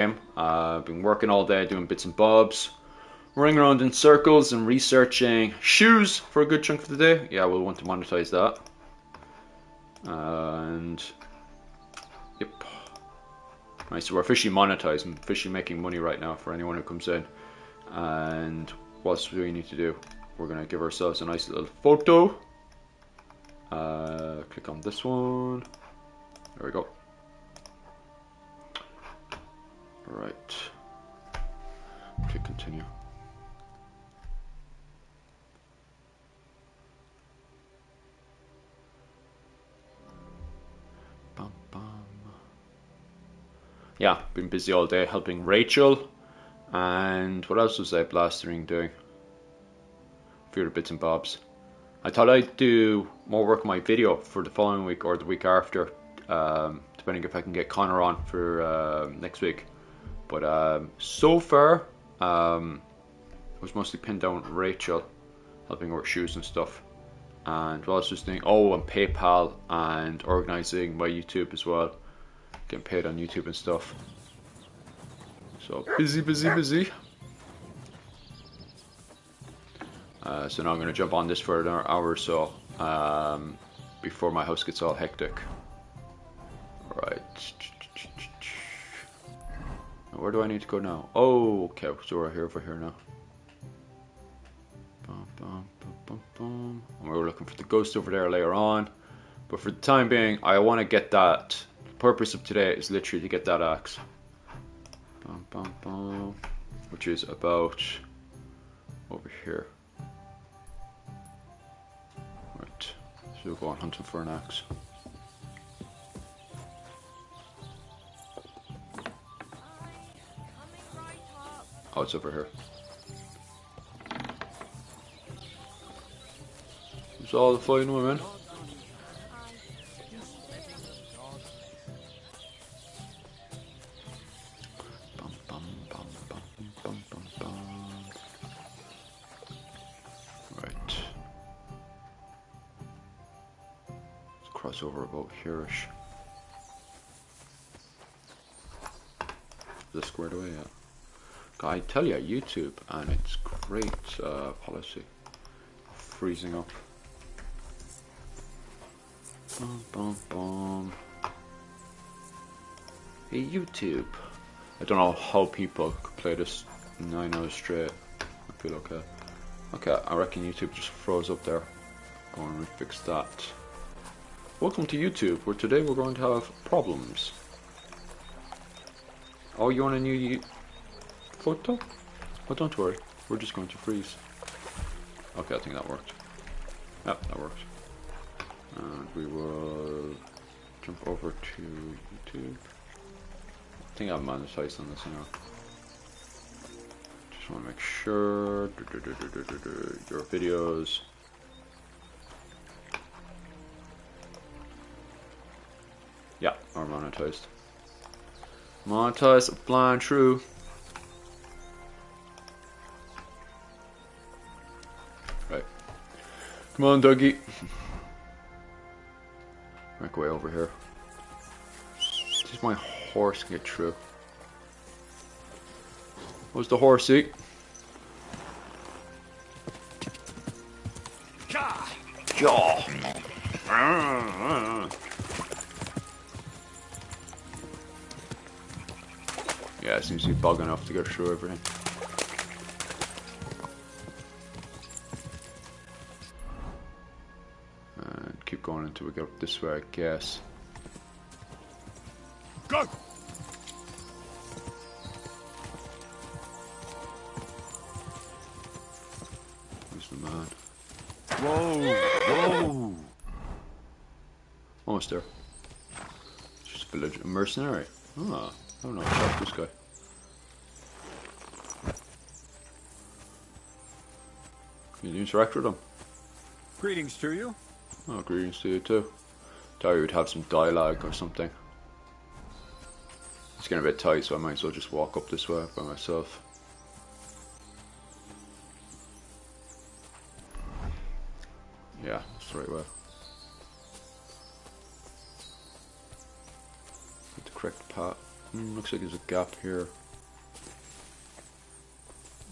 Been working all day doing bits and bobs, running around in circles and researching shoes for a good chunk of the day. Yeah, we'll want to monetize that. And yep. Right, so we're officially monetizing, officially making money right now for anyone who comes in. And what else do we need to do? We're gonna give ourselves a nice little photo. Click on this one. There we go. Right. Click continue. Bum, bum. Yeah, been busy all day helping Rachel. And what else was I blastering doing? A few other bits and bobs. I thought I'd do more work on my video for the following week or the week after, depending if I can get Connor on for next week. But so far, it was mostly pinned down Rachel, helping her with shoes and stuff. And what else was doing? Oh, and PayPal and organising my YouTube as well. Getting paid on YouTube and stuff. So busy, busy, busy. So now I'm going to jump on this for another hour or so before my house gets all hectic. Alright. Where do I need to go now? Oh, okay, so we're here over here now. Bum, bum, bum, bum, bum. And we were looking for the ghost over there later on. But for the time being, I want to get that. The purpose of today is literally to get that axe. Bum, bum, bum. Which is about over here. Right, so we'll go on hunting for an axe. Oh, it's over here. It's all the fine women. Bum, bum, bum, bum, bum, bum, bum. Right. Let's cross over about here-ish. Is this squared away? Yeah. I tell you, YouTube, and it's great policy. Freezing up. Bum, bum, bum. Hey, YouTube. I don't know how people could play this 9 hours straight. I feel okay. Okay, I reckon YouTube just froze up there. Go and refix that. Welcome to YouTube, where today we're going to have problems. Oh, you want a new photo? Oh, don't worry. We're just going to freeze. Okay, I think that worked. Yep, that worked. And we will jump over to YouTube. I think I'm monetized on this now. Just want to make sure. Your videos. Yeah, are monetized. Monetized, blind true. Right. Come on, Dougie. Make way over here. Just my horse can get through. What's the horse eat? Jaw. Yeah, it seems to be bug enough to get through everything. And keep going until we get up this way, I guess. Go! Who's the man? Whoa! Whoa! Almost there. Just a village, a mercenary. Ah, I don't know. Shot this guy. Can you interact with him? Greetings to you. Oh, greetings to you too. Thought we would have some dialogue or something. It's getting a bit tight, so I might as well just walk up this way by myself. Yeah, that's the right way. Get the correct path. Looks like there's a gap here.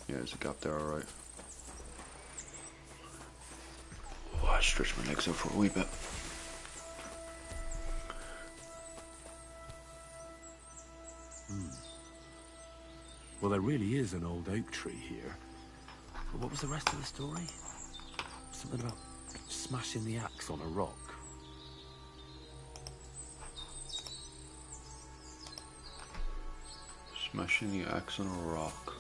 Yeah, there's a gap there, alright. Oh, I stretched my legs out for a wee bit. Well, there really is an old oak tree here. But what was the rest of the story? Something about smashing the axe on a rock. Smashing the axe on a rock.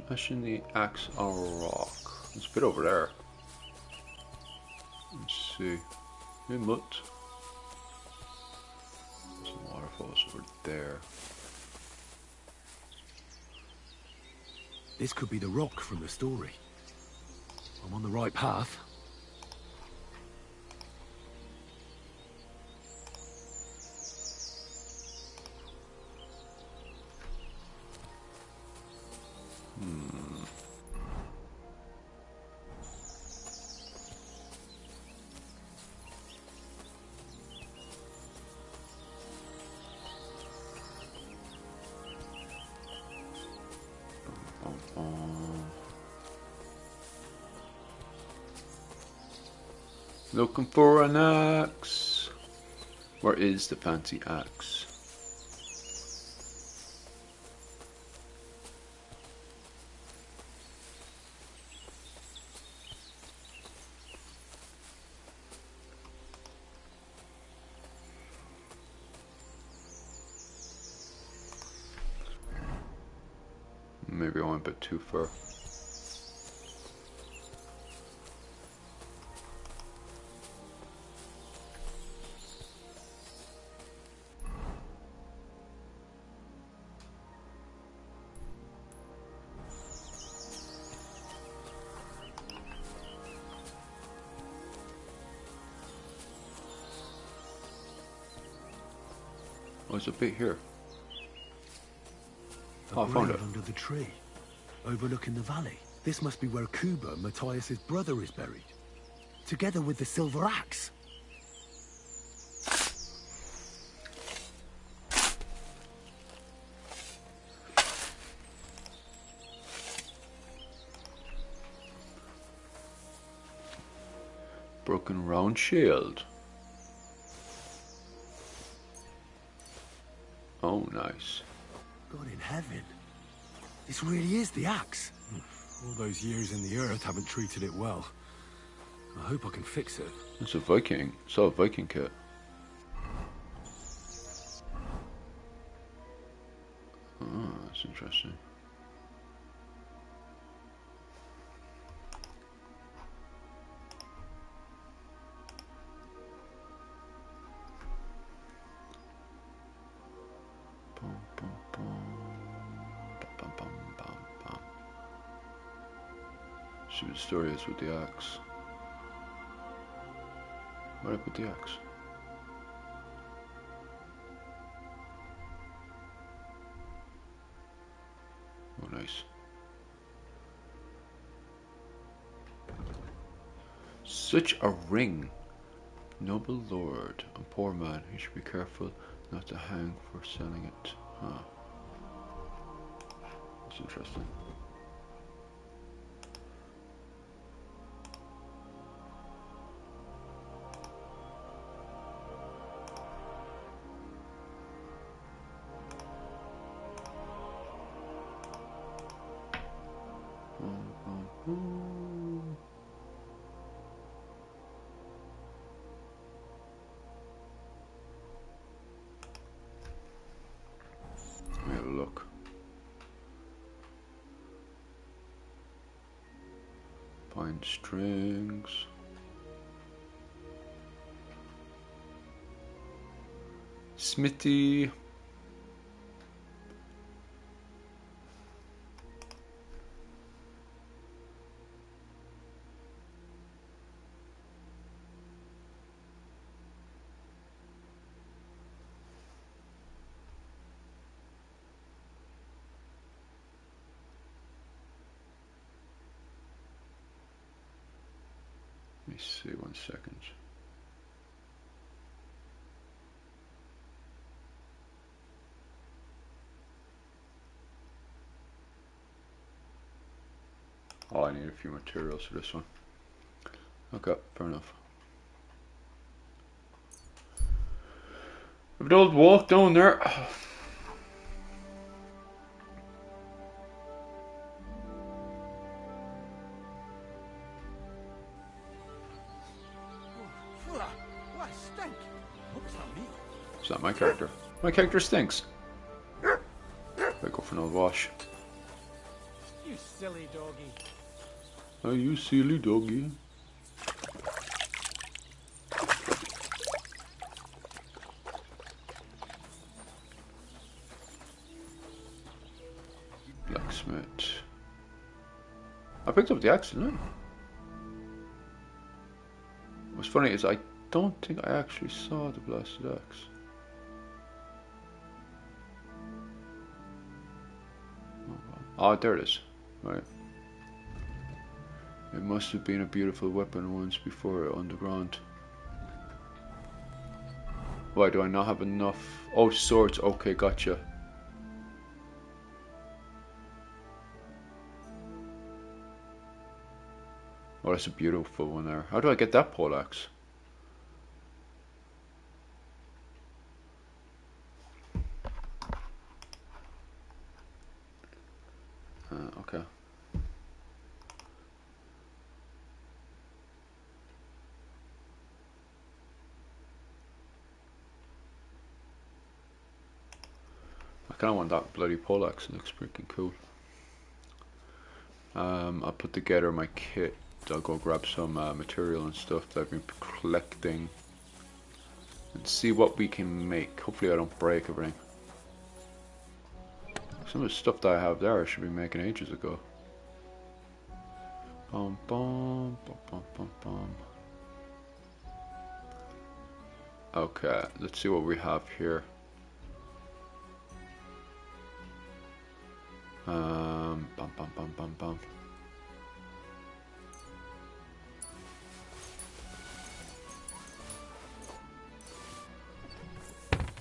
Smashing the axe on a rock. It's a bit over there. Let's see. Hey, mutt. Some waterfalls over there. This could be the rock from the story. I'm on the right path. Looking for an axe. Where is the fancy axe? Maybe I went a bit too far. Oh, there's a bit here. Oh, I found it. Under the tree, overlooking the valley. This must be where Kuba, Matthias's brother, is buried, together with the silver axe. Broken round shield. Oh, nice. God in heaven. This really is the axe. All those years in the earth haven't treated it well. I hope I can fix it. It's a Viking. It's a Viking kit. Oh, that's interesting. Bum, bum, bum. Bum, bum, bum, bum. See what the story is with the axe. Where did I put the axe? Oh, nice. Such a ring. Noble lord and poor man, he should be careful not to hang for selling it. Huh. That's interesting. Let me have a look. Find strings. Smithy. Let me see 1 second. Oh, I need a few materials for this one. Okay, fair enough. If don't walk down there. What stink? What was that mean? It's not my character. My character stinks. I go for an old wash. You silly doggy. Oh, you silly doggy. Blacksmith. I picked up the axe, didn't I? What's funny is I don't think I actually saw the blasted axe. Oh, there it is. Right. It must have been a beautiful weapon once before underground. Why do I not have enough? Oh, swords. Okay, gotcha. Oh, that's a beautiful one there. How do I get that poleaxe? Okay. I kind of want that bloody poleaxe. It looks freaking cool. I'll put together my kit. I'll go grab some material and stuff that I've been collecting and see what we can make. Hopefully I don't break everything. Some of the stuff that I have there I should be making ages ago. Bum, bum, bum, bum, bum, bum. Okay, let's see what we have here. Bum, bum, bum, bum, bum.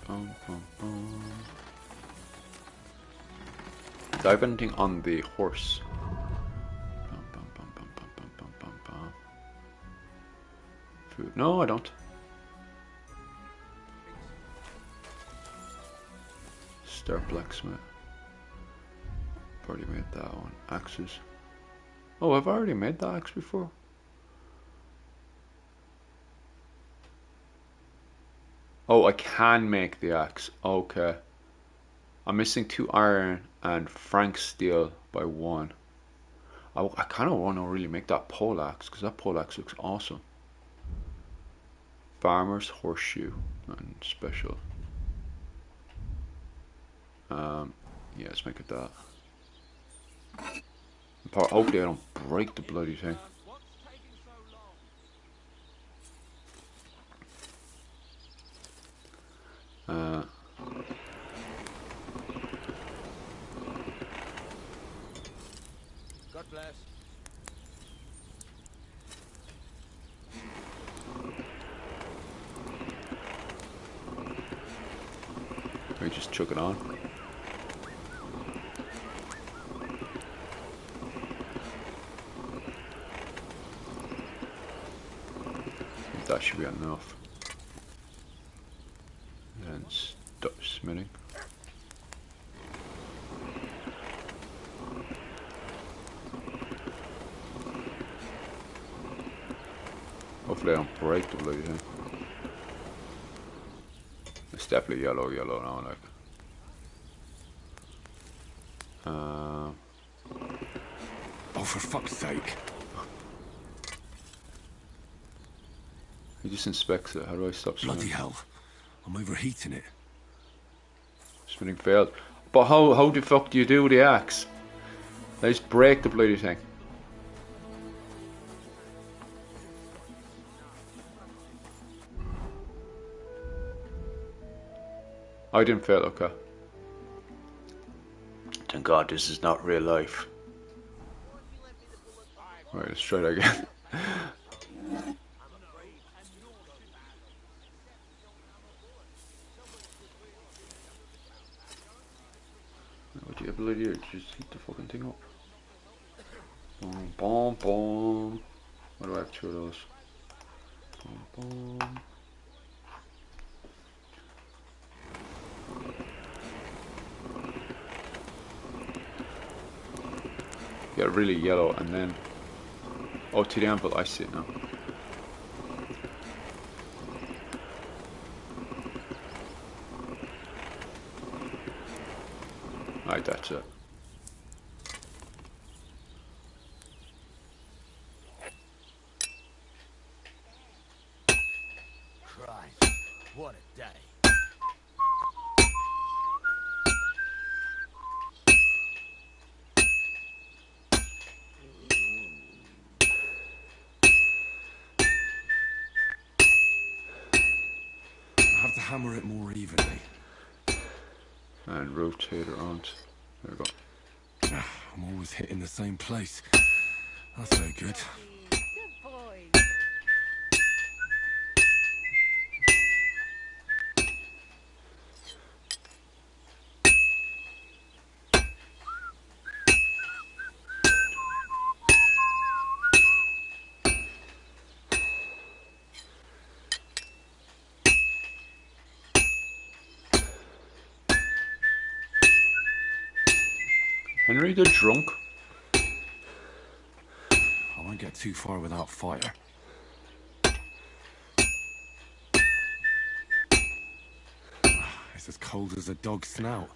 Bum, bum, bum. Do I have anything on the horse? Bum, bum, bum, bum, bum, bum, bum, bum, bum. Food? No, I don't. Start blacksmith. I've already made that one. Axes. Oh, I've already made that axe before. Oh, I can make the axe. Okay. I'm missing 2 iron and Frank steel by 1. I kind of want to really make that poleaxe because that poleaxe looks awesome. Farmer's horseshoe and special. Yeah, let's make it that. Hopefully I don't break the bloody thing. God bless. We just chuck it on. That should be enough. And stop smithing. Hopefully I don't break the bloody thing. It's definitely yellow now, like. Oh, for fuck's sake. He just inspects it. How do I stop Bloody spinning? hell. I'm overheating it. Spinning failed. But how the fuck do you do with the axe? They just break the bloody thing. I didn't fail, okay. Thank God this is not real life. Alright, let's try that again. What do you have to do? Just heat the fucking thing up. Boom, boom, boom. Why do I have two of those? Boom, boom. Get really yellow and then... Oh, to the anvil, I see it now. Right, that's it. Christ, what a day. I have to hammer it more evenly. And rotate it around. There we go. I'm always hitting the same place. That's no good. Good boy. Henry the drunk? I won't get too far without fire. It's as cold as a dog's snout.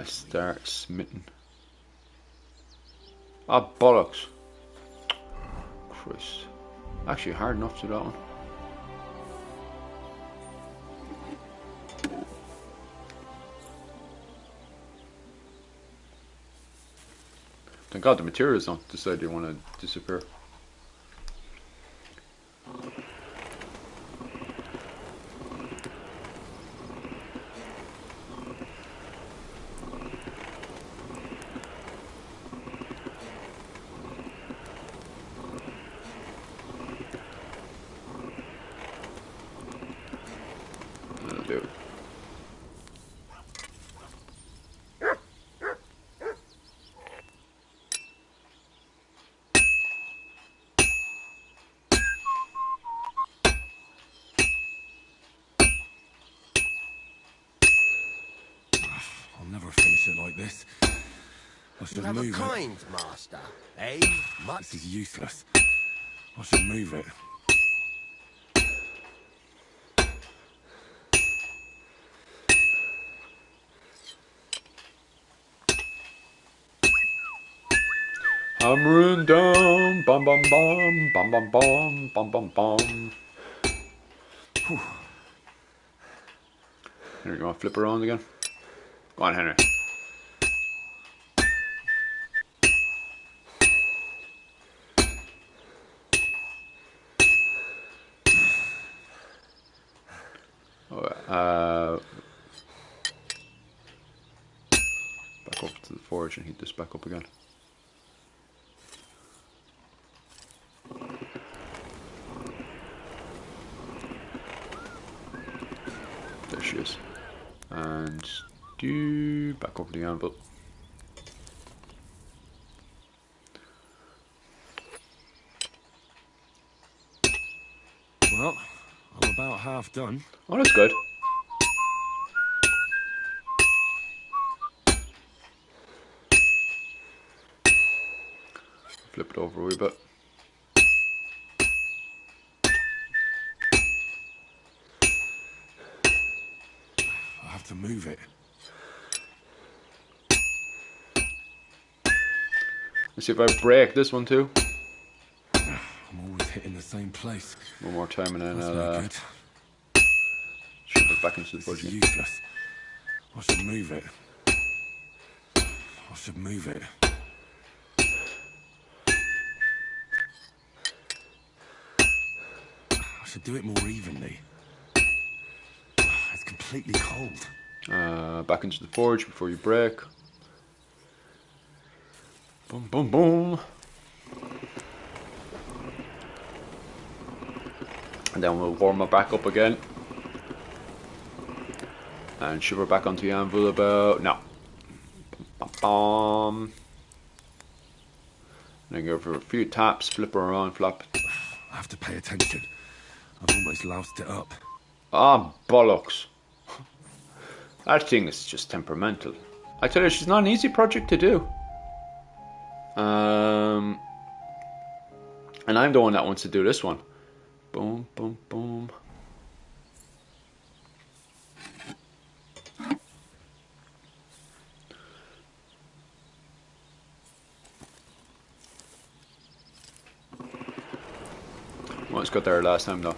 Start smitten. Ah, bollocks. Christ. Actually hard enough to that one. Thank God the materials don't decide they want to disappear. That'll do. I'll never finish it like this. I should You have a move it. kind master, eh? Much. This is useless. I should move it. Hammering down, bum bum bum, bum bum bum, bum bum bum. Henry, you want to flip around again? Go on, Henry. Back up to the forge and heat this back up again. There she is. And do back over the anvil. Well, I'm about half done. Oh, that's good. Flip it over a wee bit. I have to move it. Let's see if I break this one too. I'm always hitting the same place. One more time and then That's I'll no good. shove it back into the This is budget. useless. I should move it. I should move it. I should do it more evenly. It's completely cold. Back into the forge before you break. Boom, boom, boom. And then we'll warm it back up again. And shove her back onto the anvil about... No. Bum, bum. And then give her a few taps, flip her around, flap. I have to pay attention. I've almost loused it up. Ah, bollocks. That thing is just temperamental. I tell you, she's not an easy project to do. And I'm the one that wants to do this one. Boom, boom, boom. Almost got there last time though.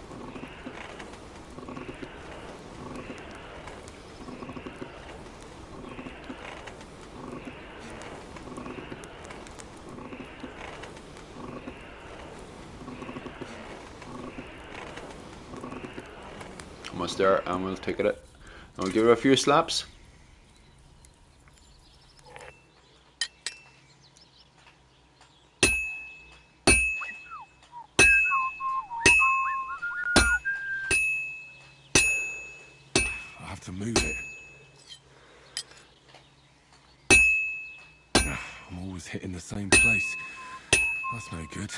Almost there, and we'll take it. And we'll give it a few slaps. I have to move it. I'm always hitting the same place. That's no good.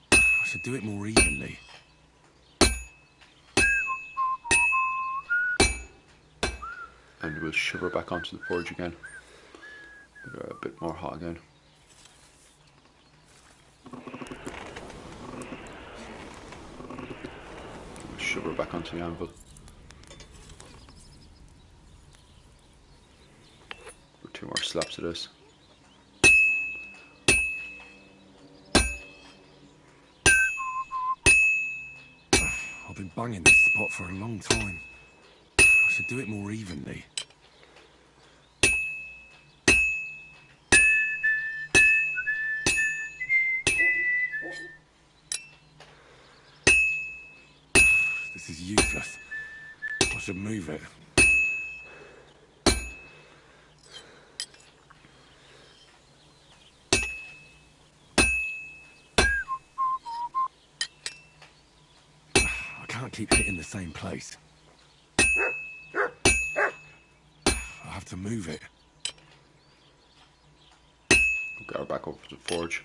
I should do it more evenly. And we'll shove her back onto the forge again. Get her a bit more hot again. We'll shove her back onto the anvil. For 2 more slaps of this. I've been banging this spot for a long time. I should do it more evenly. This is useless. I should move it. I can't keep hitting the same place. I have to move it. Get her back up to the forge.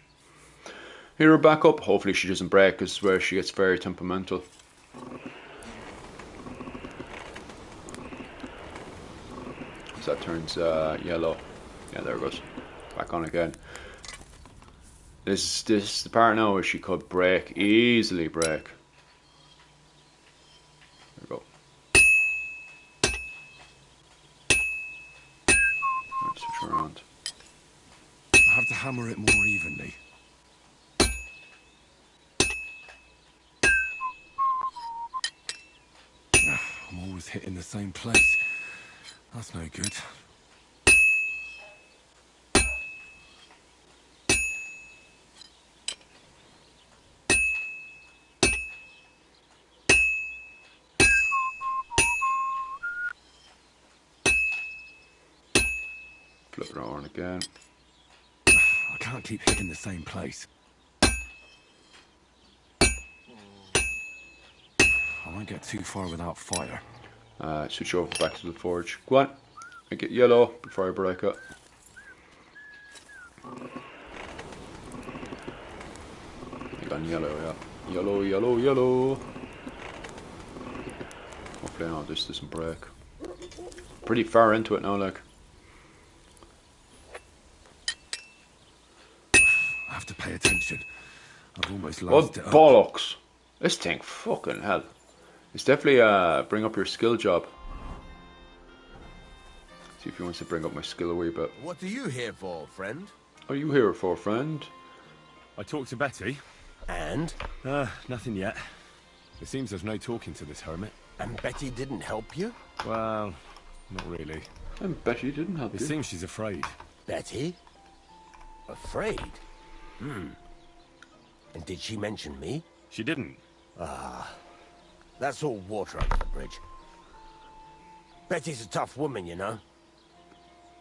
Hit her back up. Hopefully she doesn't break, because it's where she gets very temperamental. So that turns yellow. Yeah, there it goes. Back on again. This is the part now where she could break, easily break. There we go. Right, switch her around. I have to hammer it more evenly. I'm always hitting the same place. That's no good. Flip it around again. I can't keep hitting the same place. I won't get too far without fire. Switch over back to the forge. Go on. Make it yellow before I break it. Make it yellow, yeah. Yellow, yellow, yellow. Hopefully now this doesn't break. Pretty far into it now, like. I have to pay attention. I've almost What lost it up. bollocks! This thing, fucking hell. It's definitely bring up your skill job. See if he wants to bring up my skill a wee bit. What are you here for, friend? Are you here for, friend? I talked to Betty. And? Nothing yet. It seems there's no talking to this hermit. And Betty didn't help you? Well, not really. And Betty didn't help It you. seems she's afraid. Betty? Afraid? And did she mention me? She didn't. That's all water under the bridge. Betty's a tough woman, you know.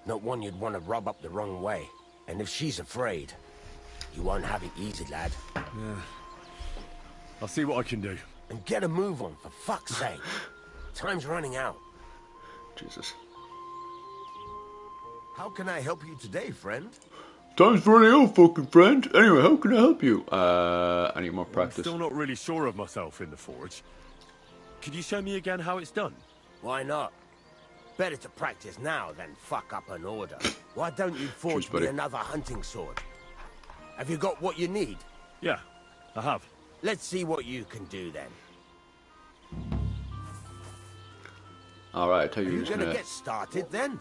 Not one you'd want to rub up the wrong way. And if she's afraid, you won't have it easy, lad. Yeah. I'll see what I can do. And get a move on, for fuck's sake. Time's running out. Jesus. How can I help you today, friend? Time's running out, fucking friend. Anyway, how can I help you? I need more I'm practice. still not really sure of myself in the forge. Could you show me again how it's done? Why not? Better to practice now than fuck up an order. Why don't you forge Cheers, buddy. me another hunting sword? Have you got what you need? Yeah, I have. Let's see what you can do then. Alright, I thought Are you were you just gonna gonna. get started then?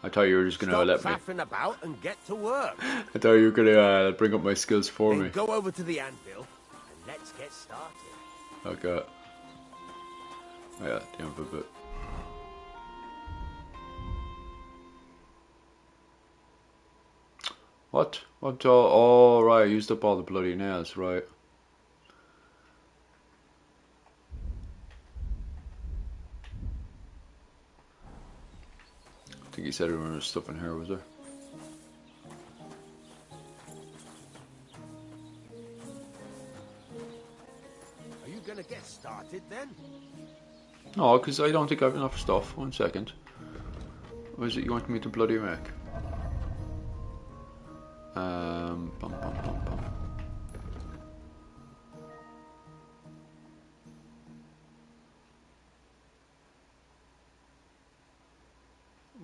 I thought you were just gonna Stop let me. faffing about and get to work. I thought you were gonna bring up my skills for Then me. go over to the anvil and let's get started. Okay. Oh, yeah, the end of a bit. What? What? Oh, right. I used up all the bloody nails, right. I think he said there was stuff in here, was there? Are you gonna get started then? No, because I don't think I have enough stuff. 1 second. What is it you want me to bloody make? Bum, bum, bum, bum.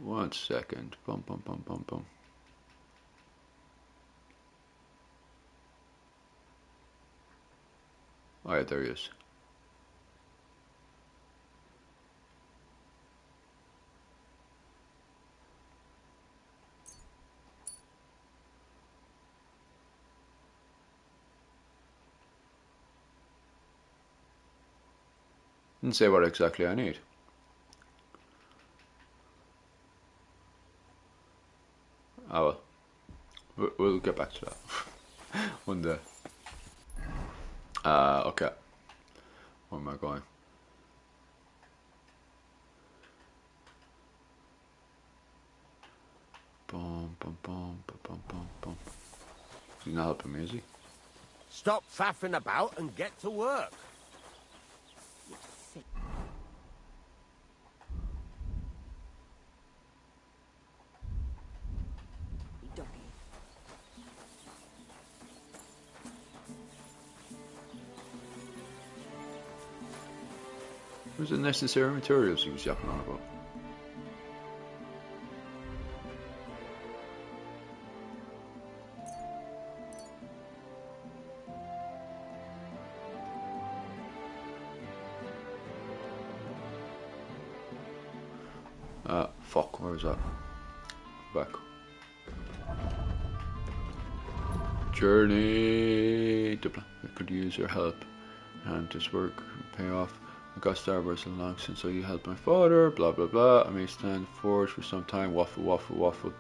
One second. Bum, bum, bum, bum, bum. Alright, there he is. Didn't say what exactly I need. Oh well. We'll get back to that one day. Okay. Where am I going? Boom, boom, boom, boom, boom, boom, boom. He's not helping me, is he? Stop faffing about and get to work. Where's the necessary materials he was yapping on about? Fuck, where was that? Back. Journey to I could use your help. And this work will pay off. I got Starburst so long since you helped my father, blah blah blah. I may stand forward for some time. Waffle, waffle, waffle.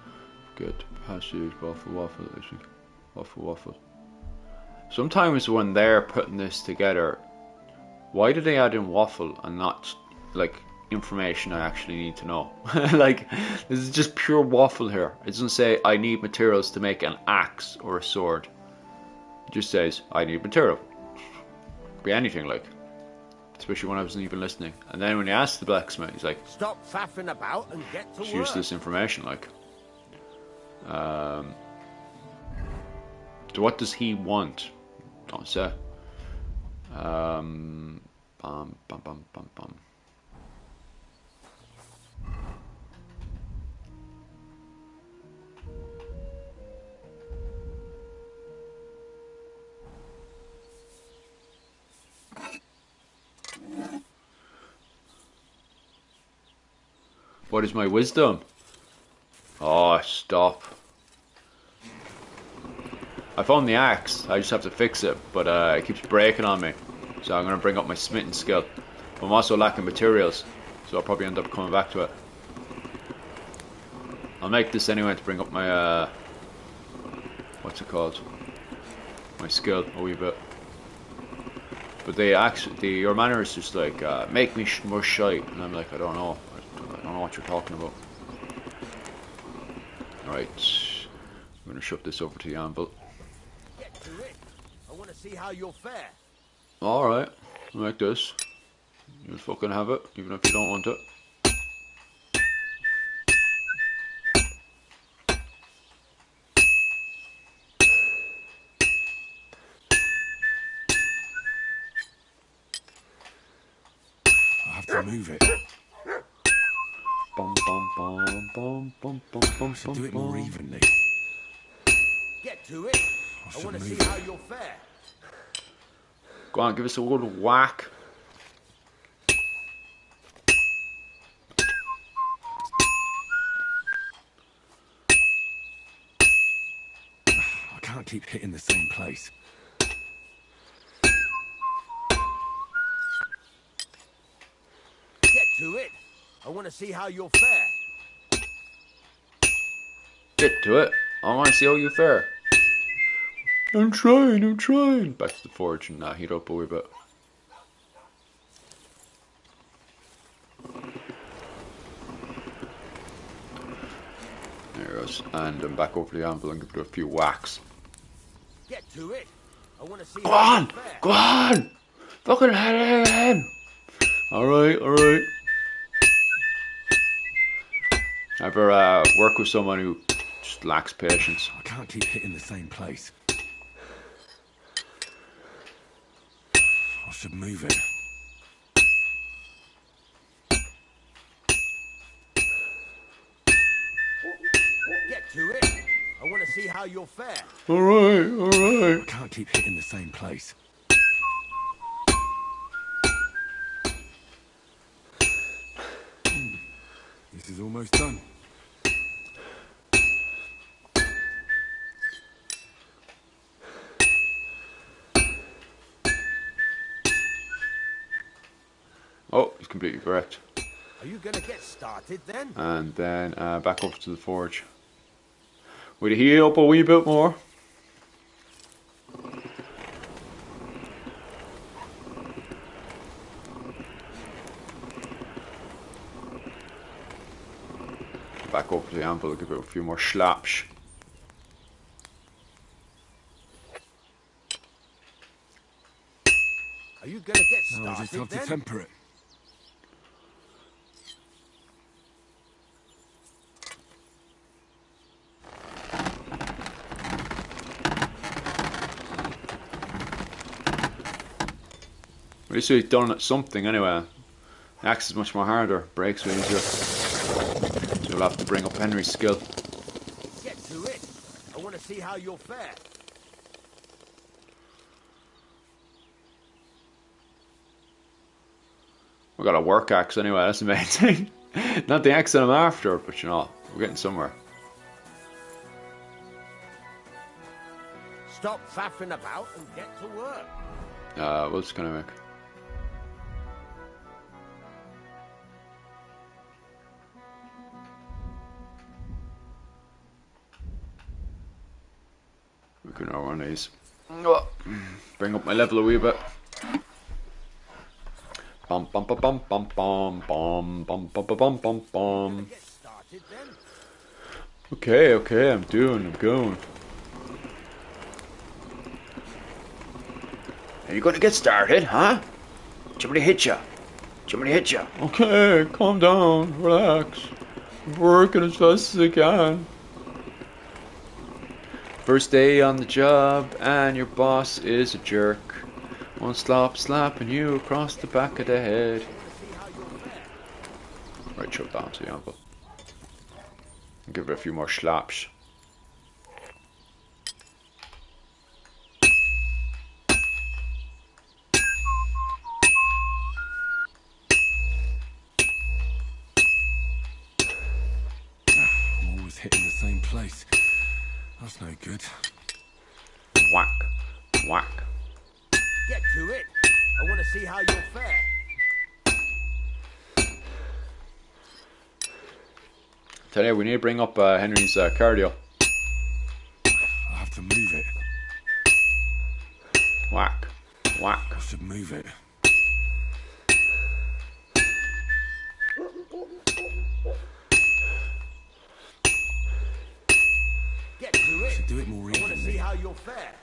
Good passage, waffle, waffle, waffle, waffle. Sometimes when they're putting this together, why do they add in waffle and not like information I actually need to know? Like, this is just pure waffle here. It doesn't say I need materials to make an axe or a sword. It just says I need material. Could be anything, like. Especially when I wasn't even listening. And then when you ask the blacksmith, he's like, Stop faffing about and get to it's work. useless information, like. So what does he want? Don't say. Bum, bum, bum, bum, bum. What is my wisdom? Oh, stop. I found the axe. I just have to fix it, but it keeps breaking on me. So I'm going to bring up my smithing skill. I'm also lacking materials, so I'll probably end up coming back to it. I'll make this anyway to bring up my, what's it called? My skill a wee bit. But your manner is just like, make me more shite. And I'm like, I don't know what you're talking about. Alright, I'm going to shove this over to the anvil. Get to it. I want to see how you'll fare. Alright, like this. You fucking have it, even if you don't want it. I have to move it. Bum bum bum bum bum bum bum. I should do it more evenly. Get to it. I want to see how you'll fare. Go on, give us a good whack. I can't keep hitting the same place. Get to it. I want to see how you'll fare. Get to it. I want to see how you fare. I'm trying. Back to the forge and heat up a wee bit. There it goes. And I'm back over the anvil and give it a few whacks. Get to it. I want to see Go how on! you'll fare. Go on! Fucking head him! Alright. Ever work with someone who just lacks patience? I can't keep hitting the same place. I should move it. Get to it. I want to see how you'll fare. Alright. I can't keep hitting the same place. This is almost done. Oh, he's completely correct. Are you going to get started then? And then back over to the forge. We'll heat up a wee bit more. Back over to the anvil, give it a few more slaps. Are you going to get Now I just started have to then? temper it. At least we've done something anyway. The axe is much more harder, breaks way easier. So we'll have to bring up Henry's skill. Get to it. I want to see how you'll fare. We got a work axe anyway, that's the main thing. Not the axe that I'm after, but you know, we're getting somewhere. Stop faffing about and get to work. What else can I make? We can have one of these. Bring up my level a wee bit. Bum bum bum bum bum bum bum bum bum bum bum bum. Get started then? Okay, I'm going. Are you gonna get started, huh? Somebody hit ya. Okay, calm down, relax. I'm working as fast as I can. First day on the job, and your boss is a jerk. Won't stop slapping you across the back of the head. Right, shove down to the anvil. Give it a few more slaps. place. That's no good. Whack. Whack. Get to it. I want to see how you'll fare. Tell you, we need to bring up Henry's cardio. I'll have to move it. Whack. Whack. I should move it. Get to it. Should do it more I want to see evenly. how you'll fare.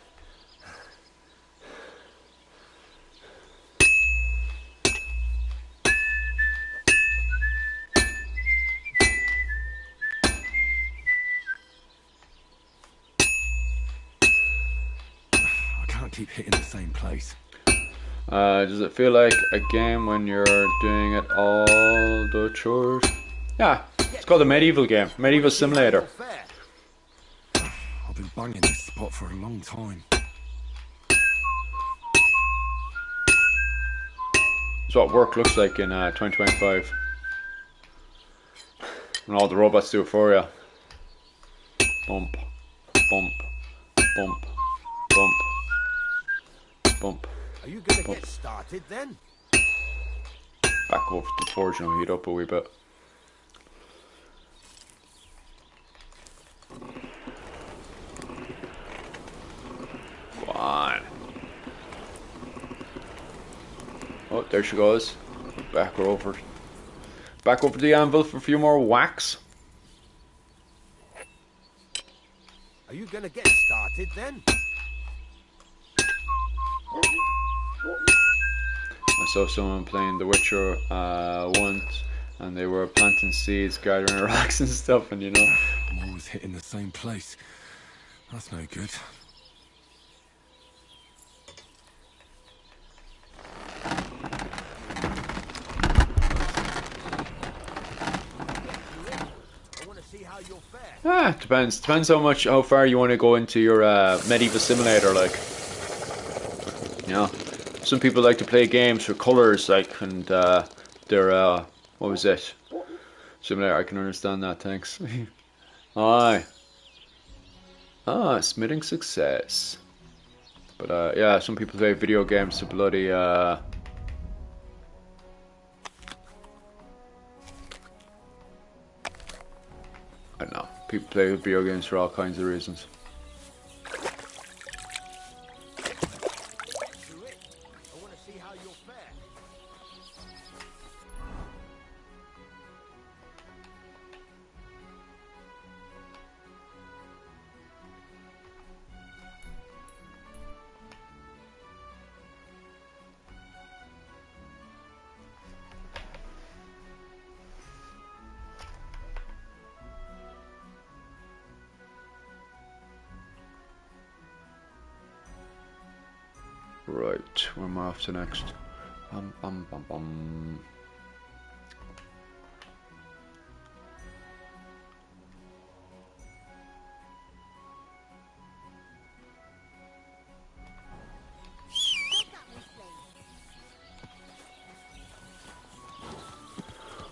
I can't keep hitting the same place. Does it feel like a game when you're doing it all the chores? Yeah, it's called a medieval game, medieval simulator. Fare. I've been banging this spot for a long time. It's what work looks like in 2025. And all the robots do it for you. Bump, bump, bump, bump, bump. Are you going to get started then? Back over to the forge and I'll heat up a wee bit. Go on. Oh, there she goes. Back over. Back over to the anvil for a few more whacks. Are you going to get started then? I saw someone playing The Witcher once, and they were planting seeds, gathering rocks and stuff, and you know. I'm always hitting the same place. That's no good. I want to see how you'll fare. Depends. Depends how far you want to go into your medieval simulator, like. You know, some people like to play games for colours, like, and their what was it? Simulator. I can understand that. Thanks. Aye. Smithing success. But yeah, some people play video games to bloody I don't know. People play video games for all kinds of reasons. To it. I want to see how you'll fare. Right, where am I off to next? Bum bum bum bum.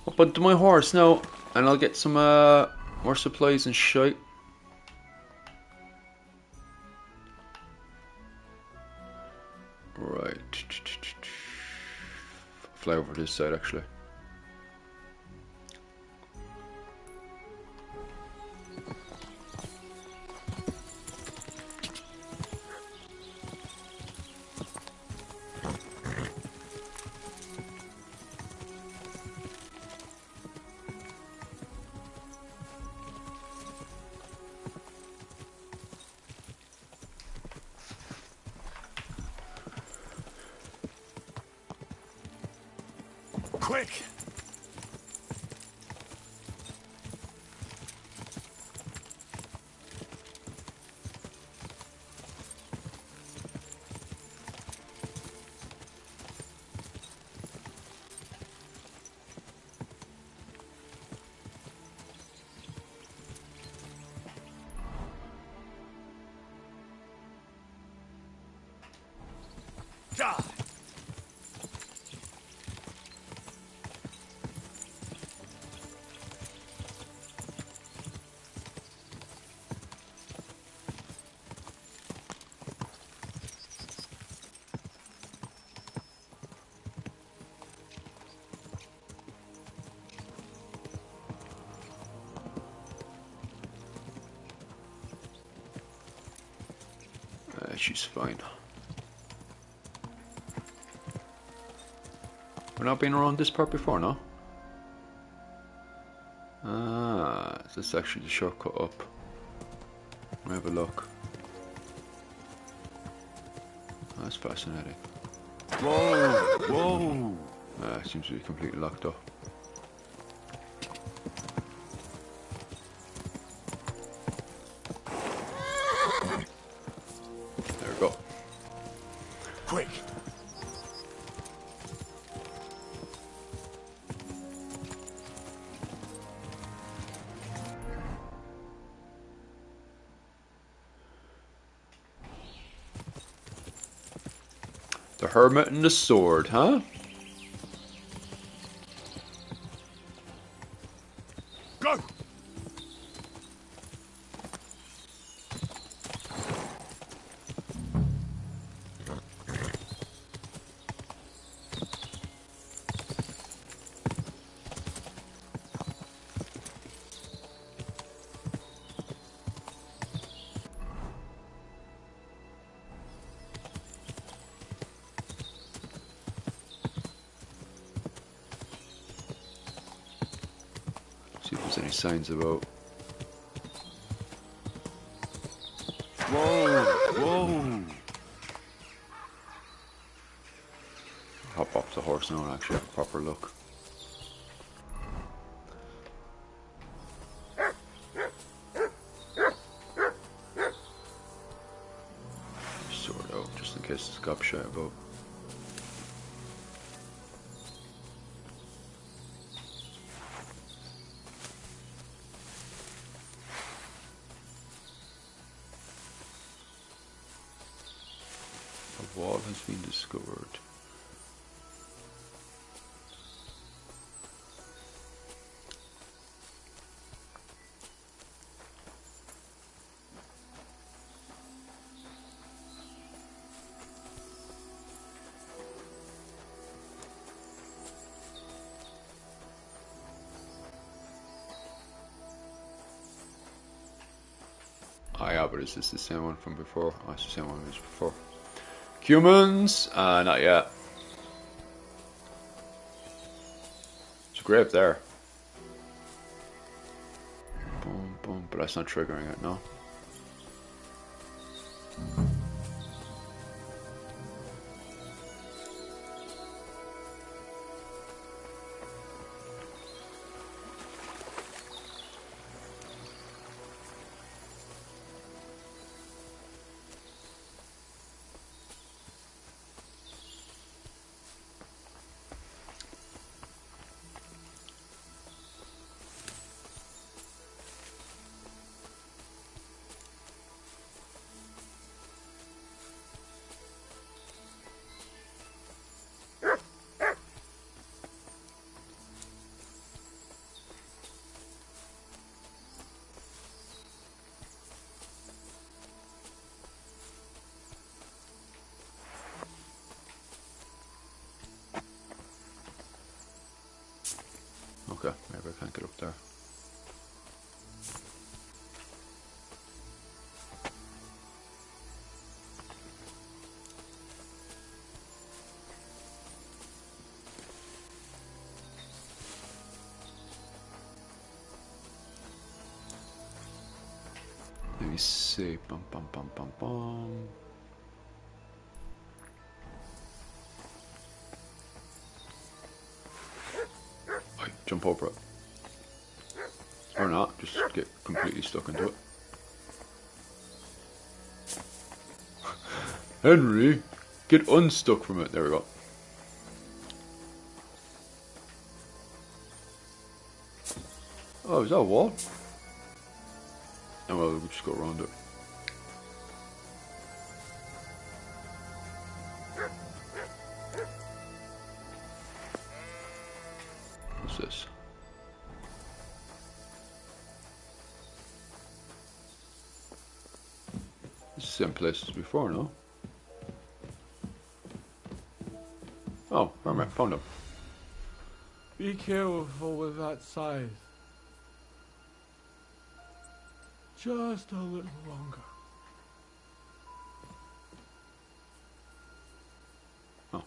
Up onto my horse now, and I'll get some more supplies and shite. Right. Fly over this side actually. Quick! Die! she's fine. We've not been around this part before, no? Ah, so this is actually the shortcut up. Let me have a look. That's fascinating. Whoa! Whoa! It seems to be completely locked up. There we go. Quick! The Hermit and the Sword, huh? Go! See if there's any signs about. Whoa! Whoa! Hop off the horse now and actually have a proper look. Sword out just in case it's gobshite about. A wall has been discovered. Ah, yeah, but is this the same one from before? Oh, it's the same one as before. Humans? Not yet. It's a grave there. Boom, boom, but that's not triggering it, no? Okay, maybe I can't get up there. Let me see. Bum bum bum bum bum. Right, jump over it. Or not, just get completely stuck into it. Henry, get unstuck from it. There we go. Oh, is that a wall? Oh well, we'll just go around it. What's this? It's the same place as before, no? Oh, Hermit, found him. Be careful with that scythe. Just a little longer. Oh.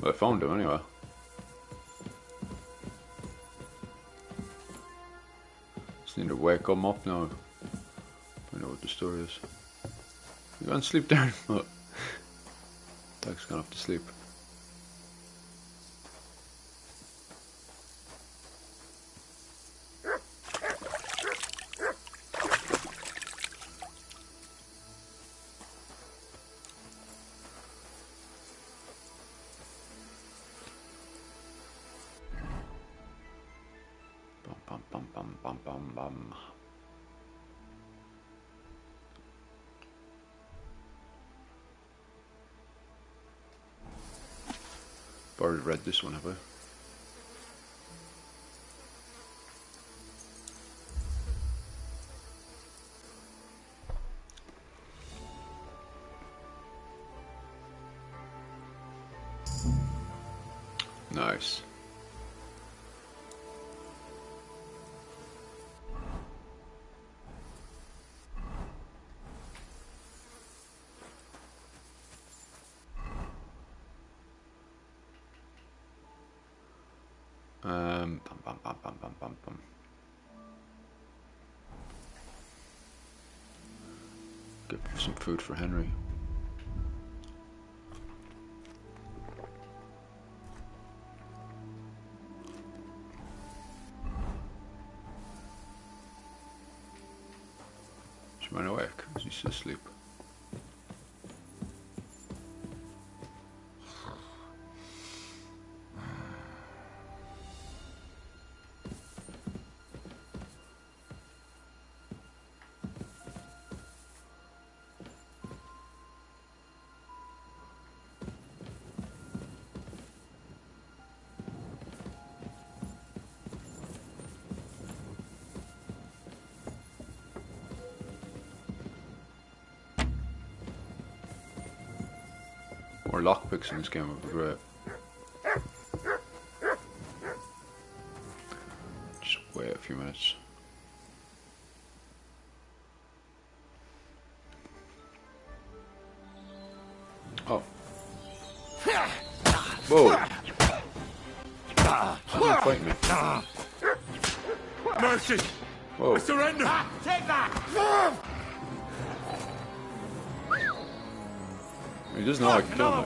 Well, I found him anyway. Just need to wake him up now. Find out what the story is. You gonna sleep there? Oh. Dog's gone off to sleep. Bum bum bum bum bum bum. I've already read this one, have I? Nice. Bum bum bum bum bum bum bum. Get some food for Henry. She ran awake. Is he still asleep? More lockpicks in this game would be great. Just wait a few minutes. Oh. Whoa. Don't fight me. Mercy! Whoa. I surrender! Take that! He doesn't know I can kill him.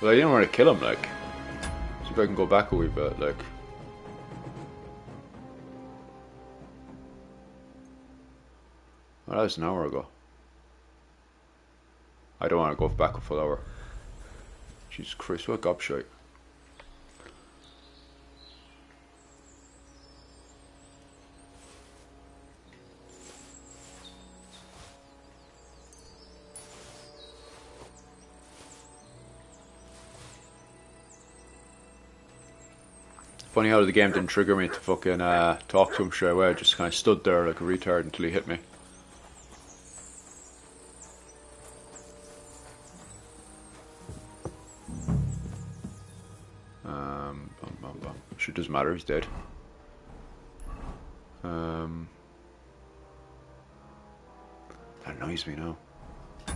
Well, I didn't want to kill him, like. See if I can go back a wee bit, like. Well, that was an hour ago. I don't want to go back a full hour. Jesus Christ, what gobshite. Funny how the game didn't trigger me to fucking talk to him straight away. I just kind of stood there like a retard until he hit me. Sure, doesn't matter. He's dead. That annoys me now. Do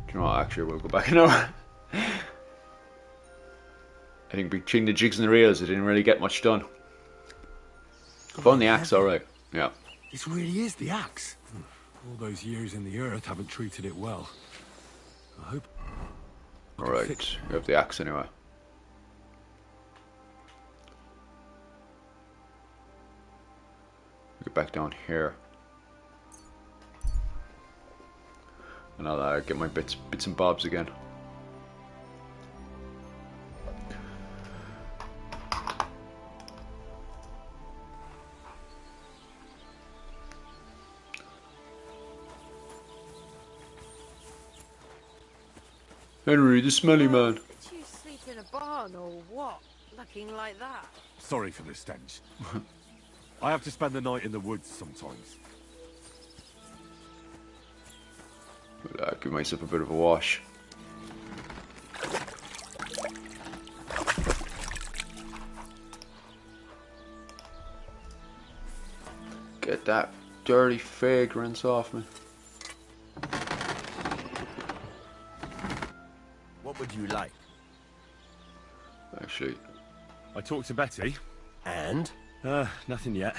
you know what? Actually, we'll go back an hour. I think between the jigs and the reels, I didn't really get much done. I found the axe alright. Yeah. This really is the axe. All those years in the earth haven't treated it well. I hope. Alright, we have the axe anyway. Get back down here. And I'll get my bits and bobs again. Henry, the smelly man. Did you sleep in a barn or what? Looking like that. Sorry for the stench. I have to spend the night in the woods sometimes. Give myself a bit of a wash. Get that dirty fragrance off me. What would you like? Actually, I talked to Betty. And? Nothing yet.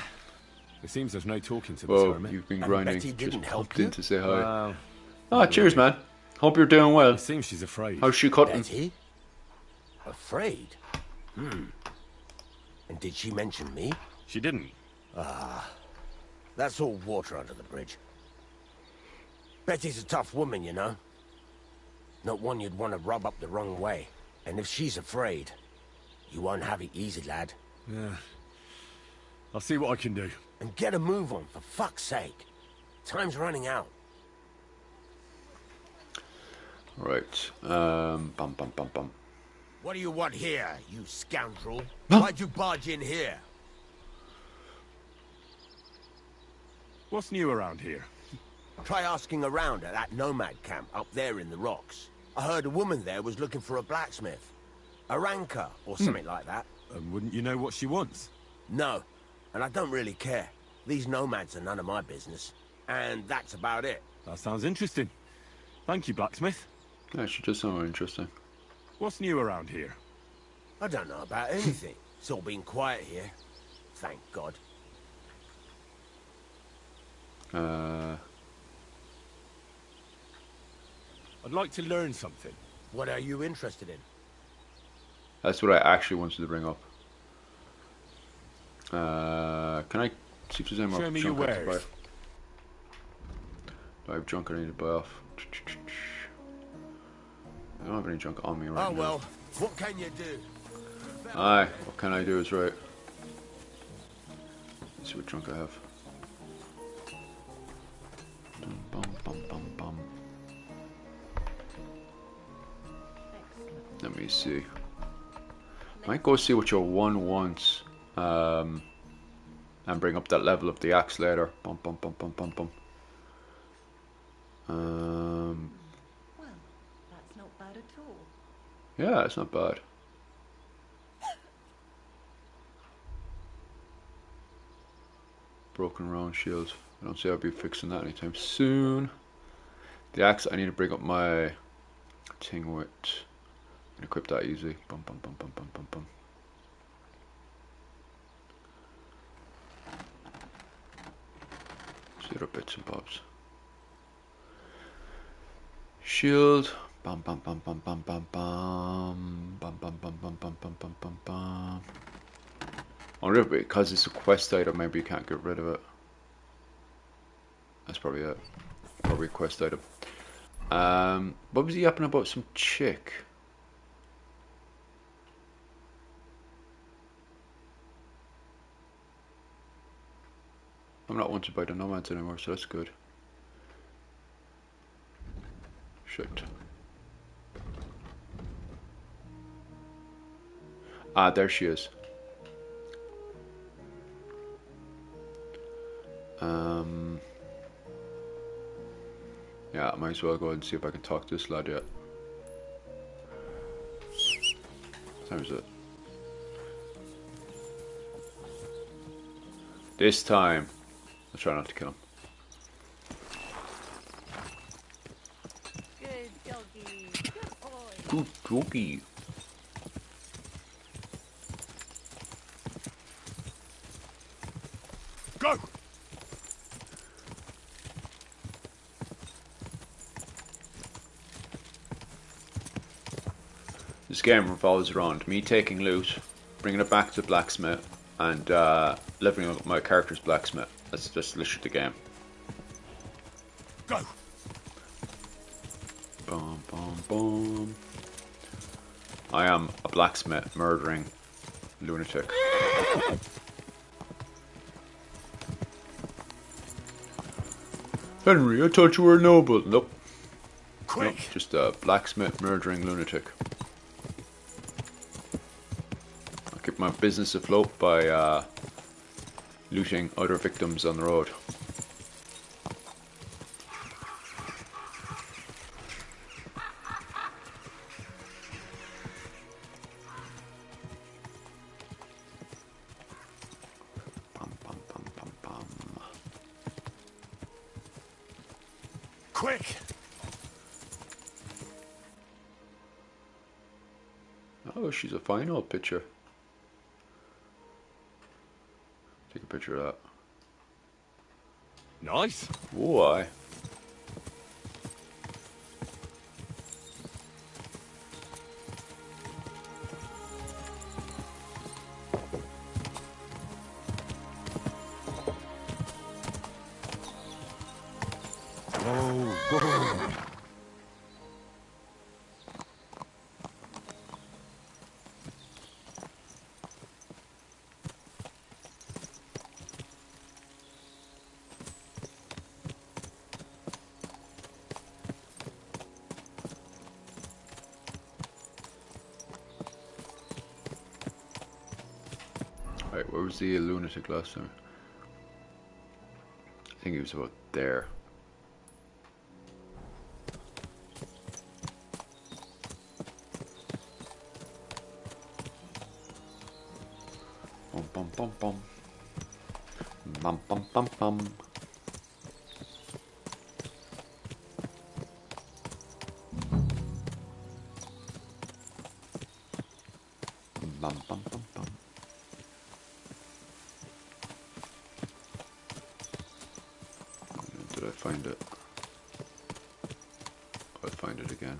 It seems there's no talking to this whoa, hermit. you've been And grinding. Betty didn't Just help popped you? in to say hi. Well, Ah, cheers, man. Hope you're doing well. it seems she's afraid. How's she cutting? Betty? Afraid? And did she mention me? She didn't. That's all water under the bridge. Betty's a tough woman, you know. Not one you'd want to rub up the wrong way. And if she's afraid, you won't have it easy, lad. Yeah. I'll see what I can do. And get a move on, for fuck's sake. Time's running out. Right. Bum bum bum bum. What do you want here, you scoundrel? Why'd you barge in here? What's new around here? Try asking around at that nomad camp up there in the rocks. I heard a woman there was looking for a blacksmith. A ranker, or something like that. Wouldn't you know what she wants? No, and I don't really care. These nomads are none of my business. And that's about it. That sounds interesting. Thank you, blacksmith. Actually, does sound interesting. What's new around here? I don't know about anything. It's all been quiet here. Thank God. I'd like to learn something. What are you interested in? That's what I actually wanted to bring up. Can I see if there's any more Show me junk your I have to buy? wares. Do I have junk I need to buy off? I don't have any junk on me right Oh now. well, what can you do? Aye, what can I do is right. Let's see what junk I have. Dum, bum, bum, bum, bum. Let me see. Might go see what your one wants. And bring up that level of the axe later. Bum bum bum bum bum bum. Well, that's not bad at all. Yeah, it's not bad. Broken round shield. I don't see I'll be fixing that anytime soon. The axe, I need to bring up my thing with. And equip that easily. Bum bum bum bum bum bum bum. Zero bits and bobs. Shield. Bum bum bum bum bum bum bum. Bum bum bum bum bum bum bum bum bum. I wonder if because it's a quest item, maybe you can't get rid of it. That's probably it. Probably a quest item. What was he yapping about? Some chick. I'm not wanted by the nomads anymore, so that's good. Shit. Ah, there she is. Yeah, I might as well go ahead and see if I can talk to this lad yet. What time is it? This time, I'll try not to kill him. Good doggy. Good boy. Good doggy. Go! This game revolves around me taking loot, bringing it back to the blacksmith, and leveling up my character's blacksmith. That's just literally the game. Go! Boom, boom, boom. I am a blacksmith murdering lunatic. Henry, I thought you were a noble. Nope. Quick! Nope, just a blacksmith murdering lunatic. I keep my business afloat by looting other victims on the road. Bum, bum, bum, bum, bum. Quick! Oh, she's a fine old picture. Take a picture of that. Nice. Why? Whoa, whoa. Right, where was the lunatic last time? I think he was about there. Bum bum bum bum. Bum bum bum bum. Bum bum bum bum. Did I find it? I'll find it again.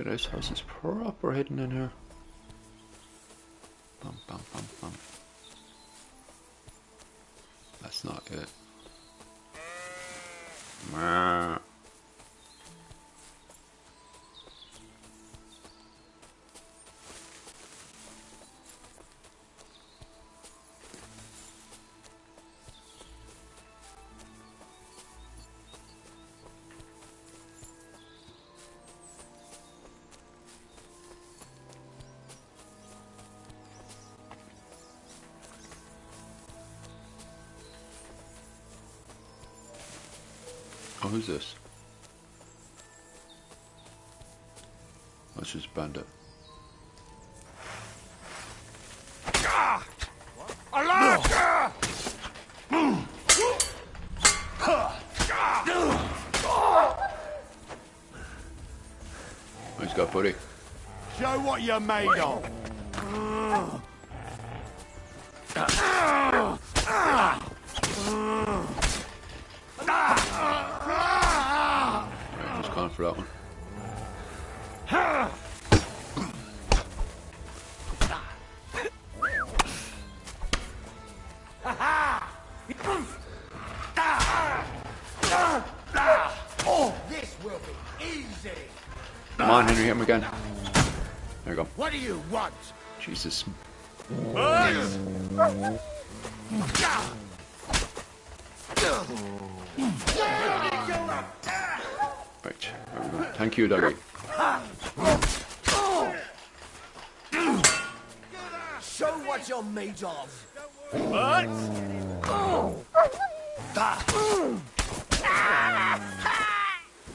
This house is proper hidden in here. Bum, bum, bum, bum. That's not it. Meh. Oh, who's this? That's just Bandit. Oh, he's got buddy. Show what you're made of. Right, he's gone for that one. This will be easy! Come on, Henry, hit him again. There you go. What do you want? Jesus. Right, there we go. Thank you, doggy. Show what you're made of!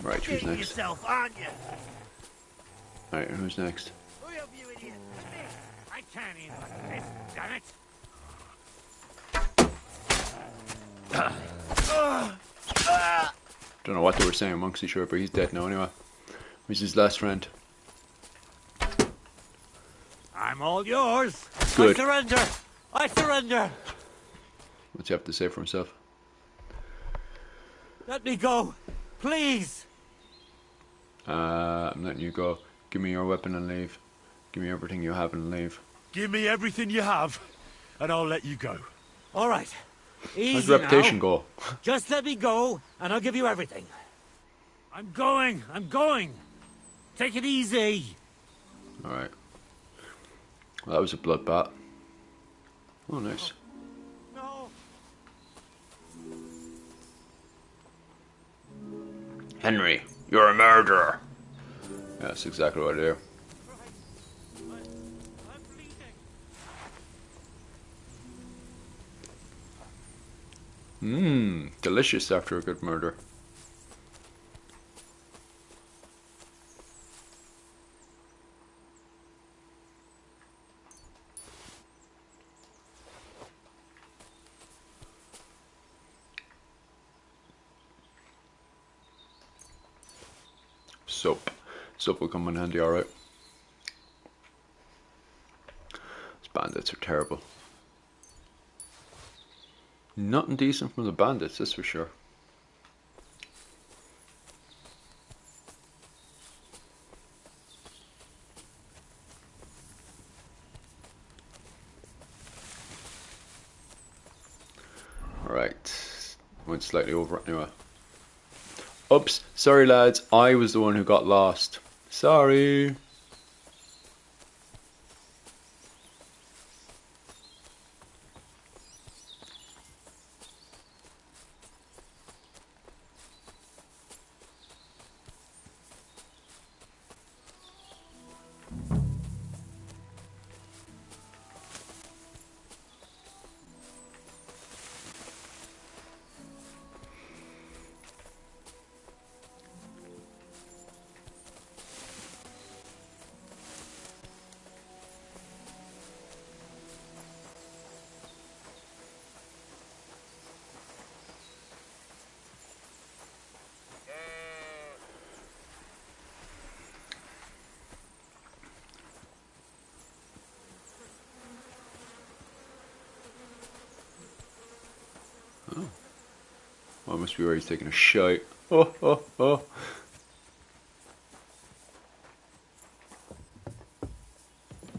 Right, who's next? Yourself, aren't you? Alright, who's next? Hurry up, you idiot! I can't even this, damn it! Don't know what they were saying amongst each other, but he's dead now anyway. He's his last friend. I'm all yours. Good. I surrender. I surrender. What's he have to say for himself? Let me go, please. I'm letting you go. Give me your weapon and leave. Give me everything you have and leave. Give me everything you have, and I'll let you go. All right. Easy How's reputation now. go? Just let me go, and I'll give you everything. I'm going. I'm going. Take it easy. Alright. Well, that was a bloodbath. Oh, nice. No. Henry, you're a murderer. Yeah, that's exactly what I do. I'm bleeding. Delicious after a good murder. Soap. Soap will come in handy, alright. These bandits are terrible. Nothing decent from the bandits, that's for sure. Alright. Went slightly over it anyway. Oops, sorry lads, I was the one who got lost. Sorry. Oh, must be where he's taking a shite. Oh, oh, oh.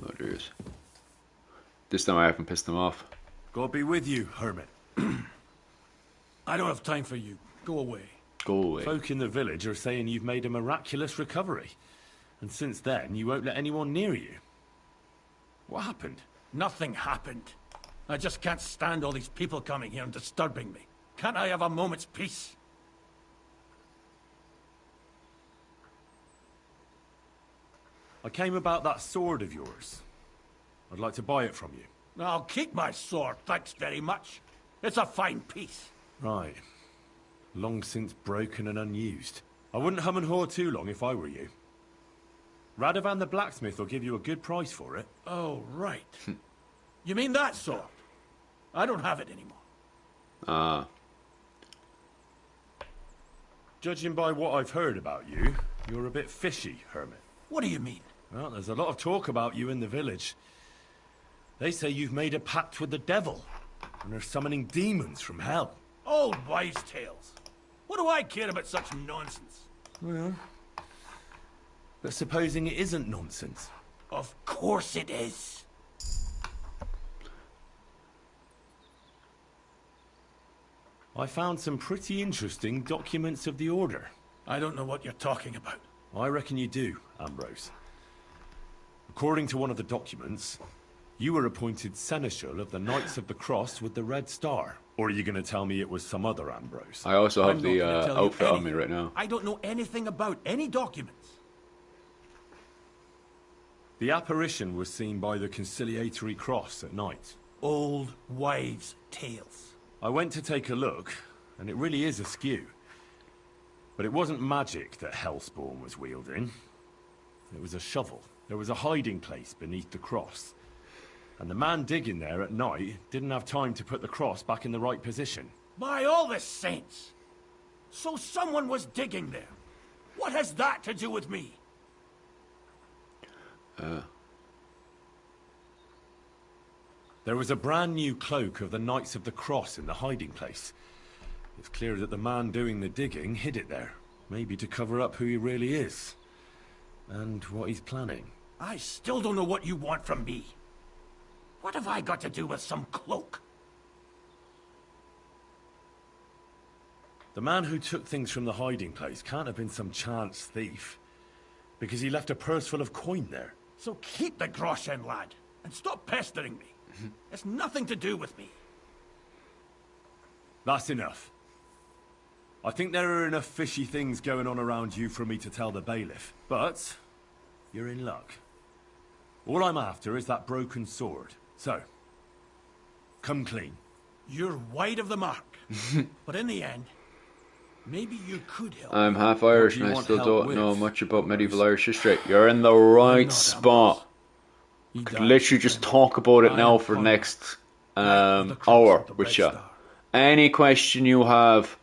Oh, dears. This time I haven't pissed him off. God be with you, hermit. I don't have time for you. Go away. Go away. Folk in the village are saying you've made a miraculous recovery. And since then, you won't let anyone near you. What happened? Nothing happened. I just can't stand all these people coming here and disturbing me. Can't I have a moment's peace? I came about that sword of yours. I'd like to buy it from you. I'll keep my sword, thanks very much. It's a fine piece. Right. Long since broken and unused. I wouldn't hum and haw too long if I were you. Radovan the blacksmith will give you a good price for it. Oh, right. You mean that sword? I don't have it anymore. Ah. Judging by what I've heard about you, you're a bit fishy, hermit. What do you mean? Well, there's a lot of talk about you in the village. They say you've made a pact with the devil, and are summoning demons from hell. Old wives' tales. What do I care about such nonsense? Well, but supposing it isn't nonsense. Of course it is. I found some pretty interesting documents of the Order. I don't know what you're talking about. I reckon you do, Ambrose. According to one of the documents, you were appointed Seneschal of the Knights of the Cross with the Red Star. Or are you going to tell me it was some other Ambrose? I also have I'm the not gonna tell you outfit on me anything. right now. I don't know anything about any documents. The apparition was seen by the Conciliatory Cross at night. Old wives' tales. I went to take a look, and it really is askew. But it wasn't magic that Hellspawn was wielding. It was a shovel. There was a hiding place beneath the cross. And the man digging there at night didn't have time to put the cross back in the right position. By all the saints! So someone was digging there. What has that to do with me? There was a brand new cloak of the Knights of the Cross in the hiding place. It's clear that the man doing the digging hid it there. Maybe to cover up who he really is. And what he's planning. I still don't know what you want from me. What have I got to do with some cloak? The man who took things from the hiding place can't have been some chance thief. Because he left a purse full of coin there. So keep the groschen, lad. And stop pestering me. It's nothing to do with me. That's enough. I think there are enough fishy things going on around you for me to tell the bailiff, but you're in luck. All I'm after is that broken sword. So, come clean. You're wide of the mark. But in the end, maybe you could help. I'm half Irish do you and I want still help don't with? know much about medieval Irish history. You're in the right not spot. He Could died literally just talk about it I now am for the Conor, next Knight of the Cross hour of the with Red you. Star. Any question you have,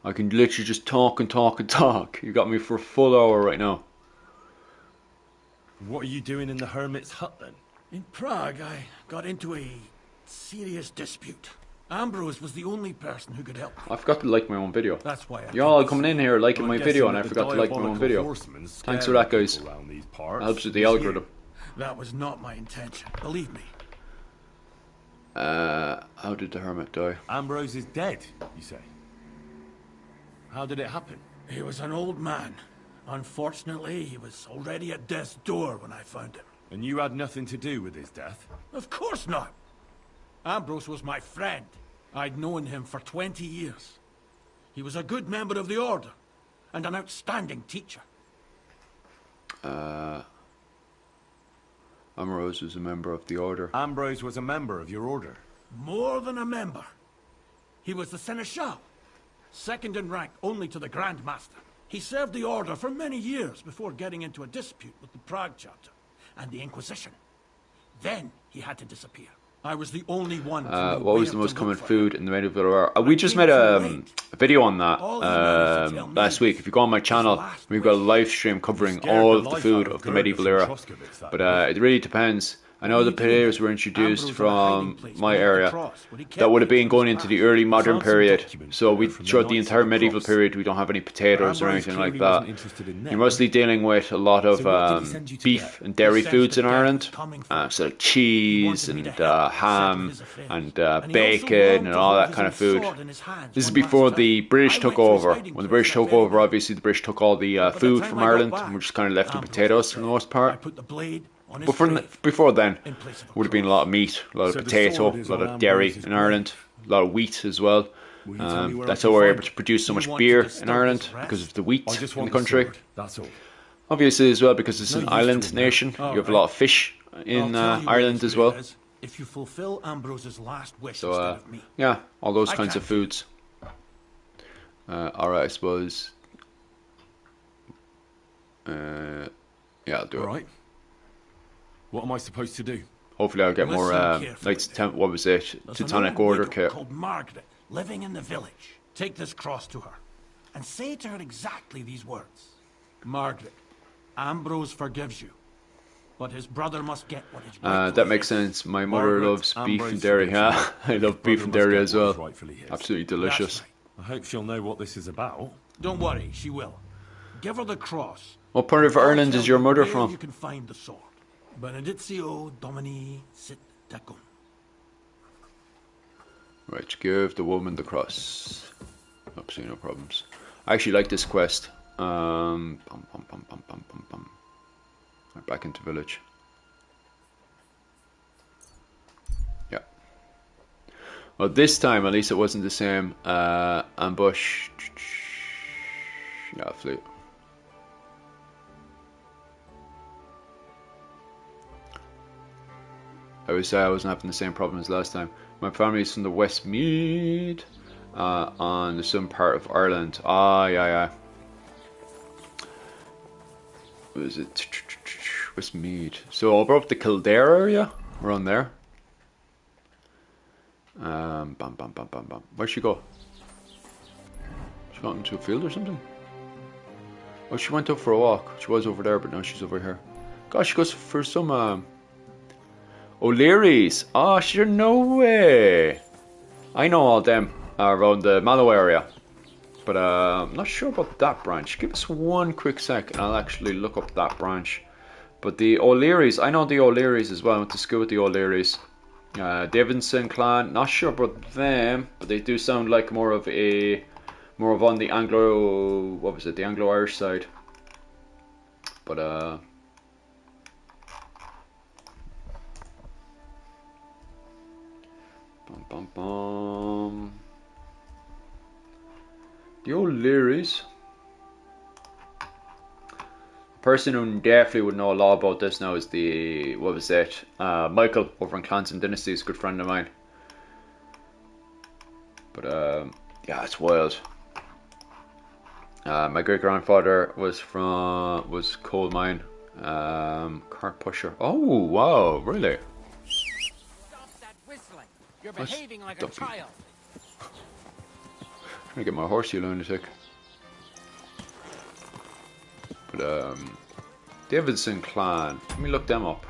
I can literally just talk and talk and talk. You got me for a full hour right now. What are you doing in the hermit's hut then? In Prague, I got into a serious dispute. Ambrose was the only person who could help me. I forgot to like my own video. That's why I You're all came. coming in here liking I'm my guessing video and that I the forgot to like my own diabolical video. horseman Thanks for that, scaring guys. people around these parts. Helps with the Was you? algorithm. That was not my intention, believe me. How did the hermit die? Ambrose is dead, you say? How did it happen? He was an old man. Unfortunately, he was already at death's door when I found him. And you had nothing to do with his death? Of course not. Ambrose was my friend. I'd known him for 20 years. He was a good member of the Order, and an outstanding teacher. Ambrose was a member of the Order. Ambrose was a member of your order. More than a member. He was the Seneschal, second in rank only to the Grand Master. He served the Order for many years before getting into a dispute with the Prague chapter and the Inquisition. Then he had to disappear. I was the only one to know What was where the most to common look for food him. in the medieval era? We just came made too a late. video on that All he managed to tell me last week. If you go on my channel, last we've got a wish. live stream covering scared all the of the life food out of of the Gerda medieval from era. Troskovitz that But day. it really depends. I know What the are you doing potatoes there? were introduced Ambrose got a hiding from place my beneath the area. cross, but he kept That would have me been from going his into the past. early modern found some period. documents So we there from the throughout the Knights of entire the medieval Cross. period, we don't have any potatoes or Ambrose anything like clearly that. wasn't interested in them. You're mostly dealing with a lot of So what did he send you to beef get? and dairy He sensed foods the in death Ireland. was coming for him. So He cheese wanted me and to help ham settle his affairs. and And he also bacon longed and to all hold that his kind own of food. sword in his hands This is one before last the time. British I took went to his over. hiding When the place British that took very over, night. obviously the British took all the By the food time from I got Ireland back, and we just kind of left the Ambrose potatoes was for the dead. most I part. put the blade on his Before, grave before then, in place of a would have been a cross. lot of meat, a lot So of the potato, sword a is lot on of dairy Ambrose's in Ireland, a lot of wheat as well. Will you tell me where That's I how can we're find able to it? produce so You much want beer to disturb in Ireland his rest? because of the wheat I just in the want country. sword, that's all. Obviously as well because it's No an use to island him now. nation. All You have a right. lot of fish in I'll tell you where Ireland his as well. grave is if you fulfill Ambrose's last wish So instead of me. yeah, all those I kinds of can't. foods. Alright, I suppose. Yeah, I'll do All it. right. What am I supposed to do? Hopefully I'll get more Listen carefully Knights then. what was it? There's an Teutonic old Order widow kit. called Margaret living in the village. Take this cross to her and say to her exactly these words. Margaret, Ambrose forgives you, but his brother must get what is rightfully That makes his. sense. My mother Margaret, loves beef Ambrose and dairy. forgives Yeah, you. I love His beef brother and must dairy get as what well. is rightfully his. Absolutely That's delicious. right. I hope she'll know what this is about. Don't worry, she will. Give her the cross. What part of I'll Ireland tell is your you mother where from? You can find the sword. Benedictio Domini sit tecum. Right, give the woman the cross. Absolutely no problems. I actually like this quest. Right, back into village. Yeah. Well, this time at least it wasn't the same ambush. Yeah, flute. I wasn't having the same problem as last time. My family is from the Westmead, on the southern part of Ireland. Yeah. What is it? Westmead. So about the Kildare area, around there. Bam. Where'd she go? She got into a field or something? Oh, she went up for a walk. She was over there, but now she's over here. Gosh, she goes for some O'Leary's. Oh, sure, no way. I know all them around the Mallow area, but I'm not sure about that branch. Give us one quick sec and I'll actually look up that branch. But the O'Leary's, I know the O'Leary's as well. I went to school with the O'Leary's. Davidson clan, not sure about them, but they do sound like more of on the Anglo, what was it, the Anglo-Irish side. But Bum, bum, bum. The O'Learys. A person who definitely would know a lot about this now is the, what was it? Michael over in Clans and Dynasties, a good friend of mine. But yeah, it's wild. My great grandfather was coal mine, cart pusher. Oh wow, really? Stop that whistling. You're behaving like a child. Trying to get my horse, you lunatic. But Davidson clan. Let me look them up.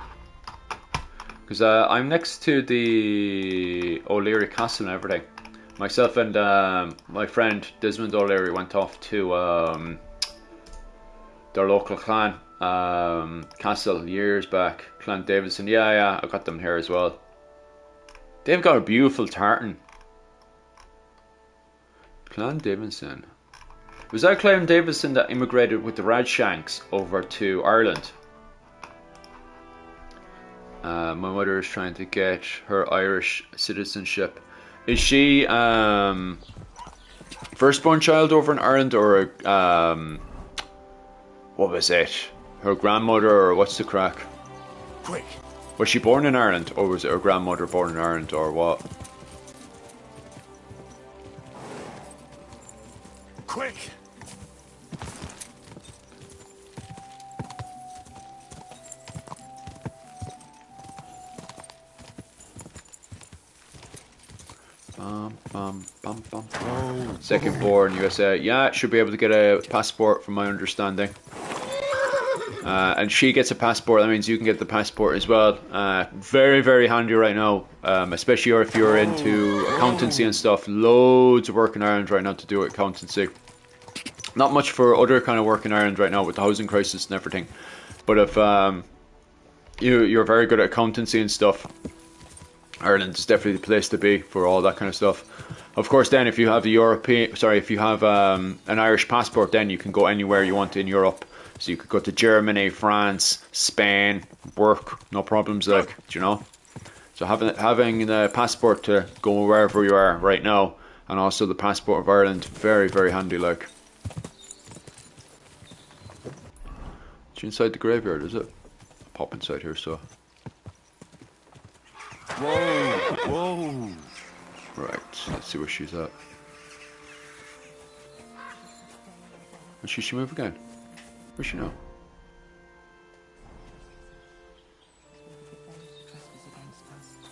Because I'm next to the O'Leary Castle and everything. Myself and my friend Desmond O'Leary went off to their local clan castle years back. Clan Davidson. Yeah, I got them here as well. They've got a beautiful tartan. Clan Davidson. Was that Clan Davidson that immigrated with the Radshanks over to Ireland? My mother is trying to get her Irish citizenship. Is she firstborn child over in Ireland, or what was it? Her grandmother, or what's the crack? Quick! Was she born in Ireland, or was it her grandmother born in Ireland, or what? Quick! Second born USA. Yeah, should be able to get a passport from my understanding. And she gets a passport, that means you can get the passport as well. Very, very handy right now, especially if you're into accountancy and stuff. Loads of work in Ireland right now to do accountancy. Not much for other kind of work in Ireland right now with the housing crisis and everything. But if you're very good at accountancy and stuff, Ireland is definitely the place to be for all that kind of stuff. Of course, then if you have an Irish passport, then you can go anywhere you want in Europe. So you could go to Germany, France, Spain, work, no problems, like, you know. So having the passport to go wherever you are right now, and also the passport of Ireland, very, very handy, like. It's inside the graveyard, is it? I'll pop inside here, so. Whoa! Right, let's see where she's at. And she move again? Where's she now?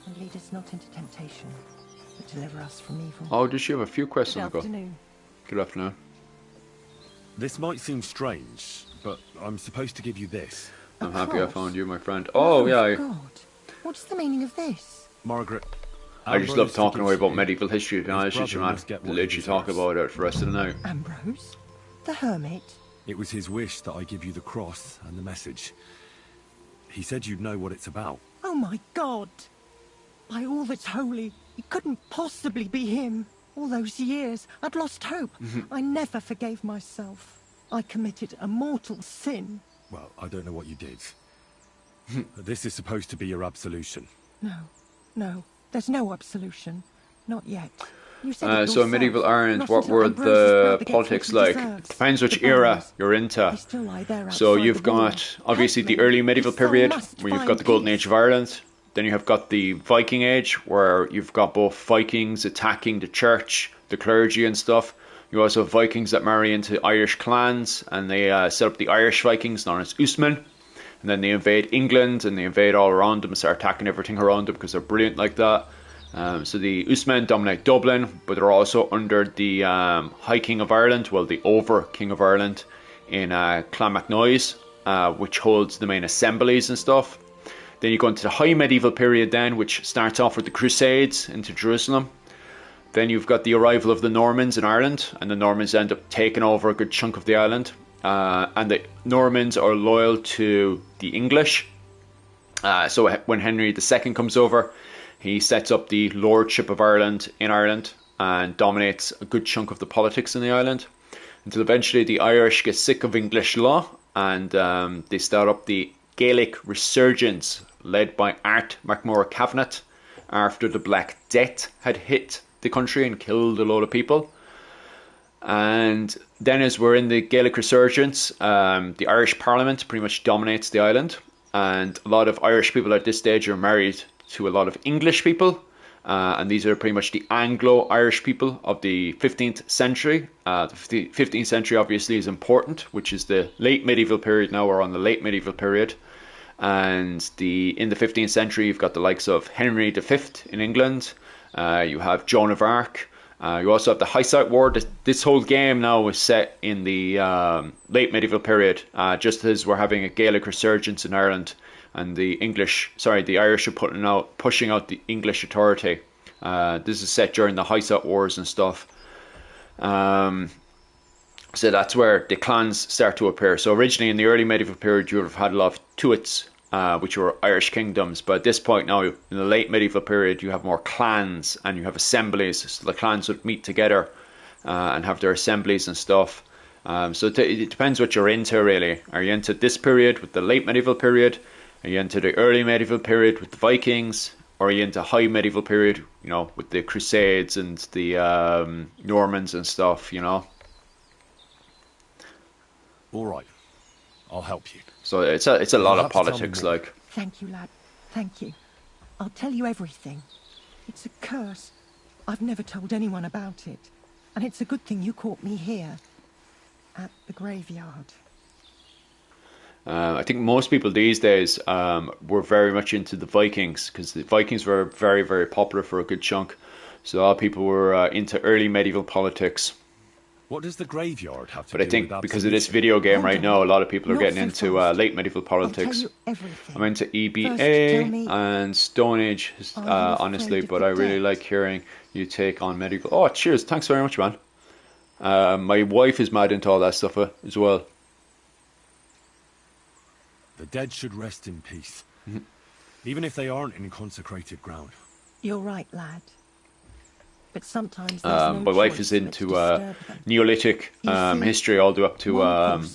And lead us not into temptation, but deliver us from evil. Oh, does she have a few questions Good to go? afternoon. Good afternoon. This might seem strange, but I'm supposed to give you this. I'm happy I cross? found you, my friend. Oh, yeah. God. What's the meaning of this? Margaret. I just love talking away about medieval history, to be honest with His you, brother man. must get what he Literally talk deserves. about it for the rest of the night. Ambrose? The hermit? It was his wish that I give you the cross and the message. He said you'd know what it's about. Oh my God! By all that's holy, it couldn't possibly be him. All those years, I'd lost hope. I never forgave myself. I committed a mortal sin. Well, I don't know what you did. This is supposed to be your absolution. No, there's no absolution. Not yet. You said it So in yourself. medieval Ireland, Not what until were Ambrose's the brother gets politics what he like? deserves. Depends which The era barons, you're into. they still lie there So outside you've the wall. got, obviously, Help the me. early medieval His soul period, must where you've find got the Golden peace. Age of Ireland. Then you have got the Viking Age, where you've got both Vikings attacking the church, the clergy and stuff. You also have Vikings that marry into Irish clans, and they set up the Irish Vikings, known as Usman. And then they invade England, and they invade all around them and start attacking everything around them because they're brilliant like that. So the Usman dominate Dublin, but they're also under the High King of Ireland, well, the Over King of Ireland in Clonmacnoise, which holds the main assemblies and stuff. Then you go into the High Medieval period then, which starts off with the Crusades into Jerusalem. Then you've got the arrival of the Normans in Ireland, and the Normans end up taking over a good chunk of the island. And the Normans are loyal to the English. So when Henry II comes over, he sets up the Lordship of Ireland in Ireland and dominates a good chunk of the politics in the island. Until eventually the Irish get sick of English law, and they start up the Gaelic Resurgence, led by Art MacMurrough Cavanagh. after the Black Death had hit the country and killed a load of people. And then as we're in the Gaelic Resurgence, the Irish Parliament pretty much dominates the island. And a lot of Irish people at this stage are married to a lot of English people. And these are pretty much the Anglo-Irish people of the 15th century. The 15th century obviously is important, which is the late medieval period. Now we're on the late medieval period. And in the 15th century, you've got the likes of Henry V in England. You have Joan of Arc. You also have the Hussite War. This whole game now is set in the late medieval period, just as we're having a Gaelic resurgence in Ireland. And the Irish are pushing out the English authority. This is set during the Hussite Wars and stuff. So that's where the clans start to appear. So originally in the early medieval period, you would have had a lot of tuats, which were Irish kingdoms. But at this point now, in the late medieval period, you have more clans and you have assemblies. So the clans would meet together and have their assemblies and stuff. So it depends what you're into, really. Are you into this period with the late medieval period? Are you into the early medieval period with the Vikings? Or are you into high medieval period, with the Crusades and the Normans and stuff, All right. I'll help you. So it's a lot of politics, like. Thank you, lad. Thank you. I'll tell you everything. It's a curse. I've never told anyone about it. And it's a good thing you caught me here. At the graveyard. I think most people these days were very much into the Vikings, because the Vikings were very, very popular for a good chunk. So a lot of people were into early medieval politics. What does the graveyard have to But do I think with because of this video game right now, a lot of people are getting into late medieval politics. I'm into EBA and Stone Age, honestly, but I really like hearing you take on medieval. Oh, cheers. Thanks very much, man. My wife is mad into all that stuff as well. The dead should rest in peace, even if they aren't in consecrated ground. You're right, lad. But sometimes my wife is into Neolithic history all the way up to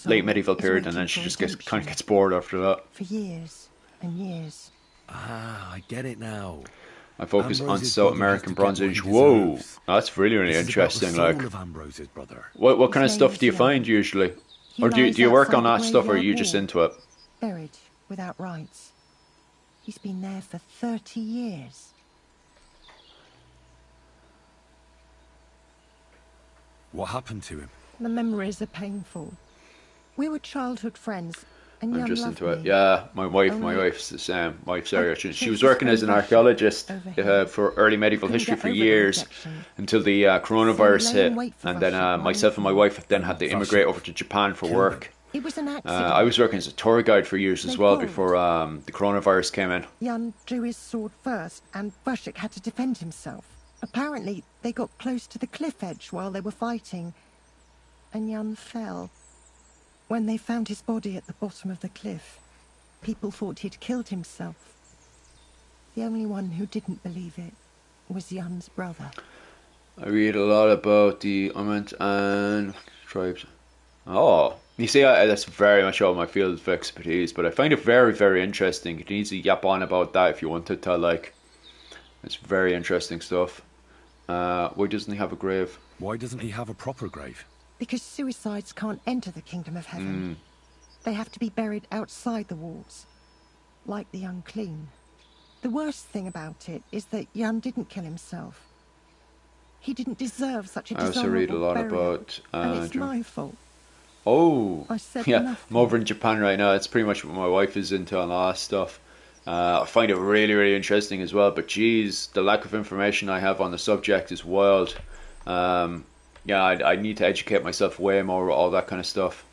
late medieval period, and then she just kind of gets bored after that. For years and years. Ah, I get it now. I focus on Ambrose's South brother American has to Bronze get what Age. he Whoa, deserves. that's really, really This is about the interesting. soul Like, of Ambrose's brother. what kind of His stuff name do you is find Jan. usually, He or do lies you work on outside that the stuff, or are you graveyard just wall, into it? Buried without rites. He's been there for 30 years. What happened to him? The memories are painful. We were childhood friends, and I'm Jan just loved into it. me. Yeah, my Only- wife's the same. My Sarah, she took was his working as an own archaeologist over here. for early medieval Couldn't history get for over the years rejection. until the coronavirus So he lay hit, in wait for and then Russia while myself and my he wife then had to Russia immigrate over to Japan for killed work. him. It was an accident. I was working as a tour guide for years as They well called. before the coronavirus came in. Jan drew his sword first, and Vushik had to defend himself. Apparently, they got close to the cliff edge while they were fighting, and Jan fell. When they found his body at the bottom of the cliff, people thought he'd killed himself. The only one who didn't believe it was Jan's brother. I read a lot about the Ument and tribes. Oh, you see, that's very much out of my field of expertise, but I find it very, very interesting. You can easily yap on about that if you wanted to, like. It's very interesting stuff. Why doesn't he have a grave? Why doesn't he have a proper grave? Because suicides can't enter the kingdom of heaven. They have to be buried outside the walls, like the unclean. The worst thing about it is that Jan didn't kill himself. He didn't deserve such a I also dishonorable read a lot burial, about. and it's my fault. Oh, I said yeah, nothing. I'm over in Japan right now. It's pretty much what my wife is into and all that stuff. I find it really, really interesting as well. But geez, the lack of information I have on the subject is wild. Yeah, I need to educate myself way more with all that kind of stuff.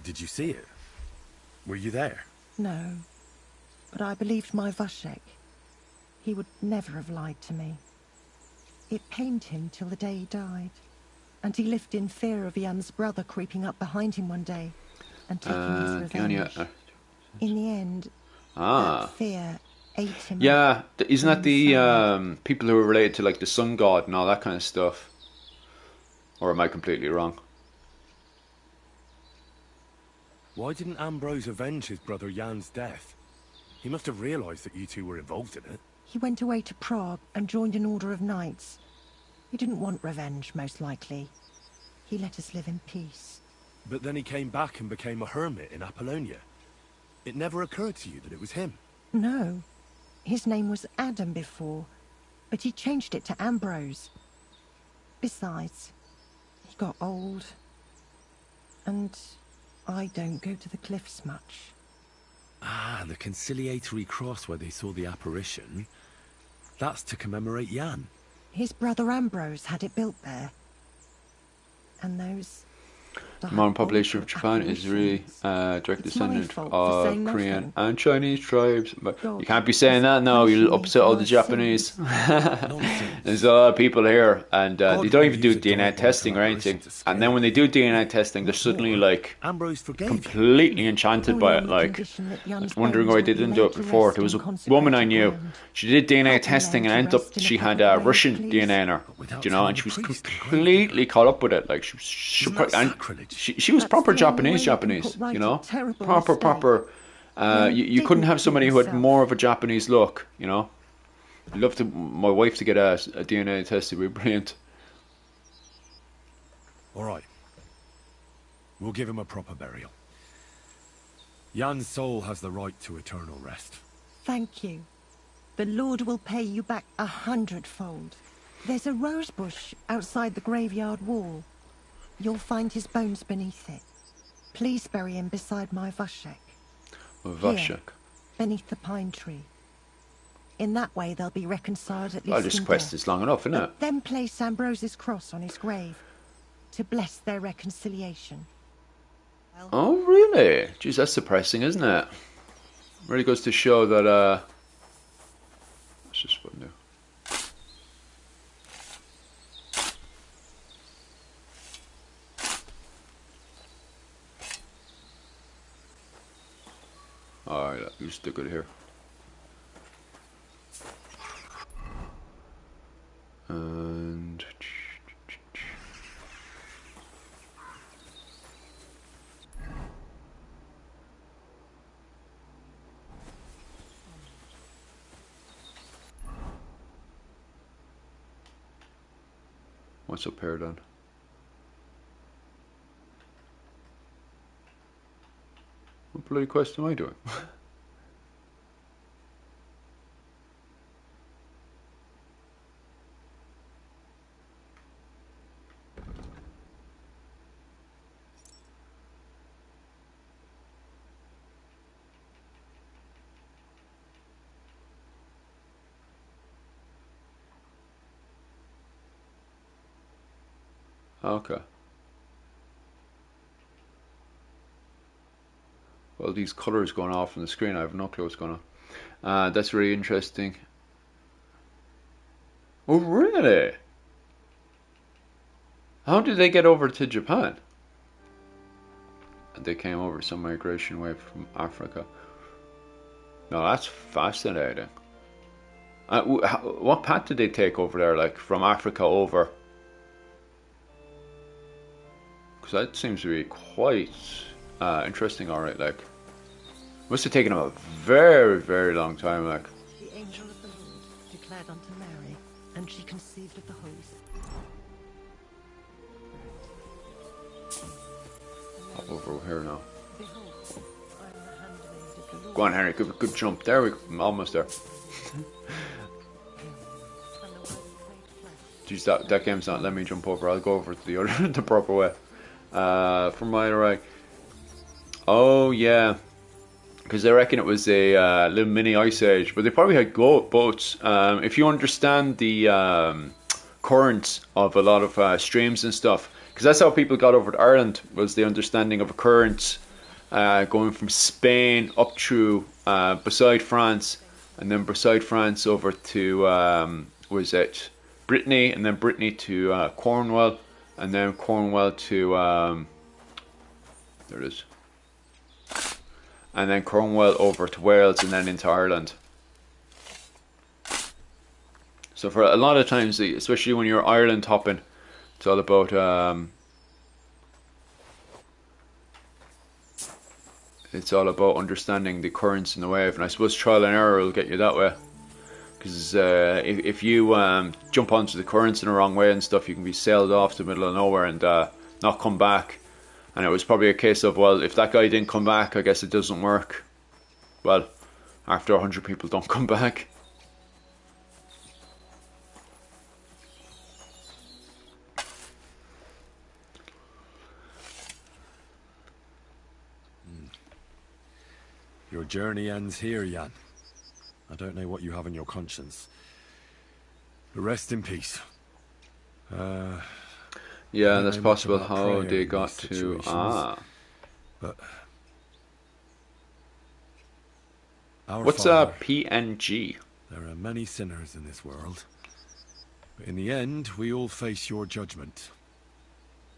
Did you see it? Were you there? No, but I believed my Vushek. He would never have lied to me. It pained him till the day he died, and he lived in fear of Jan's brother creeping up behind him one day and taking his revenge. In the end, that fear ate him up. Yeah, isn't that the inside. people who are related to like the sun god and all that kind of stuff? Or am I completely wrong? Why didn't Ambrose avenge his brother Jan's death? He must have realized that you two were involved in it. He went away to Prague and joined an order of knights. He didn't want revenge, most likely. He let us live in peace. But then he came back and became a hermit in Apollonia. It never occurred to you that it was him? No. His name was Adam before, but he changed it to Ambrose. Besides, he got old. And I don't go to the cliffs much. Ah, the conciliatory cross where they saw the apparition. That's to commemorate Jan. His brother Ambrose had it built there. And those... The modern population of Japan is really direct descendant of Korean and Chinese tribes. But you can't be saying that now, you'll upset all the Japanese. There's a lot of people here, and they don't even do DNA testing or anything. And then when they do DNA testing, they're suddenly like completely enchanted by it. Like, I was wondering why they didn't do it before. There was a woman I knew, she did DNA testing and ended up, she had Russian DNA in her, you know, and she was completely caught up with it. Like, she was proper Japanese, you know, proper. You couldn't have somebody who had more of a Japanese look, you know. I'd love to, my wife to get a DNA test. It'd be brilliant. All right, we'll give him a proper burial. Jan's soul has the right to eternal rest. Thank you. The Lord will pay you back 100-fold. There's a rose bush outside the graveyard wall. You'll find his bones beneath it. Please bury him beside my Vashek. Vashek. Beneath the pine tree. In that way they'll be reconciled at least. Well, this quest is long enough, isn't it? Then place Ambrose's cross on his grave to bless their reconciliation. Oh, really? Jeez, that's depressing, isn't it? Really goes to show that, let's just put new. Alright, you stick it here. And what's up here then? What bloody quest am I doing? Okay. Well, these colors going off on the screen, I have no clue what's going on. That's really interesting. Oh, really? How did they get over to Japan? They came over some migration wave from Africa. No, that's fascinating. What path did they take over there, like from Africa over? Because that seems to be quite interesting, alright, like. Must have taken them a very, very long time, like. The angel of the Lord declared unto Mary, and she conceived of the Holy Spirit. Hop over here now. Behold, I am the handmaid of the Lord. Go on, Henry, good jump. There we go. I'm almost there. Jeez, that game's not letting me jump over. I'll go over to the other, the proper way. From my right. Oh, yeah. Because I reckon it was a little mini ice age, but they probably had boats. If you understand the currents of a lot of streams and stuff, because that's how people got over to Ireland, was the understanding of a current going from Spain up through beside France, and then beside France over to was it Brittany, and then Brittany to Cornwall, and then Cornwall to there it is. And then Cornwall over to Wales and then into Ireland. So for a lot of times, especially when you're Ireland hopping, it's all about it's all about understanding the currents in the wave, and I suppose trial and error will get you that way. Because if you jump onto the currents in the wrong way and stuff, you can be sailed off to the middle of nowhere and not come back. And it was probably a case of, well, if that guy didn't come back, I guess it doesn't work. Well, after 100 people don't come back. Your journey ends here, Jan. I don't know what you have on your conscience. But rest in peace. Yeah, that's possible how they got to... But... What's a PNG? There are many sinners in this world. But in the end, we all face your judgment.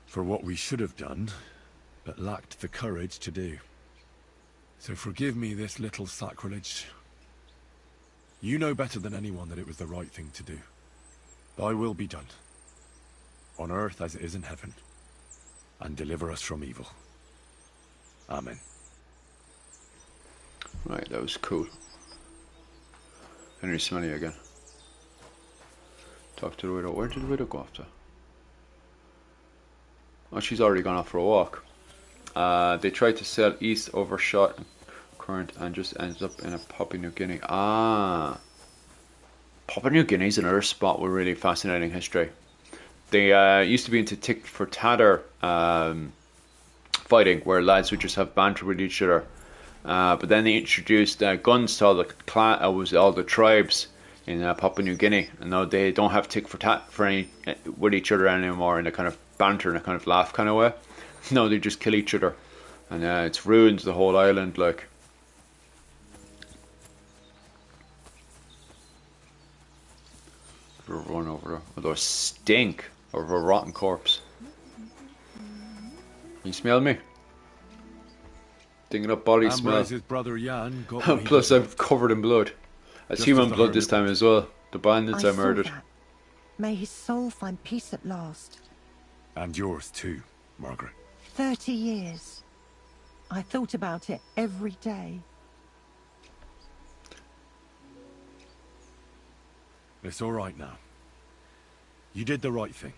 For what we should have done, but lacked the courage to do. So forgive me this little sacrilege. You know better than anyone that it was the right thing to do. Thy will be done. On earth as it is in heaven. And deliver us from evil. Amen. Right, that was cool. Henry Smelly again. Talk to the widow. Where did the widow go off to? Oh, she's already gone off for a walk. They tried to sail east, overshot current, and just ended up in a Papua New Guinea. Papua New Guinea is another spot with really fascinating history. They used to be into tit for tatter fighting, where lads would just have banter with each other. But then they introduced guns to all the tribes in Papua New Guinea, and now they don't have tit for tat with each other anymore in a kind of banter and a kind of laugh kind of way. No, they just kill each other, and it's ruined the whole island. Like, run over there. Although stink of a rotten corpse. You smell me? Thinking up body smell. Brother Jan got Plus, I'm covered in blood. It's human blood this time as well. The bandits I murdered. That. May his soul find peace at last. And yours too, Margaret. 30 years. I thought about it every day. It's all right now. You did the right thing.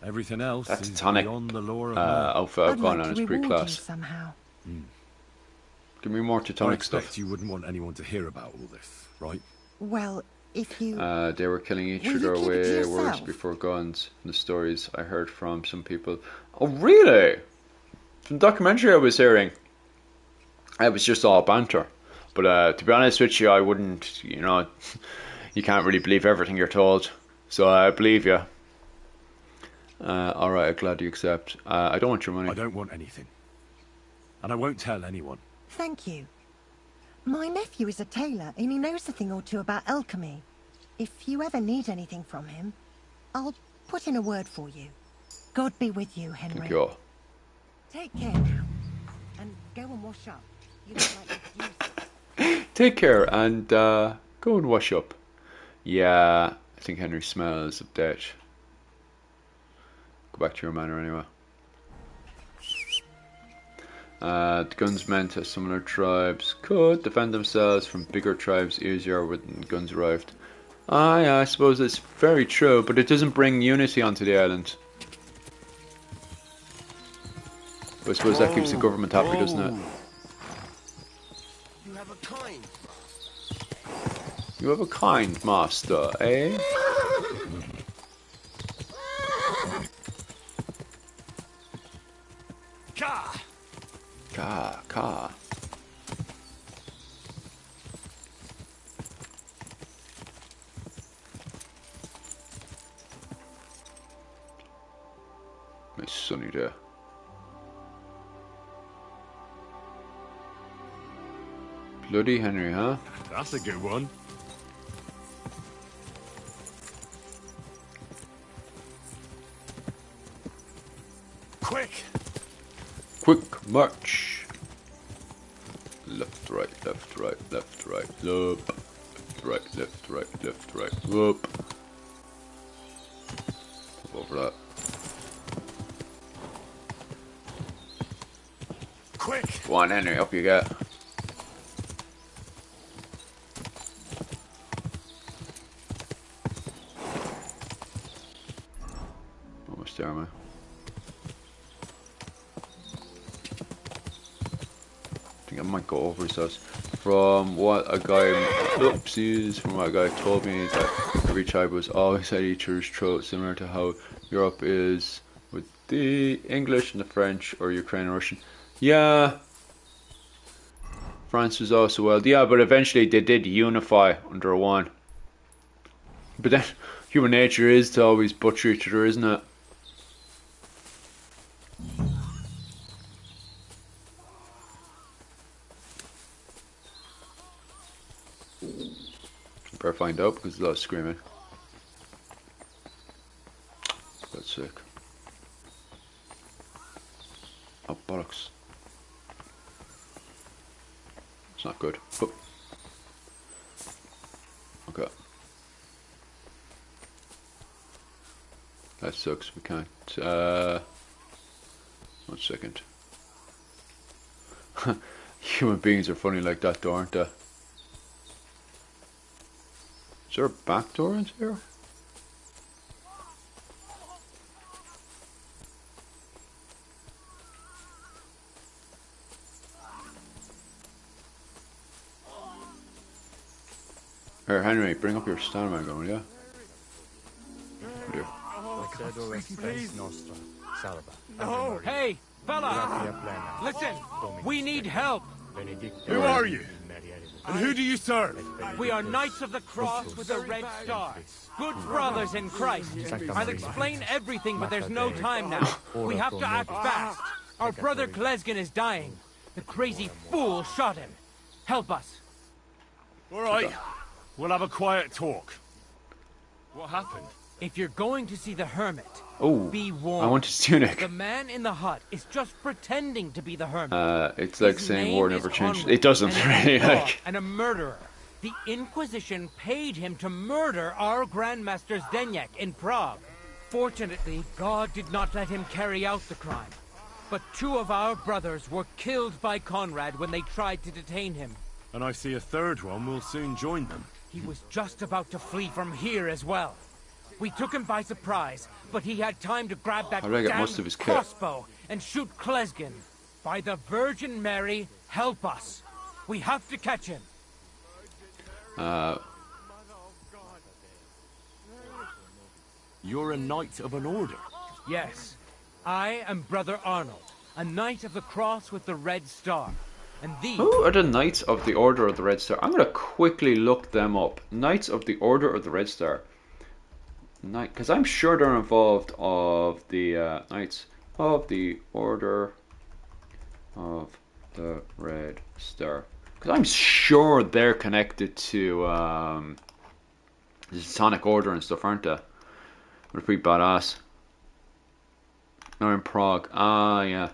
Everything else That's is tonic. beyond the law of man. Outfit I've gone on is pretty class. Somehow. Give me more Teutonic I expect stuff. you wouldn't want anyone to hear about all this, right? Well, if you... They were killing each Will you other keep it to way worse yourself? before guns. The stories I heard from some people. Oh, really? From the documentary I was hearing, it was just all banter. But to be honest with you, I wouldn't, you know, you can't really believe everything you're told. So I believe you. Alright, I'm glad you accept. I don't want your money. I don't want anything. And I won't tell anyone. Thank you. My nephew is a tailor, and he knows a thing or two about alchemy. If you ever need anything from him, I'll put in a word for you. God be with you, Henry. Thank you all. Take care now, and go and wash up. You look like you're useless. Take care and go and wash up. Yeah, I think Henry smells of death. Go back to your manor anyway. The guns meant to similar tribes could defend themselves from bigger tribes easier when guns arrived. Yeah, I suppose it's very true, but it doesn't bring unity onto the island. But I suppose that keeps the government happy, doesn't it? You have a kind. You have a kind master, eh? Ka. Nice sunny day. Bloody Henry, huh? That's a good one. Quick march. Left, right, left, right, left, right, up. Right, left, right, left, right, up. Over that. Quick! Go on, Henry, up you get. stairway. I think I might go over his house. From what a guy, from what a guy told me, that every tribe was always at each other's throat, similar to how Europe is with the English and the French, or Ukrainian and Russian. Yeah, France was also well. Yeah, but eventually they did unify under one. But then, human nature is to always butcher each other, isn't it? Better find out because there's a lot of screaming. That's sick. Oh, bollocks. It's not good. Oh. Okay. That sucks. We can't. 1 second. Human beings are funny like that, though, aren't they? Is there a back door into here? Here, Henry, bring up your stamina gun, will ya? No! Hey, fella! Listen! We need help! Who are you? And who do you serve? We are Knights of the Cross with a red star. Good brothers in Christ. I'll explain everything, but there's no time now. We have to act fast. Our brother Klezgin is dying. The crazy fool shot him. Help us. All right. We'll have a quiet talk. What happened? If you're going to see the hermit, Oh, be warned. I want his tunic. The man in the hut is just pretending to be the hermit. It's like His saying name war is never changed. Conrad, It doesn't and he's really, a dog like. and a murderer. The Inquisition paid him to murder our Grandmaster Zdenek in Prague. Fortunately, God did not let him carry out the crime. But 2 of our brothers were killed by Conrad when they tried to detain him. And I see a third one will soon join them. He was just about to flee from here as well. We took him by surprise, but he had time to grab that How did I get damn most of his kit? crossbow and shoot Klezgin. By the Virgin Mary, help us. We have to catch him. You're a knight of an order. Yes, I am Brother Arnold, a Knight of the Cross with the Red Star. And these... Who are the Knights of the Order of the Red Star? I'm going to quickly look them up. Knights of the Order of the Red Star. Because I'm sure they're involved of the Knights of the Order of the Red Star. Because I'm sure they're connected to the Teutonic Order and stuff, aren't they? They're pretty badass. They're in Prague. Ah, yeah.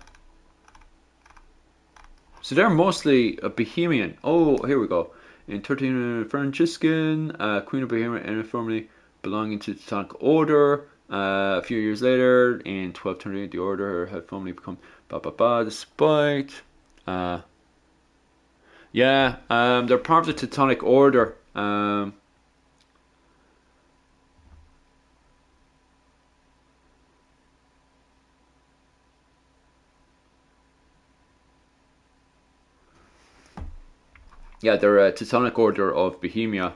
So they're mostly a Bohemian. Oh, here we go. In 13, Franciscan, Queen of Bohemia, and formerly belonging to the Teutonic Order. A few years later, in 1228, the order had formally become despite. Yeah, they're part of the Teutonic Order. Yeah, they're a Teutonic Order of Bohemia.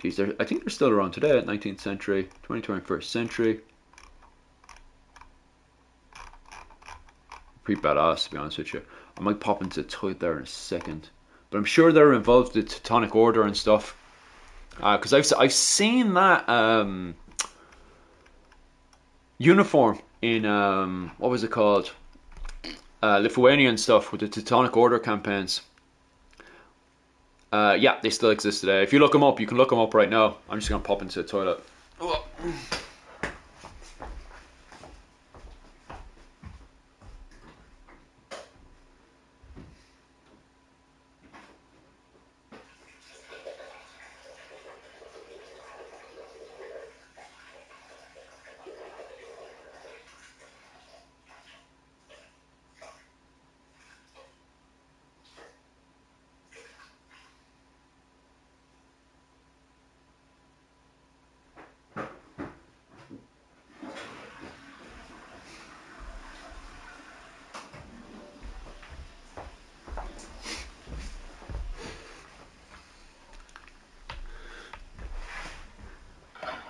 Jeez, I think they're still around today, 19th century, 21st century. Pretty badass, to be honest with you. I might pop into the toilet there in a second. But I'm sure they're involved with the Teutonic Order and stuff. Because I've seen that uniform in, what was it called? Lithuania and stuff with the Teutonic Order campaigns. Yeah, they still exist today. If you look them up, you can look them up right now. I'm just going to pop into the toilet.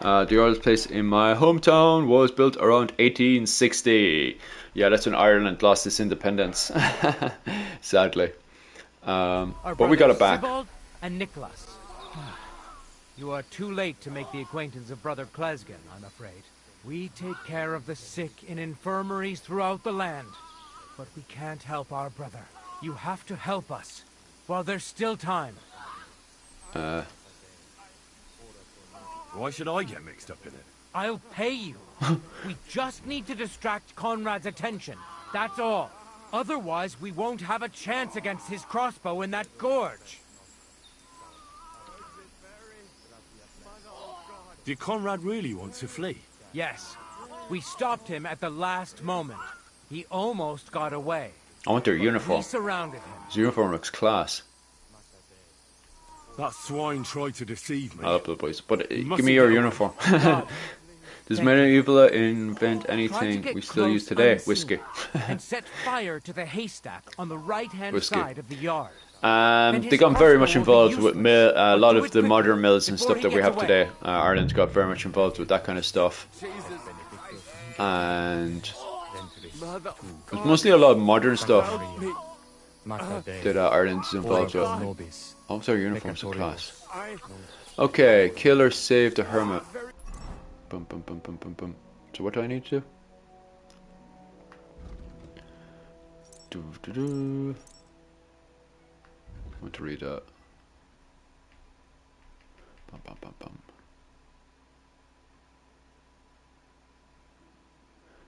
The oldest place in my hometown was built around 1860. Yeah, that's when Ireland lost its independence. Sadly. But we got it back. Sibald and Nicholas. You are too late to make the acquaintance of Brother Klesgen, I'm afraid. We take care of the sick in infirmaries throughout the land. But we can't help our brother. You have to help us, while there's still time. Why should I get mixed up in it? I'll pay you. We just need to distract Conrad's attention. That's all. Otherwise, we won't have a chance against his crossbow in that gorge. Did Conrad really want to flee? Yes. We stopped him at the last moment. He almost got away. I want their We uniform. surrounded him. His uniform looks class. That swine tried to deceive me. I love the boys. But You give mustn't me your get away. uniform. God, Does Thank medieval invent try to anything get we still close use today? unseen Whiskey. and set fire to the haystack on the right-hand Whiskey. side of the yard. They got very much involved with a lot do of it the quickly modern mills and before stuff he that we gets have away. today. Ireland's got very much involved with that kind of stuff. And it's mostly a lot of modern stuff that Ireland's involved with. Oh, sorry, uniforms of class. Okay, kill or save the hermit. Bum, bum, bum, bum, bum, bum. So what do I need to do? I want to read that. Bum, bum, bum, bum.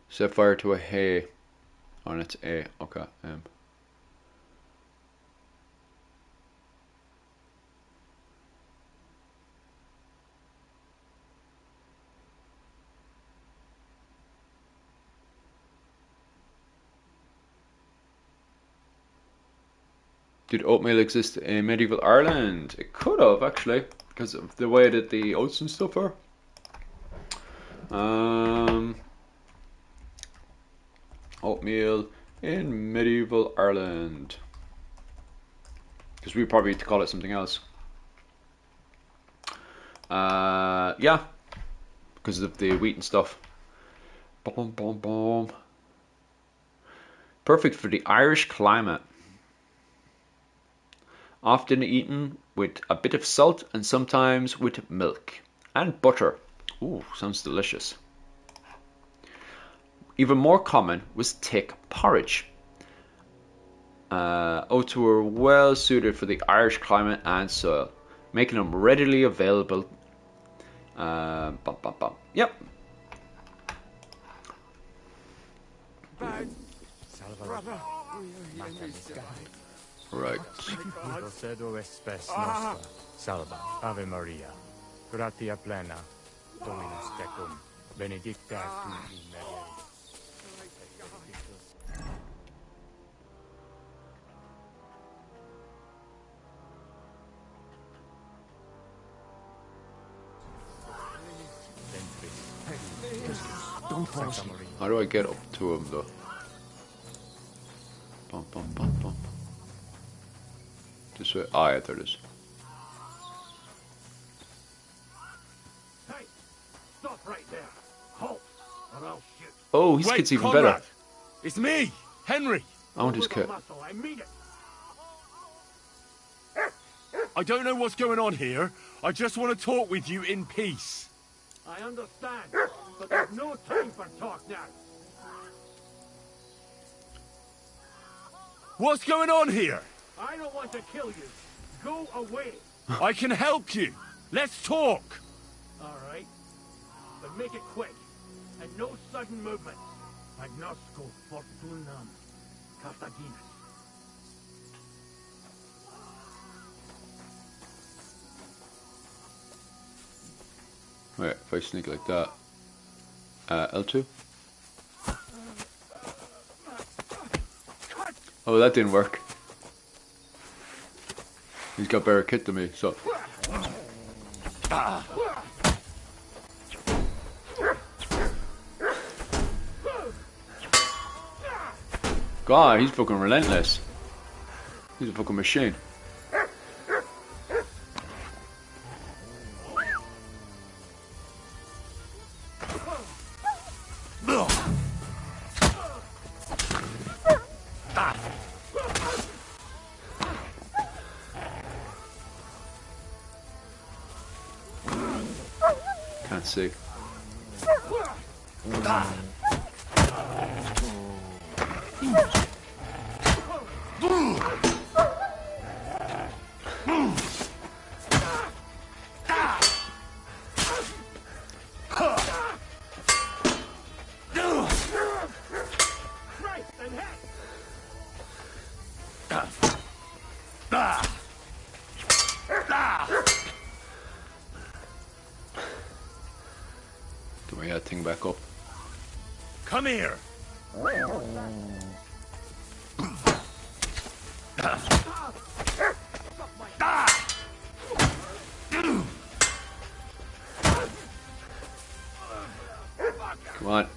Set fire to a hay. Oh, and it's A. Okay. Did oatmeal exist in medieval Ireland? It could have, actually, because of the way that the oats and stuff are. Oatmeal in medieval Ireland. Because we probably need to call it something else. Yeah. Because of the wheat and stuff. Boom, boom, boom. Perfect for the Irish climate. Often eaten with a bit of salt and sometimes with milk and butter. Ooh, sounds delicious. Even more common was thick porridge. Oats were well suited for the Irish climate and soil, making them readily available. Yep. Right. Procedo espes nostra, salva, Ave Maria, gratia plena, Dominus tecum, benedicta tu in mulieribus. Don't force him. How do I get up to him though? Bum, bum, bum, bum. This way. Ah, yeah, there it is. Hey, stop right there. Halt, or I'll shoot. Oh, his Wait, kit's even Conrad! better. It's me, Henry. I want his With kit. the muscle, I mean it. I don't know what's going on here. I just want to talk with you in peace. I understand, but there's no time for talk now. What's going on here? I don't want to kill you. Go away. I can help you. Let's talk. All right, but make it quick, and no sudden movement. Agnosco fortunam Carthaginus. Wait, if I sneak like that. L2? Oh, that didn't work. He's got better kit than me, so. God, he's fucking relentless. He's a fucking machine. Let's see. Get my thing back up. Come here. Come on.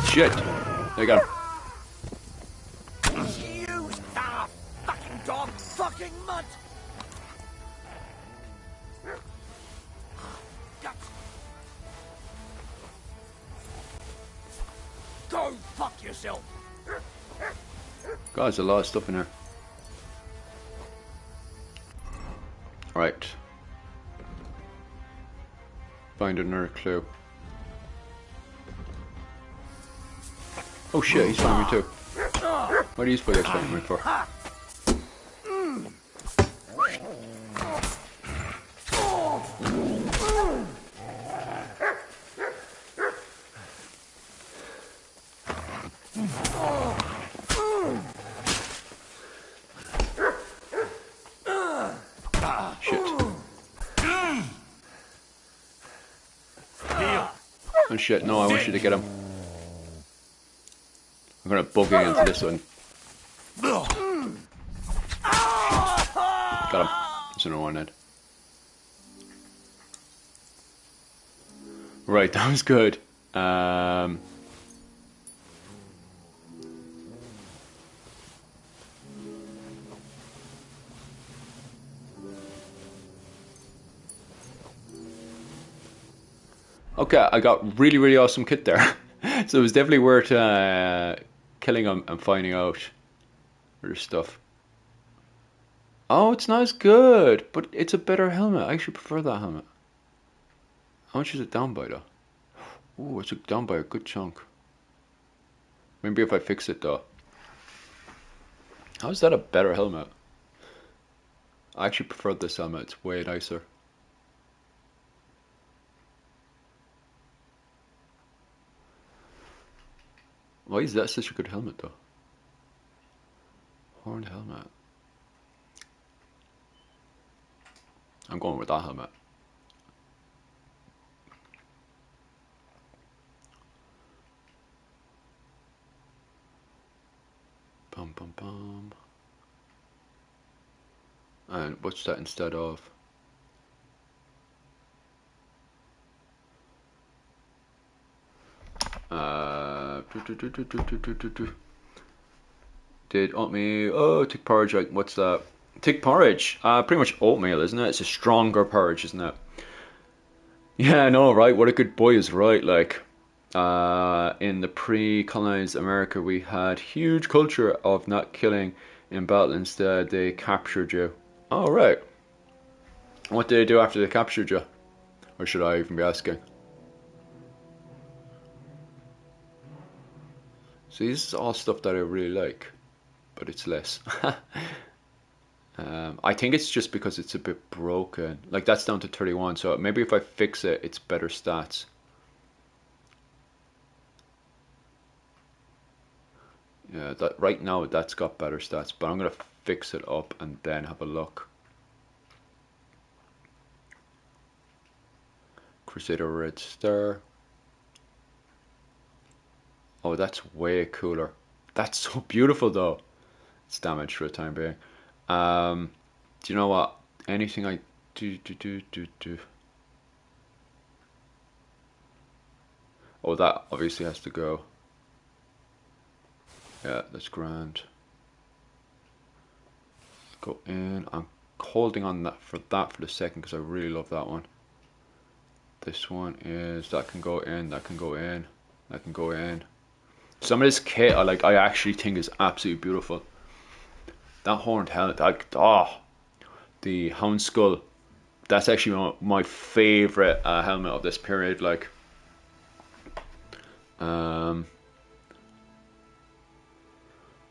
Shit. There you go. You fucking dog, fucking mutt! Go fuck yourself! God, there's a lot of stuff in there. Right. Find another clue. Oh shit, he's finding me too. What are these boys expecting me for? Oh shit, no, I want you to get him. I'm gonna bug into this one. Got him. There's another one then. Right, that was good. Okay, I got really awesome kit there. So it was definitely worth killing him and finding out other stuff. Oh, it's not as good, but it's a better helmet. I actually prefer that helmet. How much is it down by though? Ooh, it's down by a good chunk. Maybe if I fix it though. How is that a better helmet? I actually prefer this helmet, it's way nicer. Why is that such a good helmet though? Horned helmet. I'm going with that helmet. Bum bum bum. And what's that instead of? Did oatmeal? Oh, tick porridge. Like, what's that? Tick porridge. Pretty much oatmeal, isn't it? It's a stronger porridge, isn't it? Yeah, I know, right? What a good boy is right. Like, in the pre-colonized America, we had huge culture of not killing in battle. Instead, they captured you. Oh, right. What did they do after they captured you? Or should I even be asking? See, this is all stuff that I really like, but it's less. I think it's just because it's a bit broken. Like, that's down to 31, so maybe if I fix it, it's better stats. Yeah, that right now that's got better stats, but I'm gonna fix it up and then have a look. Crusader Red Star. Oh, that's way cooler. That's so beautiful though. It's damaged for the time being. Do you know what? Anything I do. Oh, that obviously has to go. Yeah, that's grand. Go in. I'm holding on that for the second because I really love that one. This one is that can go in. That can go in. That can go in. Some of this kit I actually think is absolutely beautiful. That horned helmet, the Hound Skull. That's actually my favorite helmet of this period. Like, yeah,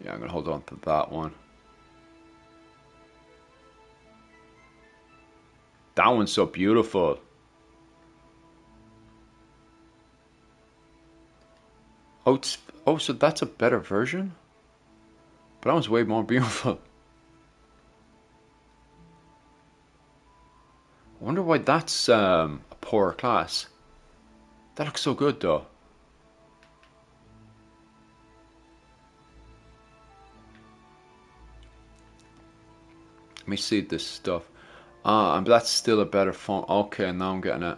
I'm gonna hold on to that one. That one's so beautiful. Oh, so that's a better version? But that one's way more beautiful. I wonder why that's a poorer class. That looks so good though. Let me see this stuff. And that's still a better font. Okay, now I'm getting it.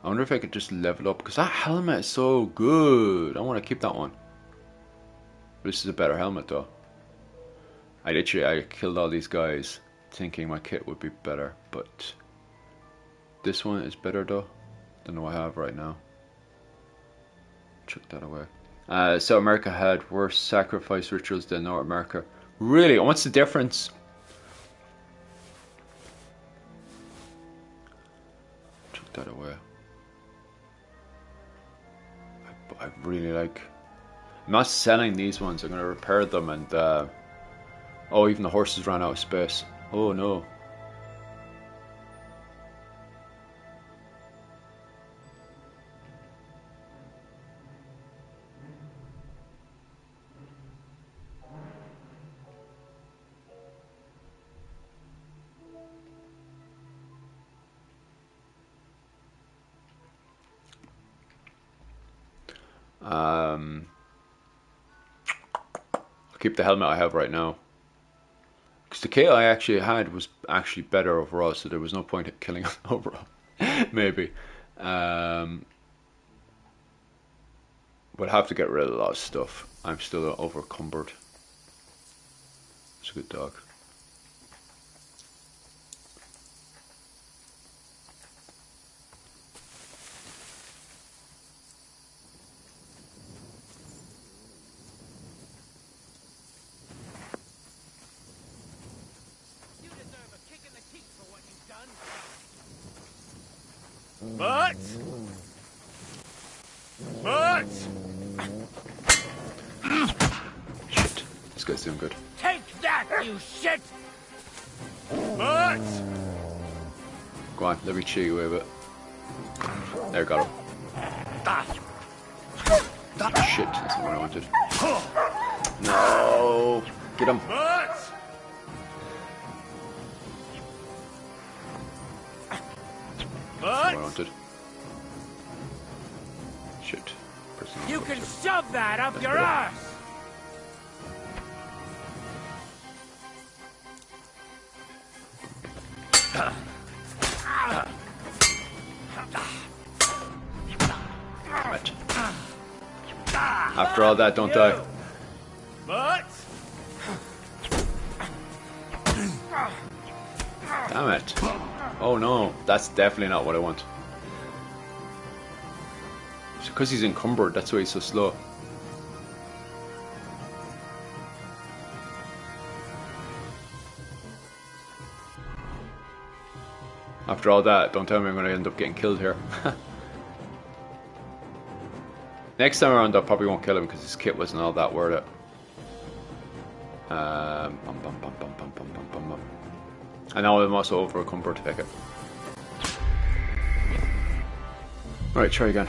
I wonder if I could just level up, because that helmet is so good. I want to keep that one. This is a better helmet though. I killed all these guys thinking my kit would be better, but this one is better though than what I have right now. Chuck that away. South America had worse sacrifice rituals than North America. Really? What's the difference? Chuck that away. I really like. I'm not selling these ones. I'm going to repair them, and oh, even the horses ran out of space. Oh no. I'll keep the helmet I have right now. Because the kit I actually had was actually better overall, so there was no point in killing it overall. Maybe. We'll have to get rid of a lot of stuff. I'm still overcumbered. It's a good dog. Shit, this guy's doing good. Take that, you shit! Go on, let me chew you a bit. There, got him. Shit, that's not what I wanted. No! Get him! That's not what I wanted. Shit. You can shove that up your ass! Right. After all that, don't die. Damn it. Oh no, that's definitely not what I want. It's because he's encumbered, that's why he's so slow. After all that, don't tell me I'm going to end up getting killed here. Next time around I probably won't kill him because his kit wasn't all that worth it. I know I'm also over encumbered to pick it. Alright, try again.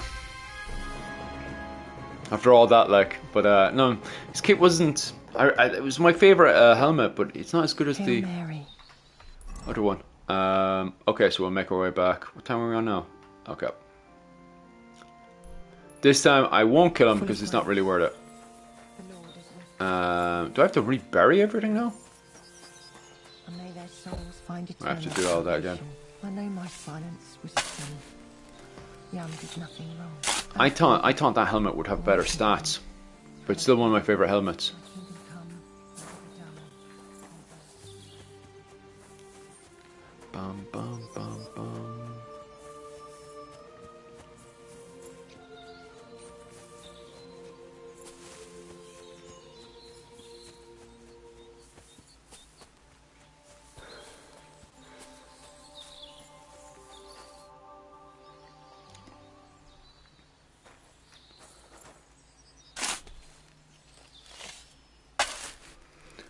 After all that, like, but no, his kit wasn't. It was my favorite helmet, but it's not as good as the other one. Okay, so we'll make our way back. What time are we on now? Okay. This time I won't kill him because it's not really worth it. Do I have to rebury everything now? I have to do all that again. I know my silence was sin. Yam did nothing wrong. I thought that helmet would have better stats, but it's still one of my favorite helmets. Bum, bum, bum, bum.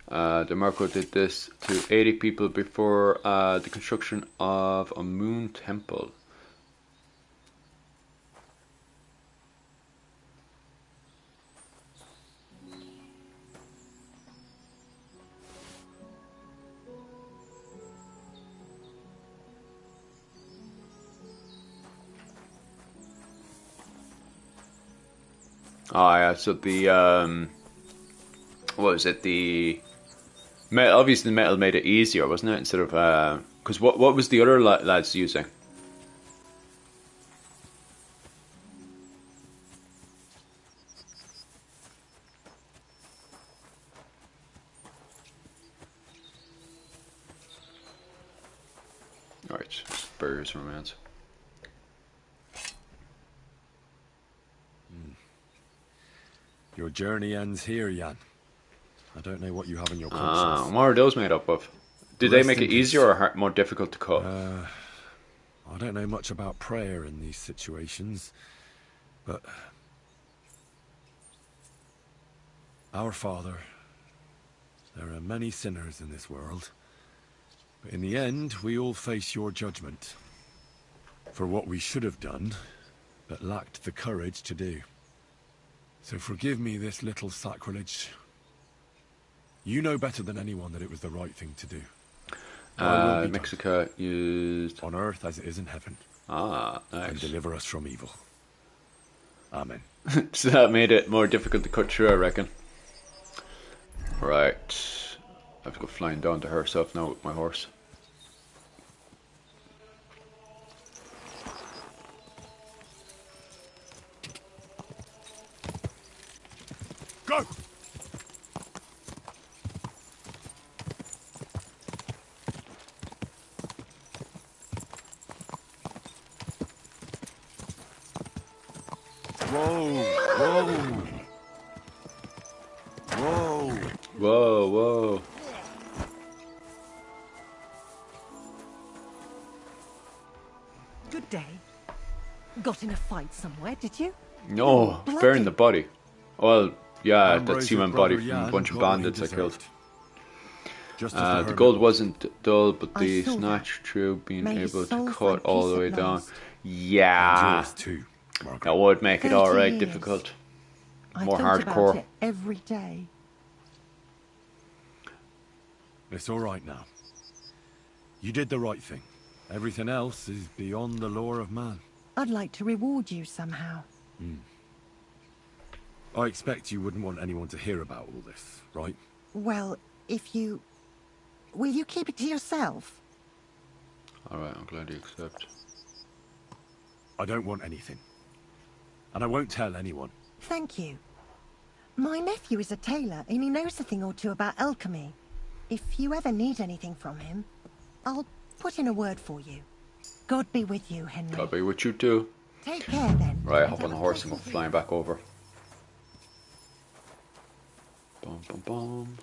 The Marco did this to 80 people before the construction of a moon temple. Oh yeah, so the what was it? The metal, obviously the metal made it easier, wasn't it? Instead of because what was the other lads using? All right, spurs remains. Your journey ends here, Jan. I don't know what you have in your conscience. What are those made up of? Did they make it easier or more difficult to cut? I don't know much about prayer in these situations, but our Father, there are many sinners in this world, but in the end, we all face your judgment for what we should have done, but lacked the courage to do. So forgive me this little sacrilege. You know better than anyone that it was the right thing to do. Mexico used on earth as it is in heaven. Nice. And deliver us from evil. Amen. So that made it more difficult to cut through, I reckon. Right. I have to go flying down to herself now with my horse. Go! Whoa! Whoa! Whoa! Whoa! Whoa! Good day. Got in a fight somewhere, did you? No, Bloody. fair in the body. Well, yeah, that's Ambrose's human brother body from a Jan bunch of got what he bandits I killed. deserved. Just as The hermit gold was. wasn't dull, but I the saw that. snatch through being May his able soul to find cut all peace the at way down. last. And Yeah, yours too, Margaret. that would make it 30 alright years. difficult. I More thought hardcore. about it every day. It's all right now. You did the right thing. Everything else is beyond the law of man. I'd like to reward you somehow. I expect you wouldn't want anyone to hear about all this, right? Well, if you... Will you keep it to yourself? Alright, I'm glad you accept. I don't want anything. And I won't tell anyone. Thank you. My nephew is a tailor, and he knows a thing or two about alchemy. If you ever need anything from him, I'll put in a word for you. God be with you, Henry. God be with you too. Take care, then. Right, hop on the horse and go flying back over. Bum bum bum.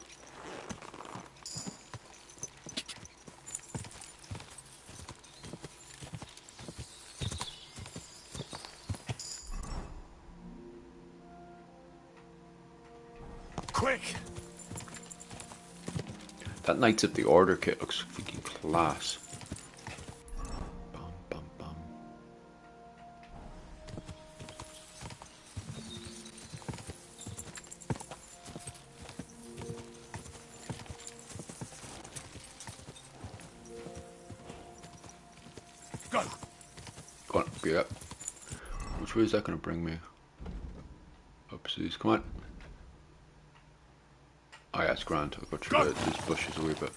Quick! That Knights of the Order kit looks freaking class. Bum bum bum. Go! Go on, yeah. Which way is that going to bring me? Oopsies, come on. Oh yeah, it's grand. I'll go through these bushes a wee bit.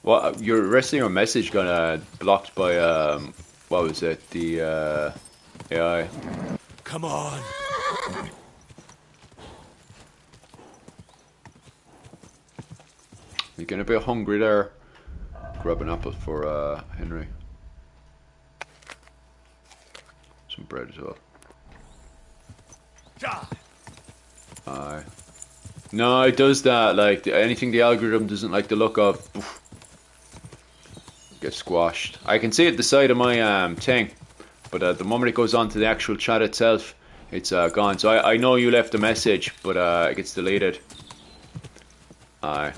What? Your rest of your message got blocked by what was it? The AI. Come on! You're getting a bit hungry there. Grab an apple for Henry. Some bread as well. Aye. No, it does that. Like anything the algorithm doesn't like the look of. Oof. get squashed. I can see it the side of my thing, but the moment it goes on to the actual chat itself, it's gone. So I know you left a message, but it gets deleted. But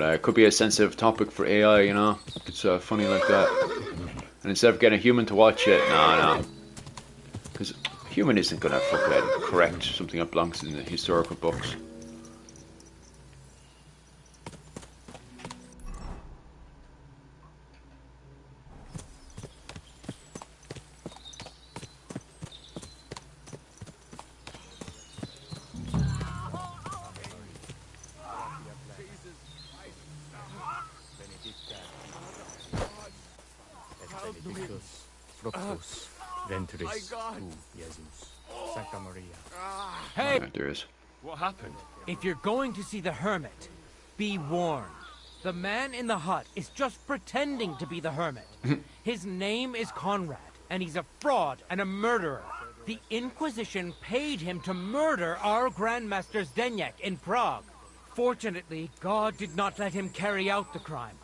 it could be a sensitive topic for AI, you know? It's funny like that. And instead of getting a human to watch it, no. Because a human isn't going to fucking correct something that belongs in the historical books. Fructus, Ventris, tu, Jesus, Santa Maria. Hey! Yeah, there is. What happened? If you're going to see the hermit, be warned. The man in the hut is just pretending to be the hermit. His name is Conrad, and he's a fraud and a murderer. The Inquisition paid him to murder our Grandmaster Zdeněk in Prague. Fortunately, God did not let him carry out the crime.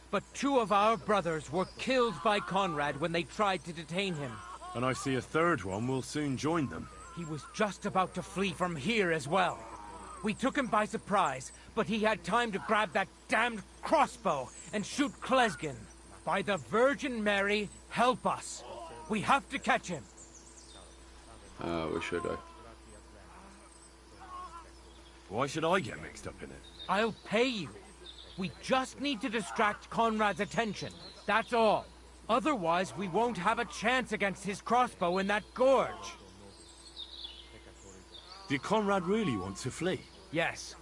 But 2 of our brothers were killed by Conrad when they tried to detain him. And I see a third one will soon join them. He was just about to flee from here as well. We took him by surprise, but he had time to grab that damned crossbow and shoot Klesgen. By the Virgin Mary, help us. We have to catch him. Where should I? Why should I get mixed up in it? I'll pay you. We just need to distract Conrad's attention. That's all. Otherwise, we won't have a chance against his crossbow in that gorge. Did Conrad really want to flee? Yes.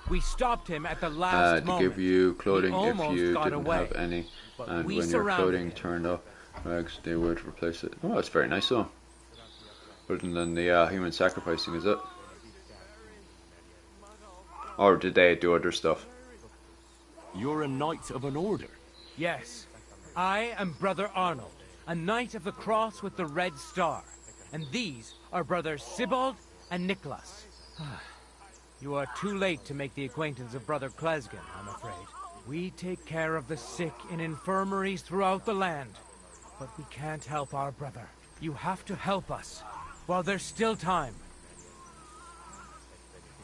We stopped him at the last To moment. give you clothing He if you almost got didn't away, have any. but And we when your surrounded clothing him. turned up, rags, they would replace it. Oh, that's very nice though. Other than the human sacrificing, is it? Or did they do other stuff? You're a knight of an order. Yes. I am Brother Arnold, a Knight of the Cross with the Red Star. And these are Brothers Sibald and Nicholas. You are too late to make the acquaintance of Brother Klesgen, I'm afraid. We take care of the sick in infirmaries throughout the land. But we can't help our brother. You have to help us, while there's still time.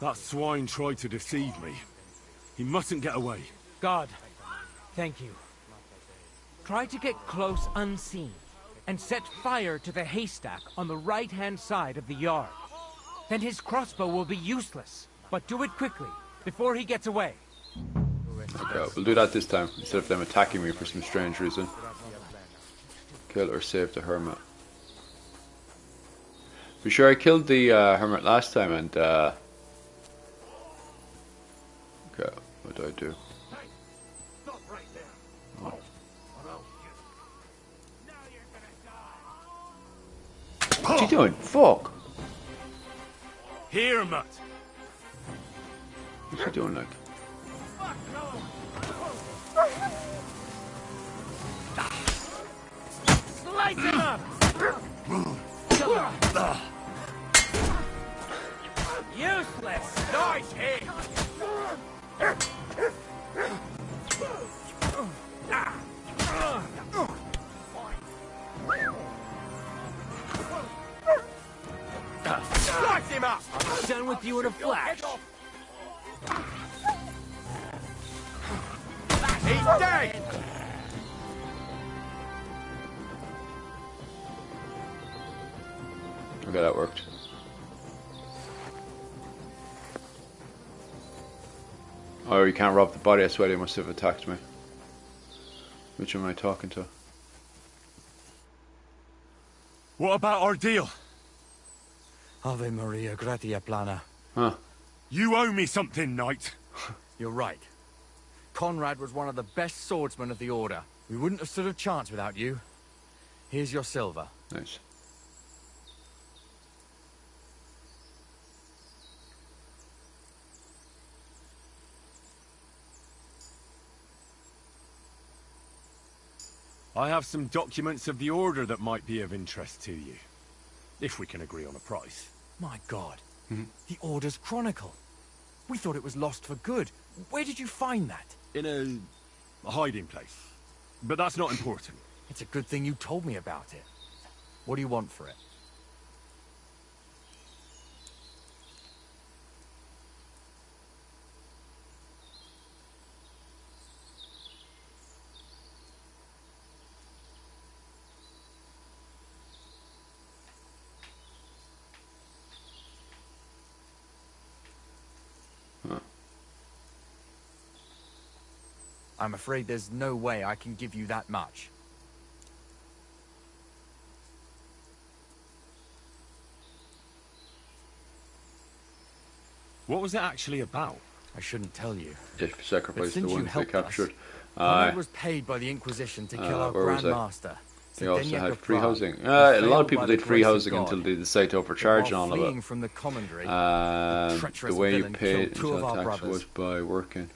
That swine tried to deceive me. He mustn't get away. God, thank you. Try to get close unseen, and set fire to the haystack on the right-hand side of the yard. Then his crossbow will be useless. But do it quickly, before he gets away. Okay, we'll do that this time, instead of them attacking me for some strange reason. Kill or save the hermit. For sure I killed the hermit last time and okay, what do I do? What's he doing? Fuck! Here, Mutt. What's he doing like? Light him up! Useless! Nice hit! Light him up! I'm done with you in a flash. He's dead! Okay, that worked. Oh, you can't rob the body, that's why they must have attacked me. Which am I talking to? What about our deal? Ave Maria, gratia plana. Huh. You owe me something, knight. You're right. Conrad was one of the best swordsmen of the Order. We wouldn't have stood a chance without you. Here's your silver. Nice. I have some documents of the Order that might be of interest to you. If we can agree on a price. My God. The Order's Chronicle. We thought it was lost for good. Where did you find that? In a hiding place. But that's not important. It's a good thing you told me about it. What do you want for it? I'm afraid there's no way I can give you that much. What was it actually about? I shouldn't tell you. If you sacrifice the ones they captured. Conrad was paid by the Inquisition to kill our Grand Master. They also had free housing. A lot of people did free housing until they decide to overcharge on all of it. From the commandery, the way you paid tax was by working.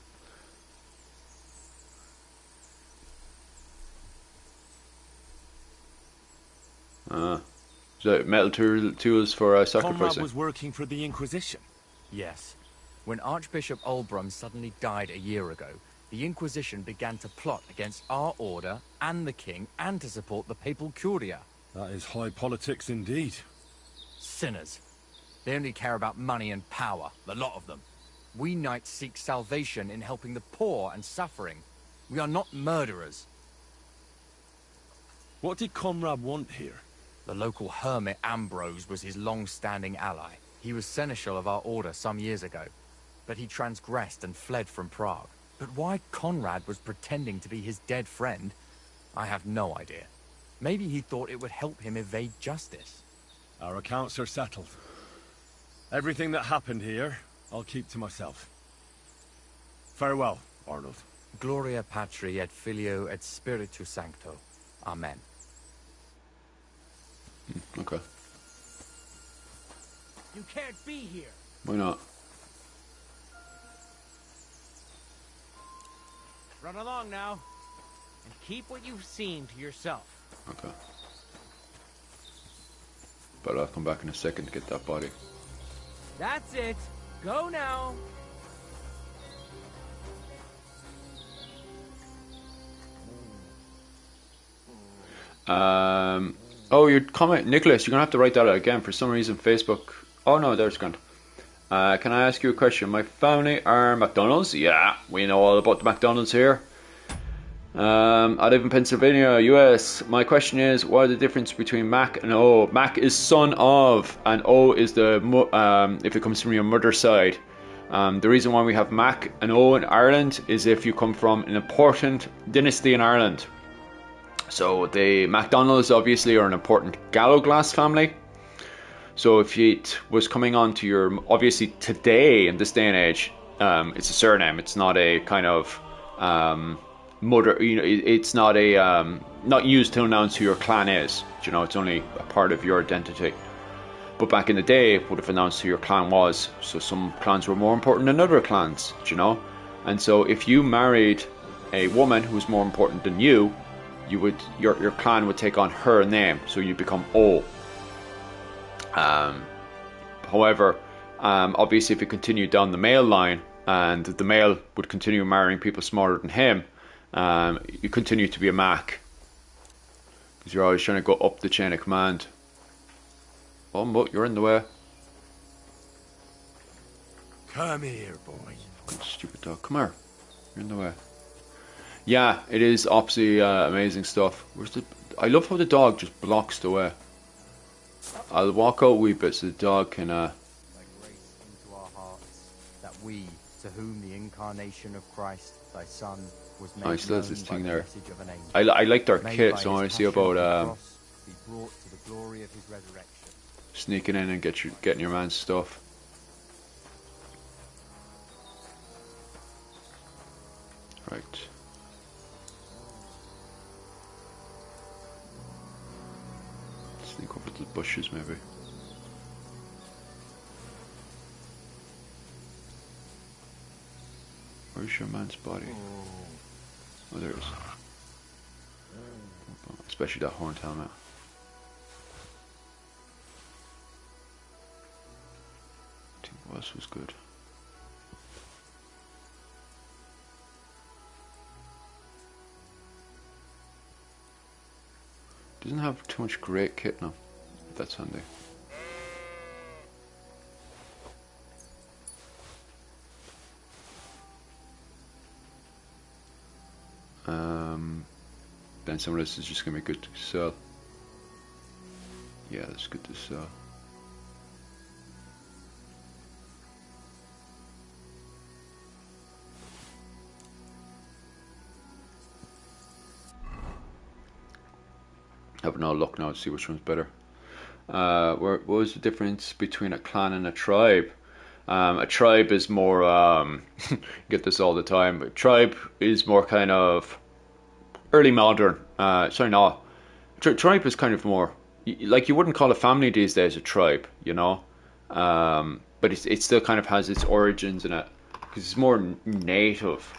So metal tools for sacrificing. Conrad was working for the Inquisition. Yes. When Archbishop Olbram suddenly died a year ago, the Inquisition began to plot against our order and the king and to support the papal curia. That is high politics indeed. Sinners. They only care about money and power, the lot of them. We knights seek salvation in helping the poor and suffering. We are not murderers. What did Conrad want here? The local hermit Ambrose was his long-standing ally. He was seneschal of our order some years ago, but he transgressed and fled from Prague. But why Conrad was pretending to be his dead friend, I have no idea. Maybe he thought it would help him evade justice. Our accounts are settled. Everything that happened here, I'll keep to myself. Farewell, Arnold. Gloria Patri et Filio et Spiritus Sancto. Amen. Okay. You can't be here. Why not? Run along now, and keep what you've seen to yourself. Okay. But I'll come back in a second to get that body. That's it. Go now. Oh, your comment, Nicholas, you're gonna have to write that out again. For some reason, Facebook. Oh no, there's Grant. Can I ask you a question? My family are McDonald's. Yeah, we know all about the McDonald's here. I live in Pennsylvania, US. My question is, what are the difference between Mac and O? Mac is son of, and O is the if it comes from your mother's side. The reason why we have Mac and O in Ireland is if you come from an important dynasty in Ireland. So the MacDonalds obviously are an important Gallowglass family. So if it was coming on to your, obviously today in this day and age, it's a surname. It's not a kind of mother. You know, it's not a not used to announce who your clan is. You know, it's only a part of your identity. But back in the day, it would have announced who your clan was. So some clans were more important than other clans. You know, and so if you married a woman who was more important than you, you would your clan would take on her name, so you become O. However, obviously, if you continue down the male line, and the male would continue marrying people smaller than him, you continue to be a Mac, because you're always trying to go up the chain of command. Oh, but you're in the way. Come here, boy. Stupid dog. Come here. You're in the way. Yeah, it is absolutely amazing stuff. Where's the? I love how the dog just blocks the way. I'll walk out a wee bit so the dog can. By grace into our hearts, that we, to whom the incarnation of Christ, thy Son, was made Oh, he still has this known thing by the there. message of an angel, I like their made kit, by so I want his to see passion about on the cross, be brought to the glory of his resurrection. sneaking in and getting your man's stuff. Right. Sneak over to the bushes, maybe. Where's your man's body? Oh, there it is. Especially that horned helmet. I think what else was good? Doesn't have too much great kit now. That's handy. Then some of this is just gonna be good to sell. Yeah, that's good to sell. Having no luck now to see which one's better. What was the difference between a clan and a tribe? A tribe is more, get this all the time, but tribe is more kind of early modern. Sorry, no. Tribe is kind of more, like you wouldn't call a family these days a tribe, you know? But it still kind of has its origins in it, because it's more native.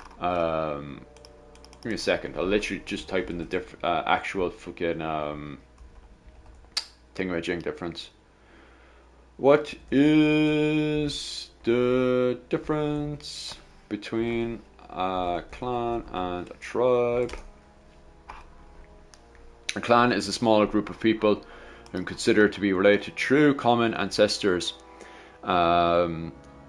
Give me a second, I'll literally just type in the actual fucking thingamajig difference. What is the difference between a clan and a tribe? A clan is a smaller group of people who are considered to be related through common ancestors,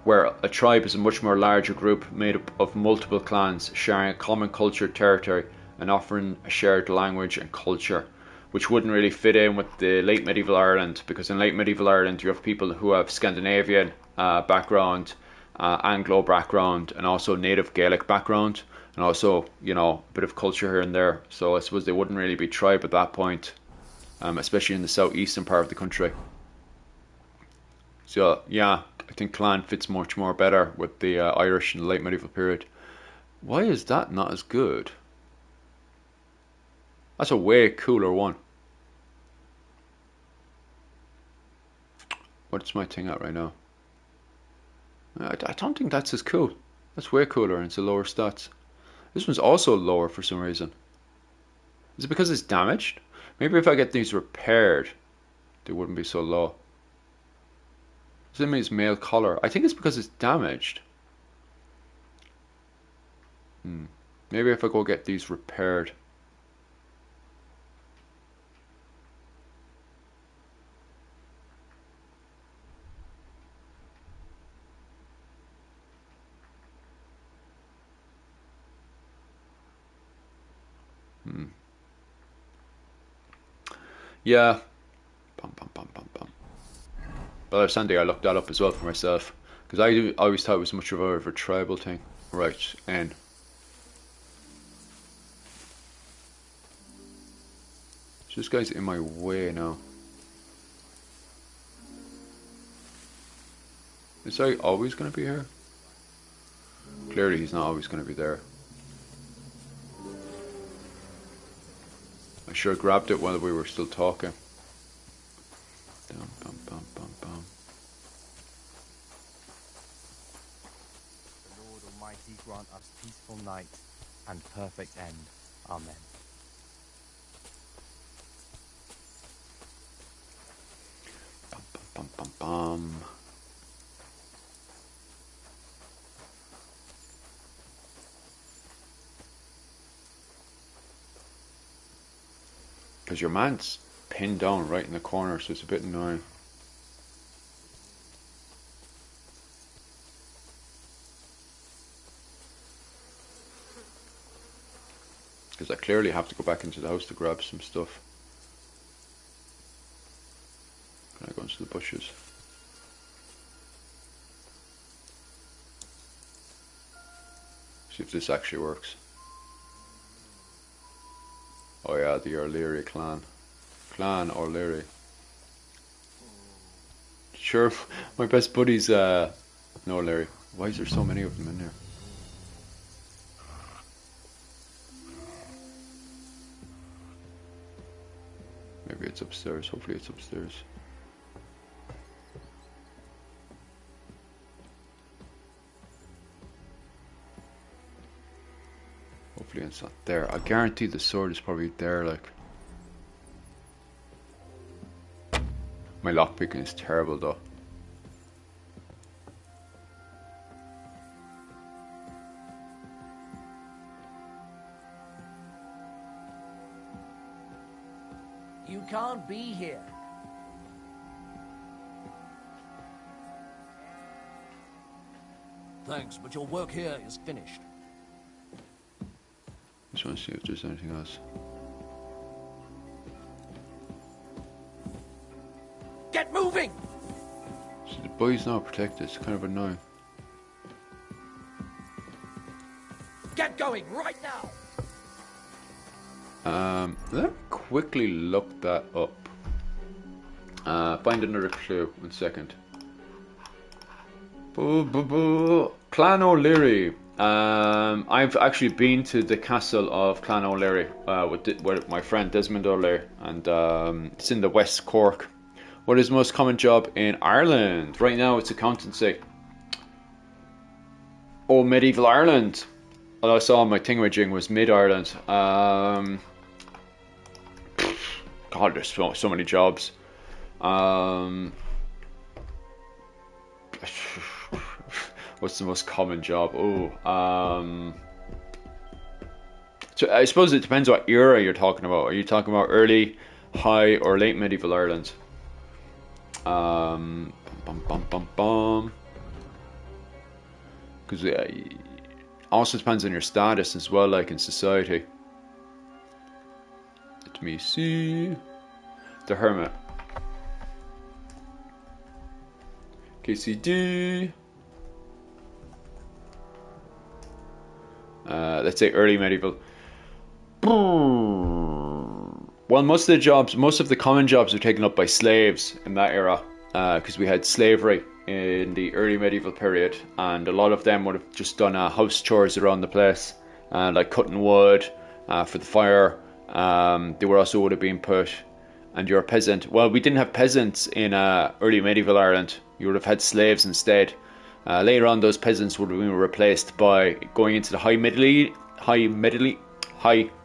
where a tribe is a much more larger group made up of multiple clans sharing a common culture, territory, and offering a shared language and culture, which wouldn't really fit in with the late medieval Ireland, because in late medieval Ireland you have people who have Scandinavian background, Anglo background, and also native Gaelic background, and also, you know, a bit of culture here and there. So I suppose they wouldn't really be tribe at that point, especially in the southeastern part of the country. So yeah, I think clan fits much more better with the Irish in the late medieval period. Why is that not as good? That's a way cooler one. What's my thing at right now? I don't think that's as cool. That's way cooler and it's a lower stats. This one's also lower for some reason. Is it because it's damaged? Maybe if I get these repaired, they wouldn't be so low. This means male collar. I think it's because it's damaged. Maybe if I go get these repaired. Yeah. Bum, bum, bum, bum, bum. But Sunday I looked that up as well for myself, because I always thought it was much of a tribal thing. Right, N. So this guy's in my way now. Is he always going to be here? Clearly he's not always going to be there. I sure grabbed it while we were still talking. Dum, bum, bum, bum, bum. The Lord Almighty grant us peaceful night and perfect end. Amen. Bum, bum, bum, bum. Because your man's pinned down right in the corner, so it's a bit annoying. Because I clearly have to go back into the house to grab some stuff. Can I go into the bushes? See if this actually works. Oh yeah, the O'Leary clan. Clan O'Leary. Sure, my best buddy's no O'Leary. Why is there so many of them in there? Maybe it's upstairs. Hopefully it's upstairs. Hopefully it's not there. I guarantee the sword is probably there, like. My lockpicking is terrible though. You can't be here. Thanks, but your work here is finished. Just want to see if there's anything else. Get moving! So the boy's not protected. It's kind of annoying. Get going right now! Let me quickly look that up. Find another clue. 1 second. Clan O'Leary. I've actually been to the castle of Clan O'Leary with my friend Desmond O'Leary, and it's in the West Cork. What is the most common job in Ireland? Right now it's accountancy. Oh, medieval Ireland. All I saw on my thingamajig was mid-Ireland. God, there's so many jobs. What's the most common job? So I suppose it depends what era you're talking about. Are you talking about early, high, or late medieval Ireland? Because it also depends on your status as well, like in society. Let me see. The Hermit. KCD. Let's say early medieval. Well, most of the common jobs were taken up by slaves in that era, because we had slavery in the early medieval period, and a lot of them would have just done house chores around the place, like cutting wood for the fire. They would have been put, and you're a peasant. Well, we didn't have peasants in early medieval Ireland. You would have had slaves instead. Later on, those peasants would have been replaced by going into the high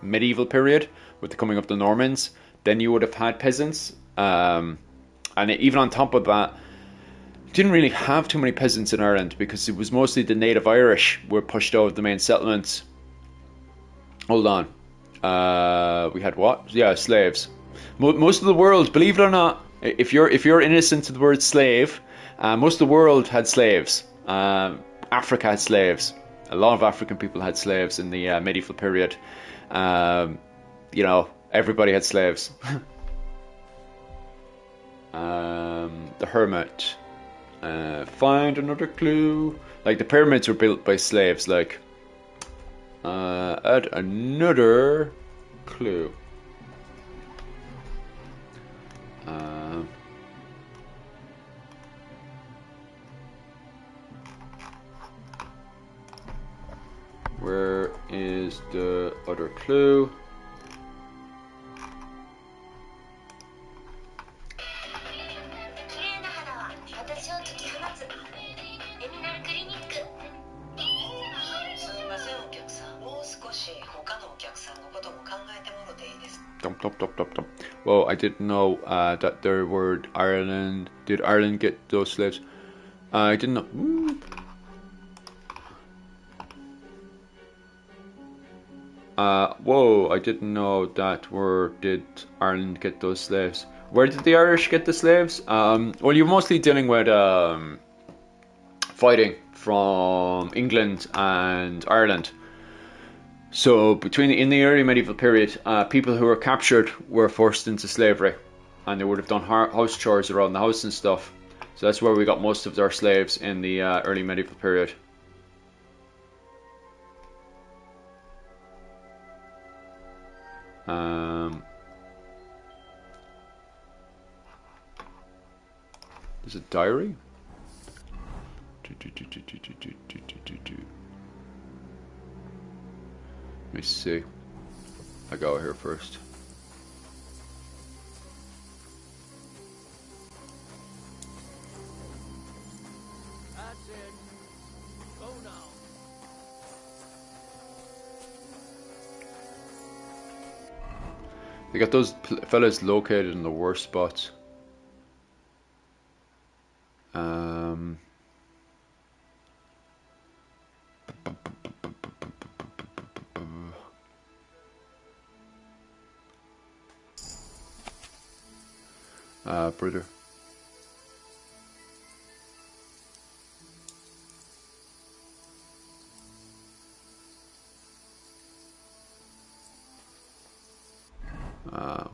medieval period with the coming of the Normans. Then you would have had peasants, and even on top of that, didn't really have too many peasants in Ireland because it was mostly the native Irish were pushed out of the main settlements. Hold on, we had what? Yeah, slaves. Most of the world, believe it or not, if you're innocent to the word slave, most of the world had slaves. Africa had slaves. A lot of African people had slaves in the medieval period. Everybody had slaves. The Hermit. Find another clue. Like the pyramids were built by slaves. Like, add another clue. Where is the other clue? Well, I didn't know that there were Ireland. Did Ireland get those slaves? I didn't know. Whoa, I didn't know that. Did Ireland get those slaves? Where did the Irish get the slaves? Well, you're mostly dealing with fighting from England and Ireland. So in the early medieval period, people who were captured were forced into slavery, and they would have done house chores around the house and stuff. So that's where we got most of their slaves in the early medieval period. Is it diary? Let me see. I go here first. That's it. Go now. They got those fellas located in the worst spots. brother.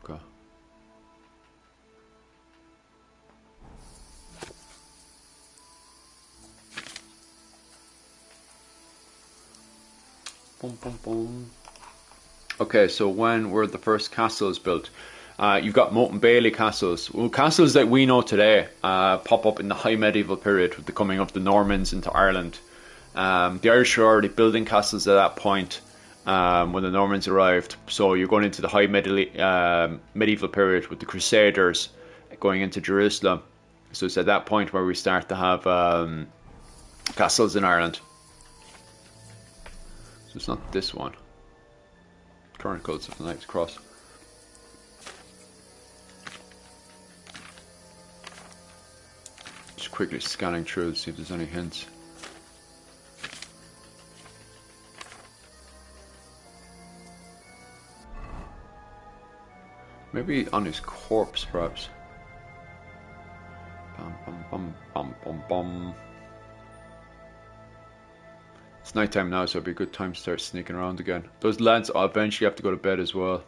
Okay. Boom, boom, boom. Okay, so when were the first castles built? You've got Moat and Bailey castles. Well, castles that we know today pop up in the high medieval period with the coming of the Normans into Ireland. The Irish were already building castles at that point when the Normans arrived. So you're going into the high medieval period with the Crusaders going into Jerusalem. So it's at that point where we start to have castles in Ireland. So it's not this one. Chronicles of the Knight's Cross. Just quickly scanning through to see if there's any hints. Maybe on his corpse, perhaps. Bum, bum, bum, bum, bum, bum. It's nighttime now, so it'd be a good time to start sneaking around again. Those lads eventually have to go to bed as well.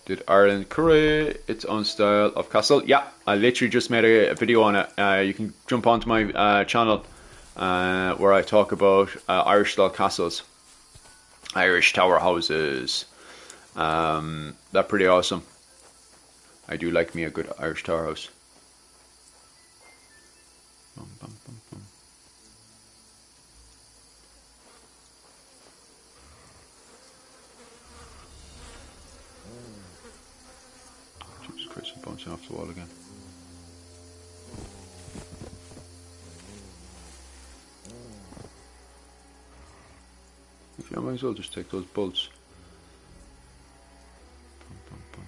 Did Ireland create its own style of castle? Yeah, I literally just made a video on it. You can jump onto my channel where I talk about Irish style castles. Irish tower houses. They're pretty awesome. I do like me a good Irish tower house. Bum, bum, bum, bum. Jesus Christ, I'm bouncing off the wall again. I might as well just take those bolts. Bum, bum, bum.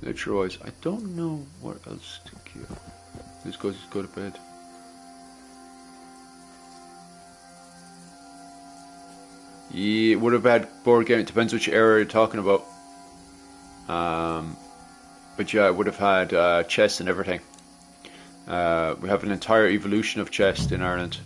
Nature-wise, I don't know what else to kill. These guys just go to bed. Yeah, would have had board game. It depends which area you're talking about. But yeah, I would have had chess and everything. We have an entire evolution of chess in Ireland.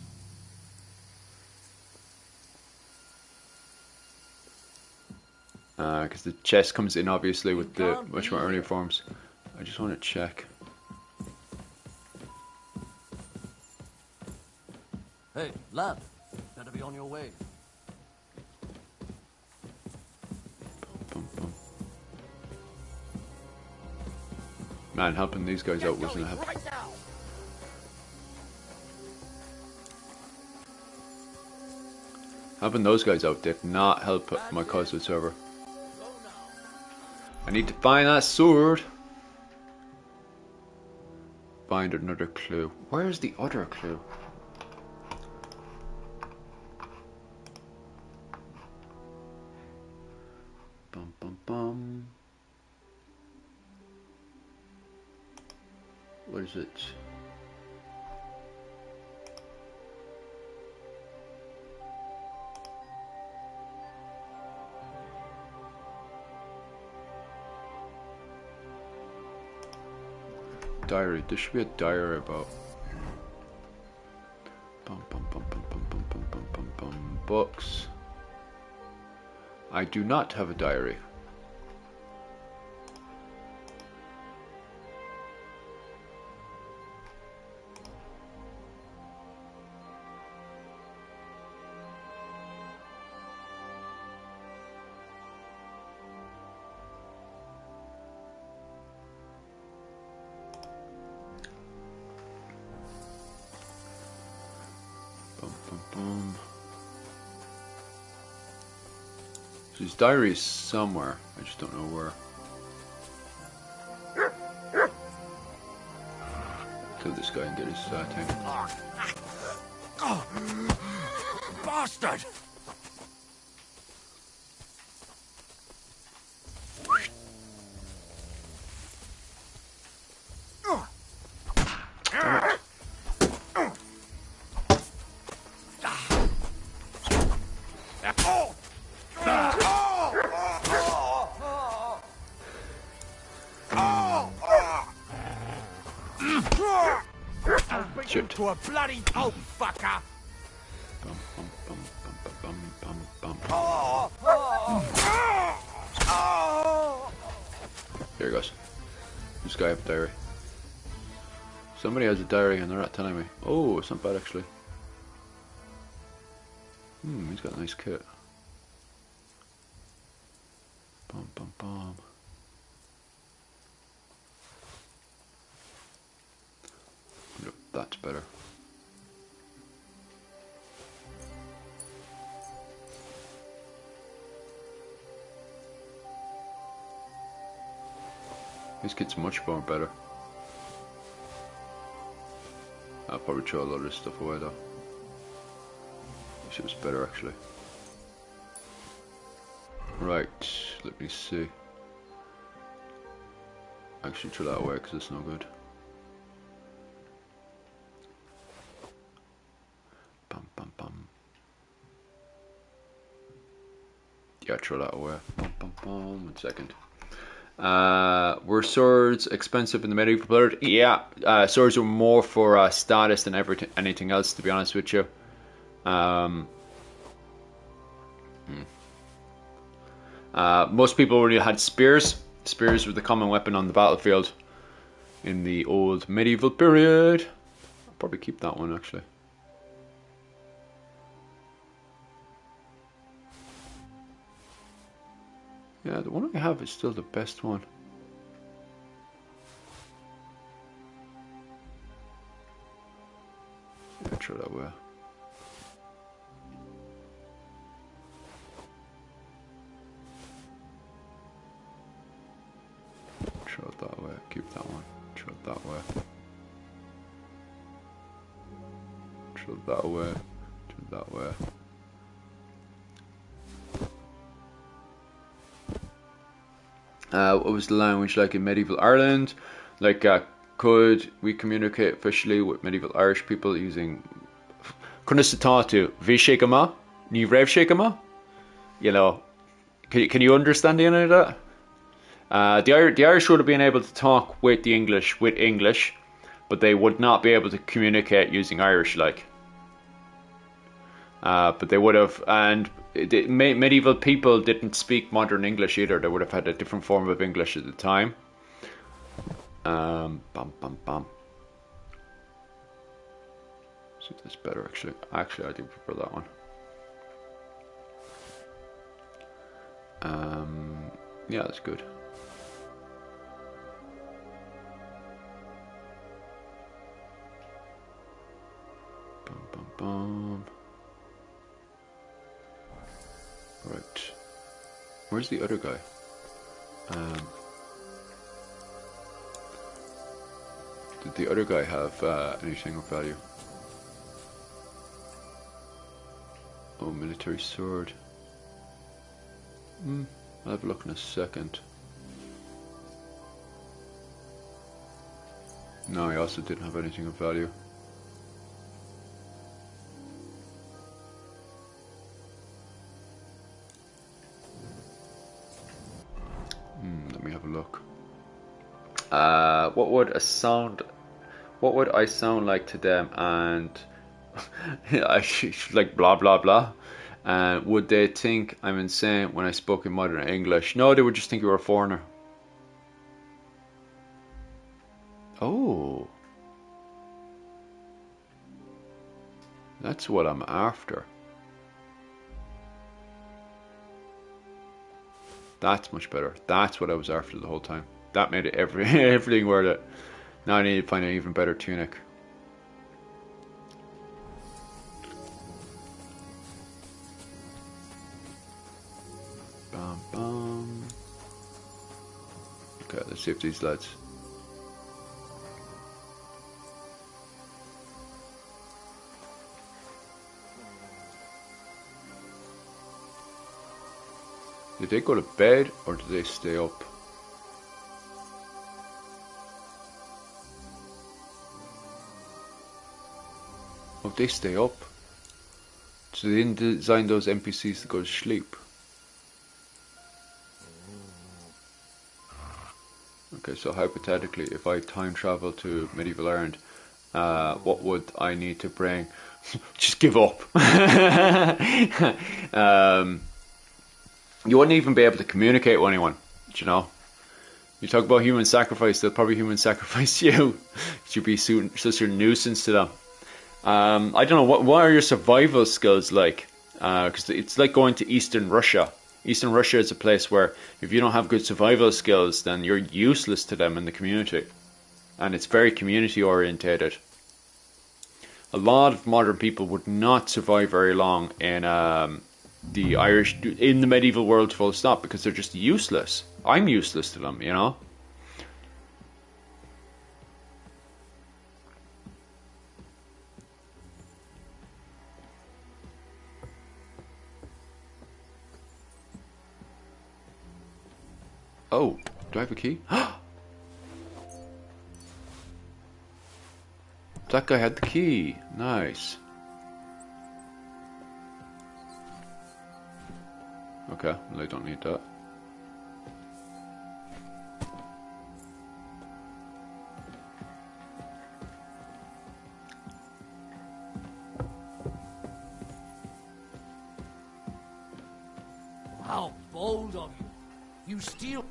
Because the chess comes in obviously with the much more earlier forms. I just want to check. Hey, lad, better be on your way. Bum, bum. Man, helping these guys out wasn't helping. Right now. Helping those guys out did not help my cause whatsoever. I need to find that sword. Find another clue. Where's the other clue? Bum bum bum. What is it? Diary. There should be a diary about. Bum bum bum bum bum bum bum bum bum bum. Books. I do not have a diary. His diary is somewhere. I just don't know where. Kill this guy and get his thing. Oh, bastard! Shit. To a bloody pulp, fucker! Bum, bum, bum, bum, bum, bum, bum. Oh, oh, oh. There he goes. This guy have a diary. Somebody has a diary and they're not telling me. Oh, it's not bad actually. He's got a nice kit. Bum, bum, bum. Look, that's better. This kit's much more better. I'll probably throw a lot of this stuff away though. This shit was better actually. Right, let me see. Actually throw that away because it's no good. Bum bum bum. Yeah, throw that away. Bum bum bum. 1 second. Were swords expensive in the medieval period? Yeah, swords were more for status than anything else, to be honest with you. Most people only had spears. Spears were the common weapon on the battlefield in the old medieval period. I'll probably keep that one actually. Yeah, the one I have is still the best one. Yeah, throw that away. Throw it that way, keep that one. Throw it that way. Throw it that way. Throw it that way. What was the language like in medieval Ireland? Like, could we communicate officially with medieval Irish people using... Kunna Satatu, Vishekama? Ni Rev Shekama? You know, can you understand any of that? The Irish would have been able to talk with the English with English, but they would not be able to communicate using Irish, like. But they would have, and medieval people didn't speak modern English either. They would have had a different form of English at the time. Bum bum bum. See if that's better actually. Actually, I do prefer that one. Yeah, that's good. Bum bum bum. Right. Where's the other guy? Did the other guy have anything of value? Oh, military sword. I'll have a look in a second. No, he also didn't have anything of value. Let me have a look. What would I sound like to them? And I like blah blah blah. And would they think I'm insane when I spoke in modern English? No, they would just think you were a foreigner. Oh, that's what I'm after. That's much better. That's what I was after the whole time. That made it everything worth it. Now I need to find an even better tunic. Bam bam. Okay, let's see if these lads. Did they go to bed or did they stay up? Oh, they stay up. So they didn't design those NPCs to go to sleep. Okay, so hypothetically, if I time travel to medieval Ireland, What would I need to bring? Just give up. You wouldn't even be able to communicate with anyone, you know. You talk about human sacrifice, they'll probably human sacrifice you. You'd be such a nuisance to them. I don't know, what are your survival skills like? Because it's like going to Eastern Russia. Eastern Russia is a place where if you don't have good survival skills, then you're useless to them in the community. And it's very community orientated. A lot of modern people would not survive very long in the medieval world, full stop, because they're just useless. I'm useless to them, you know. Oh, do I have a key? That guy had the key. Nice. Okay, well, I don't need that. How bold of you. You steal.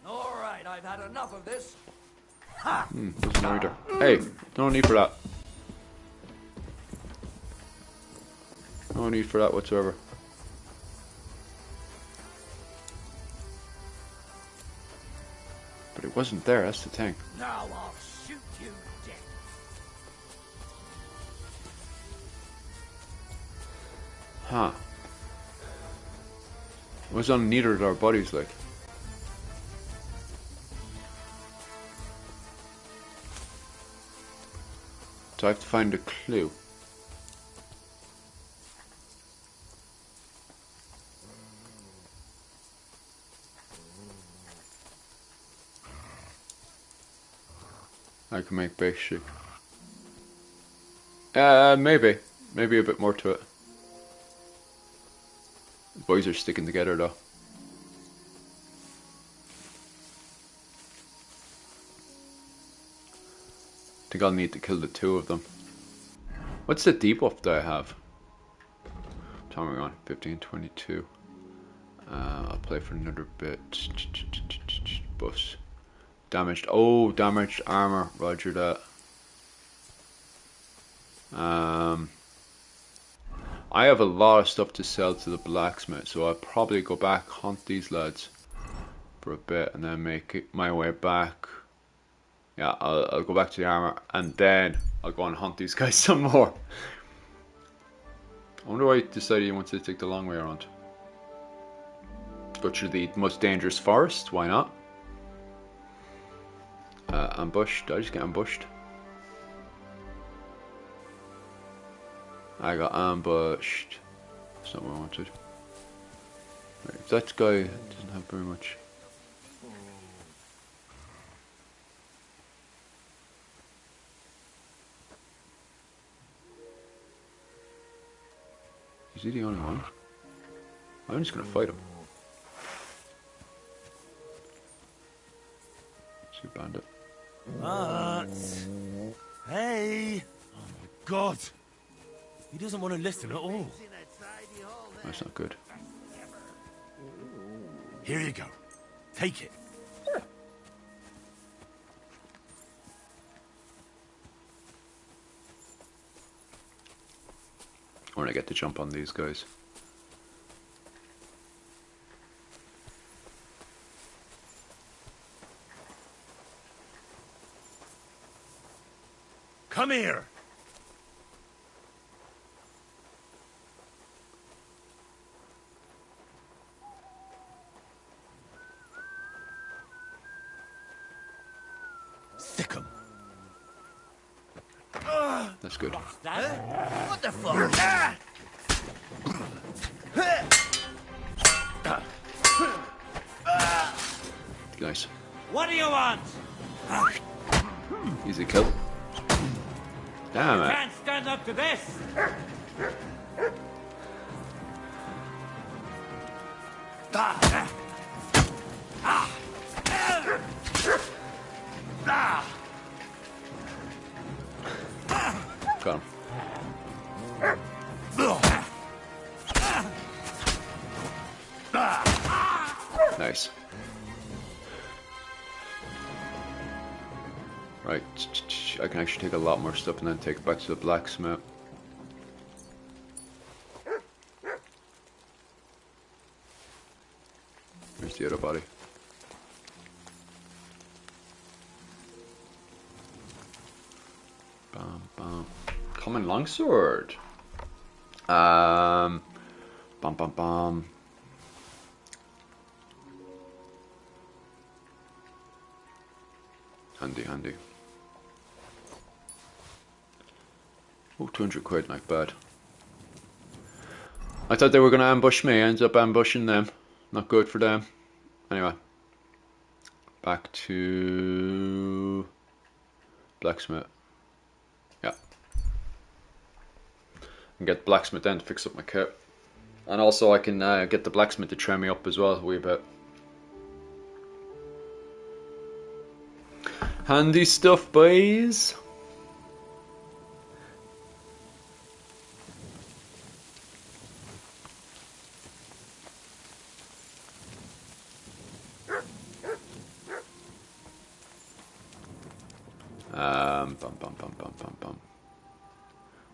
All right, I've had enough of this. Ha! Doesn't matter. Hey, no need for that. No need for that whatsoever. But it wasn't there, that's the thing. Now I'll shoot you dead. Huh. It was on neither of our bodies, like. So I have to find a clue. I can make basic. Maybe a bit more to it. The boys are sticking together though. I think I'll need to kill the two of them. What's the debuff that I have? Time we're on 15, 22. I'll play for another bit. Bus. Damaged. Oh, damaged armor. Roger that. I have a lot of stuff to sell to the blacksmith, so I'll probably go back, hunt these lads for a bit, and then make it my way back. Yeah, I'll go back to the armor, and then I'll go and hunt these guys some more. I wonder why he decided he wanted to take the long way around. Go through the most dangerous forest, why not? Ambushed, did I just get ambushed? I got ambushed. That's not what I wanted. Right, that guy doesn't have very much. Is he the only one? I'm just gonna fight him. See a bandit. Hey! Oh my god! He doesn't want to listen at all. That's not good. Here you go. Take it. I want to get to jump on these guys. Come here! Sick 'em. That's good. What the fuck? Nice. What do you want? Easy kill. Damn it. Can't stand up to this. Got him. Nice. Right, I can actually take a lot more stuff and then take it back to the blacksmith. Where's the other body? Bam, bam. Common longsword. Bam, bam, bam. Handy, handy. Oh, 200 quid, not bad. I thought they were going to ambush me, I ended up ambushing them. Not good for them. Anyway. Back to blacksmith. Yeah. And get the blacksmith then to fix up my kit. And also I can get the blacksmith to trim me up as well a wee bit. Handy stuff, boys. Bum, bum, bum, bum, bum, bum.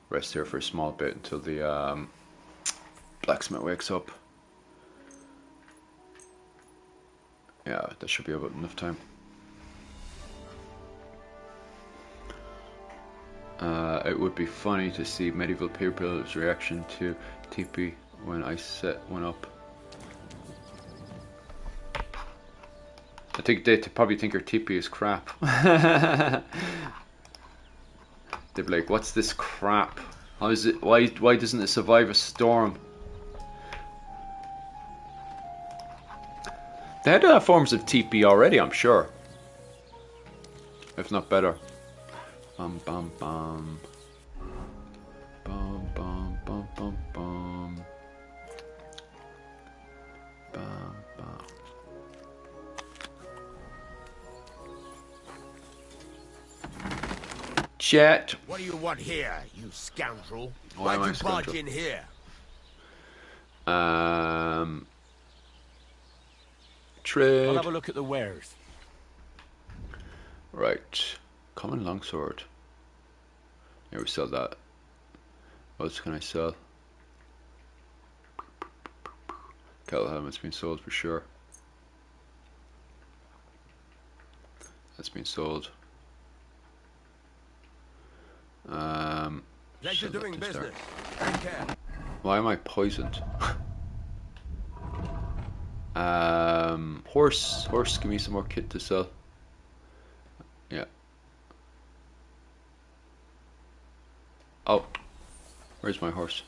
Rest here for a small bit until the blacksmith wakes up. Yeah, that should be about enough time. It would be funny to see medieval people's reaction to TP when I set one up. I think they probably think your TP is crap. They'd be like, "What's this crap? How is it? Why doesn't it survive a storm?" They had forms of TP already, I'm sure, if not better. Bum bum bum. Bum bum bum bum bum. Bum bum. Chat. What do you want here, you scoundrel? Why Why'd you barge in here? Trade. I'll have a look at the wares. Right. Common longsword. Here we sell that. What else can I sell? Cattle helmet's been sold for sure. That's been sold. Pleasure doing business. Take care. Why am I poisoned? Horse, give me some more kit to sell. Yeah. Oh, where's my horse?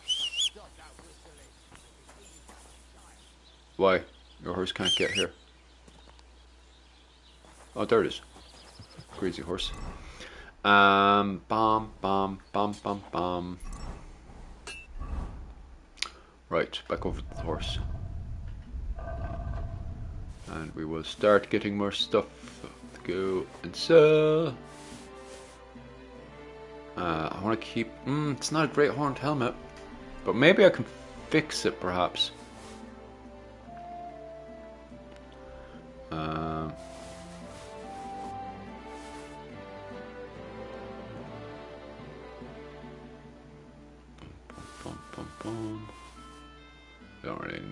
Why? Your horse can't get here. Oh, there it is. Crazy horse. Bum, bum, bum, bum, bum. Right, back over to the horse. And we will start getting more stuff to go and sell. I want to keep... it's not a great horned helmet, but maybe I can fix it perhaps. Don't really...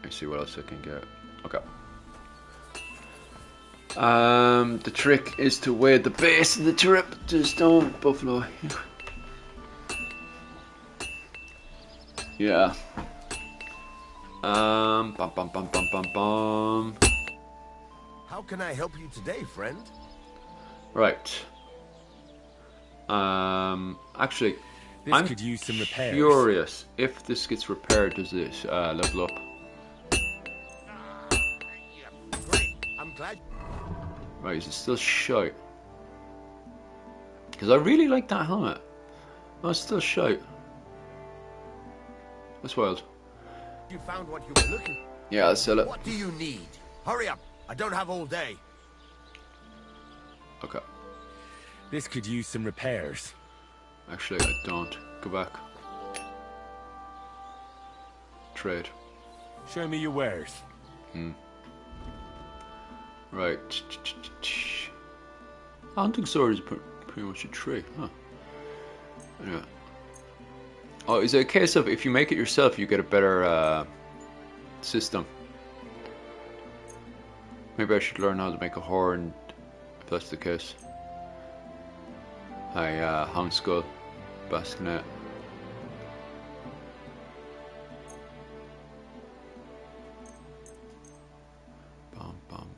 Let's see what else I can get. Okay. The trick is to weigh the base of the trip to stone buffalo. Yeah. Bum bum bum bum bum bum. How can I help you today, friend? Right. Actually, This I'm could use some repairs. curious if this gets repaired. Does this level up? Great. I'm glad. Right, is it still shite? Because I really like that helmet. Oh, it's still shite. That's wild. You found what you were looking for. Yeah, I'll sell it. What do you need? Hurry up. I don't have all day. Okay. This could use some repairs. Actually, I don't. Go back. Trade. Show me your wares. Right. Hunting sword is pretty much a tree, huh? Anyway. Oh, is it a case of if you make it yourself, you get a better system? Maybe I should learn how to make a horn, if that's the case. Hound skull, bascinet.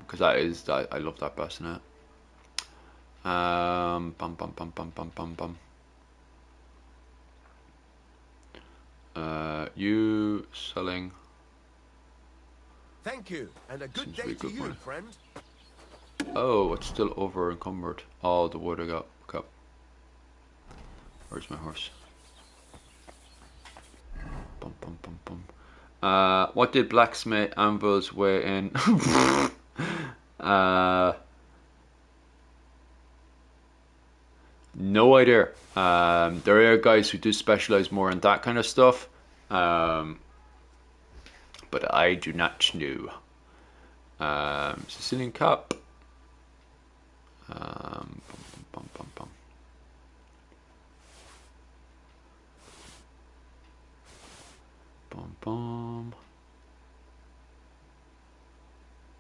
Because I love that bascinet. You selling? Thank you, and a good day to you, friend. Oh, it's still over encumbered. All the wood I got. Okay. Where's my horse? What did blacksmith anvils weigh in? No idea. There are guys who do specialize more in that kind of stuff, but I do not know. Sicilian cap.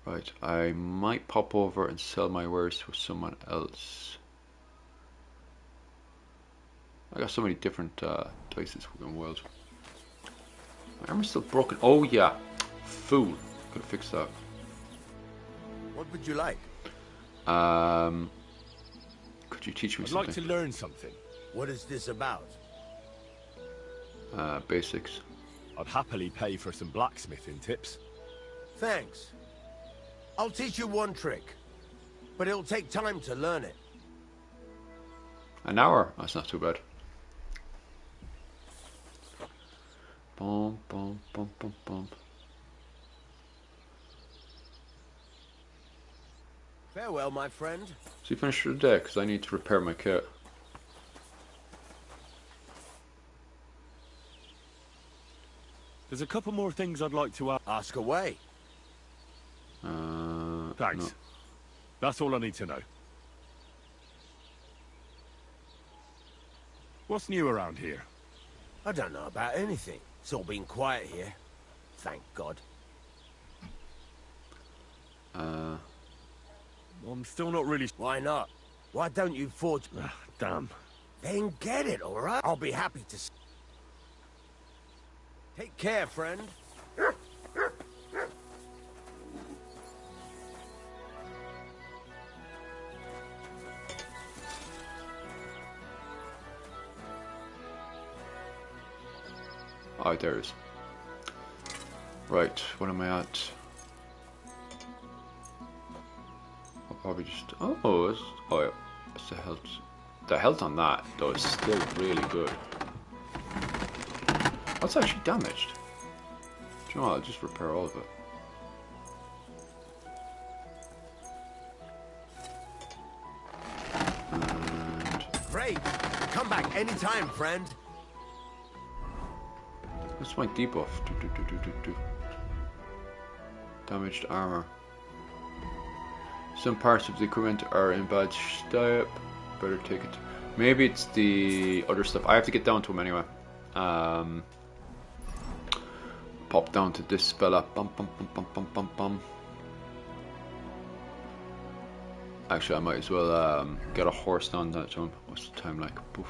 Right, I might pop over and sell my wares to someone else. I got so many different places in the world. My armor's still broken. Oh yeah, fool. Gotta fix that. What would you like? Could you teach me I'd something? like to learn something. What is this about? Basics. I'd happily pay for some blacksmithing tips. Thanks. I'll teach you one trick, but it'll take time to learn it. An hour? That's not too bad. Boom, boom, boom, boom, boom. Farewell, my friend. So you finished for the day? Because I need to repair my kit. There's a couple more things I'd like to ask. Ask away. Thanks. No. That's all I need to know. What's new around here? I don't know about anything. It's all been quiet here. Thank God. I'm still not really... Why not? Why don't you forge... Damn. Then get it, all right? I'll be happy to... Take care, friend. Oh, there it is. Right, what am I at? I'll probably just... Oh, yeah. It's the health. The health on that, though, is still really good. What's actually damaged? Do you know what? I'll just repair all of it. And... Great. Come back anytime, friend. What's my debuff? Damaged armor. Some parts of the equipment are in bad state. Better take it. Maybe it's the other stuff. I have to get down to him anyway. Pop down to this fella. Bum, bum, bum, bum, bum, bum, bum. Actually, I might as well get a horse down that to him. What's the time like? Poof.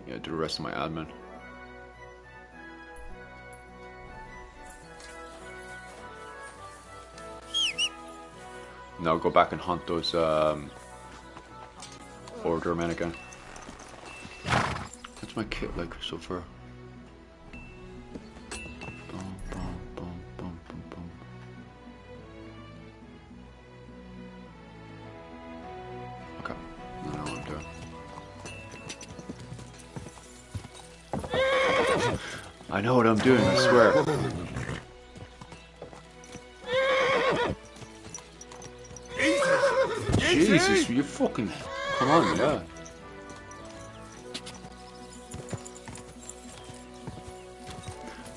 Yeah, do the rest of my admin. Now go back and hunt those order men again. What's my kit like so far? Boom, boom, boom, boom, boom, boom. Okay, I know what I'm doing. I know what I'm doing, I swear. Jesus, you fucking... Come on, yeah.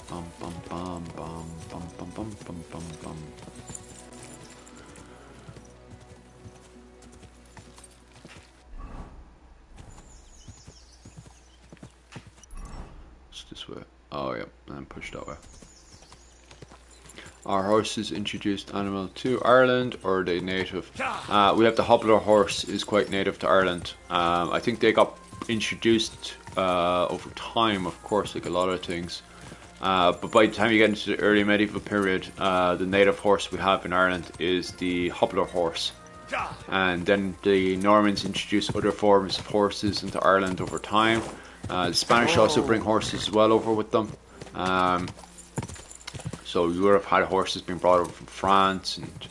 Bum, bum, bum, bum, bum, bum, bum, bum, bum, bum. It's this way. Oh, yeah, and push that way. Are horses introduced animal to Ireland, or are they native? We have the Hobbler horse is quite native to Ireland. I think they got introduced over time, of course, like a lot of things. But by the time you get into the early medieval period, the native horse we have in Ireland is the Hobbler horse. And then the Normans introduced other forms of horses into Ireland over time. The Spanish also bring horses as well over with them. So Europe had horses being brought over from France and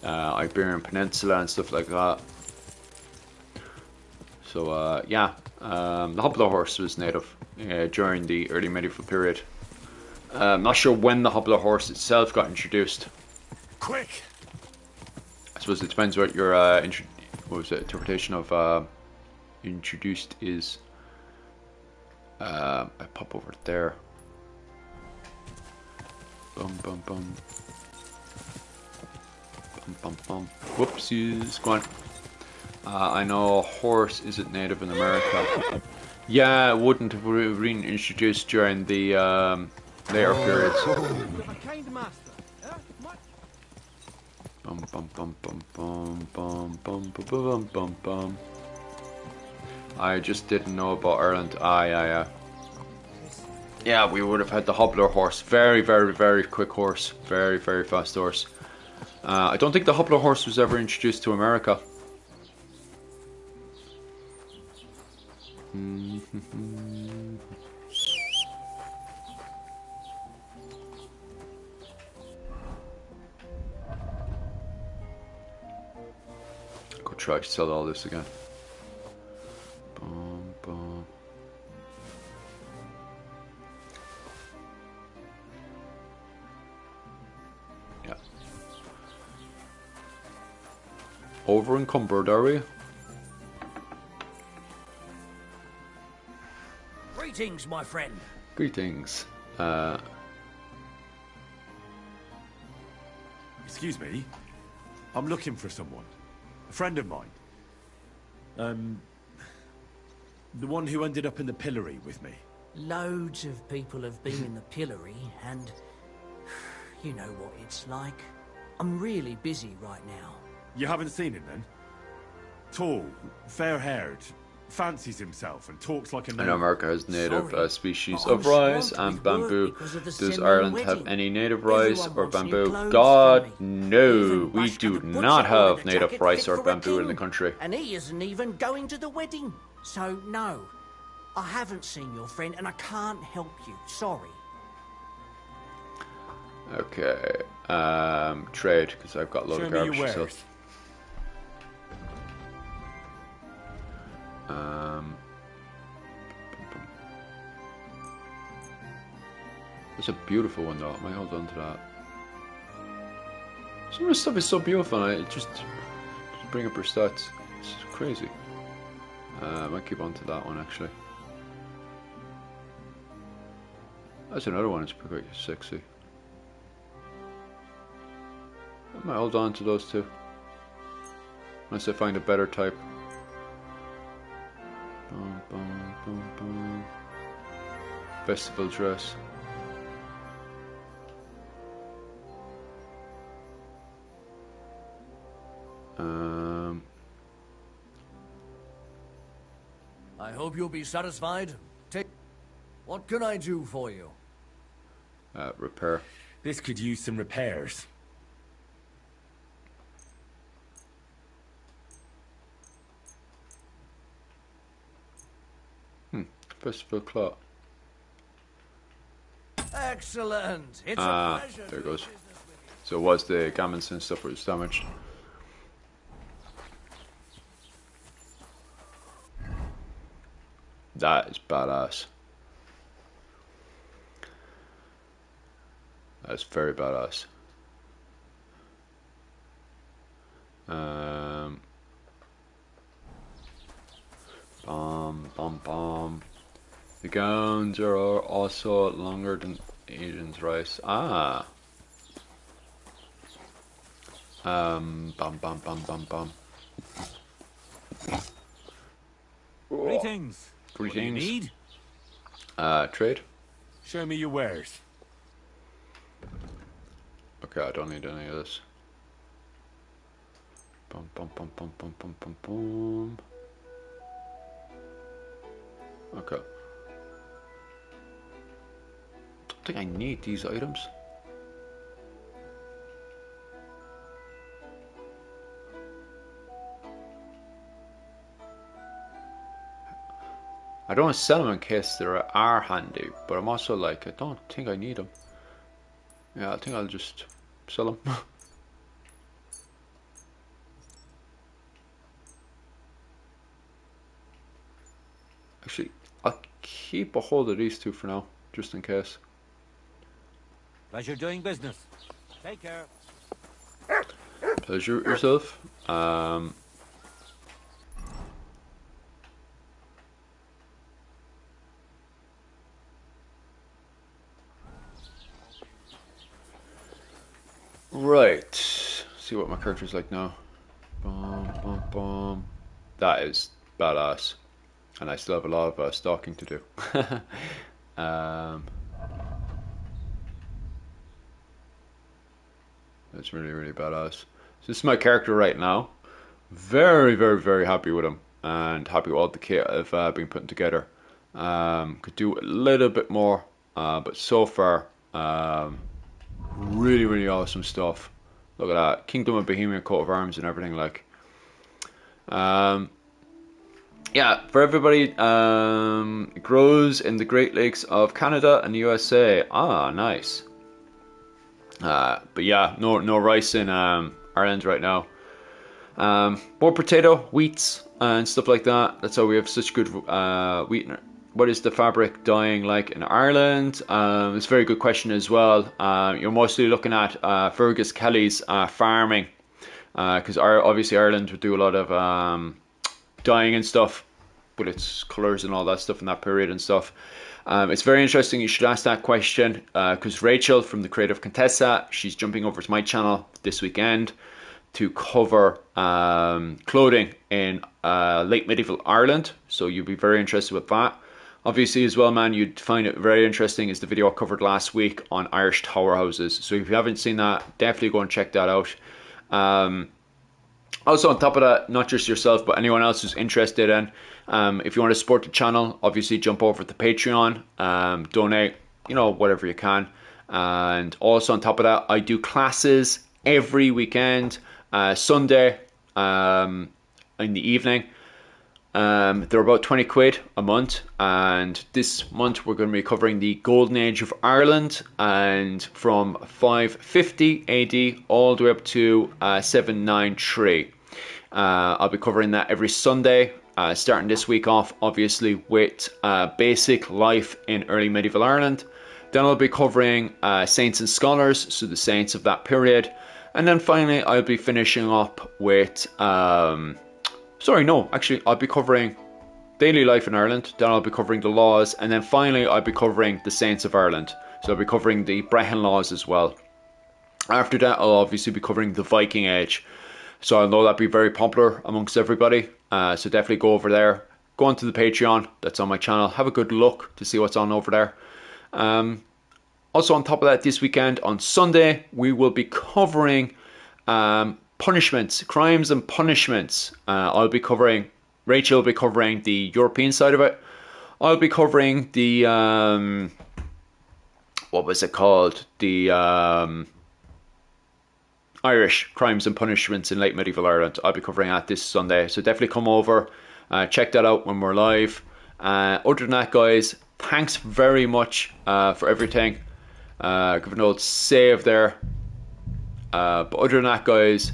Iberian Peninsula and stuff like that. So yeah, the Hobbler horse was native during the early medieval period. I'm not sure when the Hobbler horse itself got introduced. Quick! I suppose it depends what your interpretation of introduced is. I pop over there. Bum bum bum. Bum bum bum. Whoopsies. Go on. I know horse isn't native in America. Yeah, it wouldn't have been introduced during the later periods. Bum bum bum bum bum bum bum bum bum bum. I just didn't know about Ireland. Yeah. Yeah, we would have had the Hobbler horse. Very, very, very quick horse. Very, very fast horse. I don't think the Hobbler horse was ever introduced to America. Go try to sell all this again. Boom, boom. Yeah. Over encumbered, are we? Greetings, my friend. Greetings. Excuse me. I'm looking for someone. A friend of mine. The one who ended up in the pillory with me. Loads of people have been in the pillory, and you know what it's like. I'm really busy right now. You haven't seen him then? Tall, fair-haired, fancies himself and talks like a I know noble. America has native Sorry, species but I'm of rice swamped and with work bamboo. because of the Does Simeon Ireland have wedding. any native rice Everyone or wants new bamboo? clothes God, from me. no. Even We Bashka do the butcher not have ordered a native jacket rice fit or for a bamboo in the king, country. and he isn't even going to the wedding. So no, I haven't seen your friend, and I can't help you. Sorry. Okay. Trade, because I've got a load Show of me your garbage to sell. wares. It's a beautiful one though. I might hold on to that. Some of this stuff is so beautiful. And it just bring up your stats. It's crazy. I might keep on to that one actually. That's another one. It's quite sexy. I might hold on to those two. Unless I find a better type. Boom, boom, boom, boom. Festival dress. I hope you'll be satisfied. What can I do for you? Repair. This could use some repairs. Festival clock. Excellent. It's a pleasure. There it goes. So it was the Gammonson stuff that was damaged. That is badass. That's very badass. Bomb. The gowns are also longer than Aiden's rice. Ah. Bum. Greetings. What do you need? Trade. Show me your wares. Okay, I don't need any of this. Bum. Okay. I think I need these items. I don't want to sell them in case they are handy, but I'm also like, I don't think I need them. Yeah, I think I'll just sell them. Actually, I'll keep a hold of these two for now, just in case. Pleasure doing business. Take care. Pleasure yourself. Right. See what my character's like now. Boom. That is badass. And I still have a lot of stalking to do. That's really badass. So this is my character right now. Very happy with him. And happy with all the kit I've been putting together. Could do a little bit more. But so far, really awesome stuff. Look at that. Kingdom of Bohemia coat of arms and everything like. Yeah, for everybody, it grows in the Great Lakes of Canada and the USA. Ah, nice. But yeah, no rice in Ireland right now. More potato, wheats, and stuff like that. That's how we have such good wheat. What is the fabric dyeing like in Ireland? It's a very good question as well. You're mostly looking at Fergus Kelly's farming, because obviously Ireland would do a lot of dyeing and stuff with its colours and all that stuff in that period and stuff. It's very interesting you should ask that question, because Rachel from the Creative Contessa, she's jumping over to my channel this weekend to cover clothing in late medieval Ireland, so you'll be very interested with that. Obviously as well, man, you'd find it very interesting is the video I covered last week on Irish tower houses. So if you haven't seen that, definitely go and check that out. Also on top of that, not just yourself, but anyone else who's interested in, if you want to support the channel, obviously jump over to Patreon, donate, whatever you can. And also on top of that, I do classes every weekend, Sunday in the evening. They're about 20 quid a month, and this month we're going to be covering the Golden Age of Ireland, and from 550 AD all the way up to 793. I'll be covering that every Sunday, starting this week off obviously with basic life in early medieval Ireland. Then I'll be covering saints and scholars, so the saints of that period, and then finally I'll be finishing up with I'll be covering daily life in Ireland, then I'll be covering the laws, and then finally I'll be covering the Saints of Ireland. So I'll be covering the Brehon laws as well. After that, I'll obviously be covering the Viking Age. So I know that'll be very popular amongst everybody. So definitely go over there. Go onto the Patreon that's on my channel. Have a good look to see what's on over there. Also on top of that, this weekend on Sunday, we will be covering punishments, crimes and punishments. Rachel will be covering the European side of it. I'll be covering the, the Irish crimes and punishments in late medieval Ireland. I'll be covering that this Sunday. So definitely come over, check that out when we're live. Other than that, guys, thanks very much for everything. Give an old save there. But other than that, guys,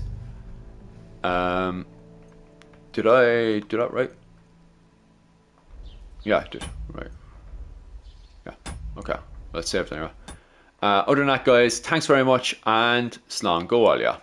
did I do that right? Yeah, I did. Right. Yeah. Okay. Let's save it anyway. Other than that, guys, thanks very much, and slán go all ya.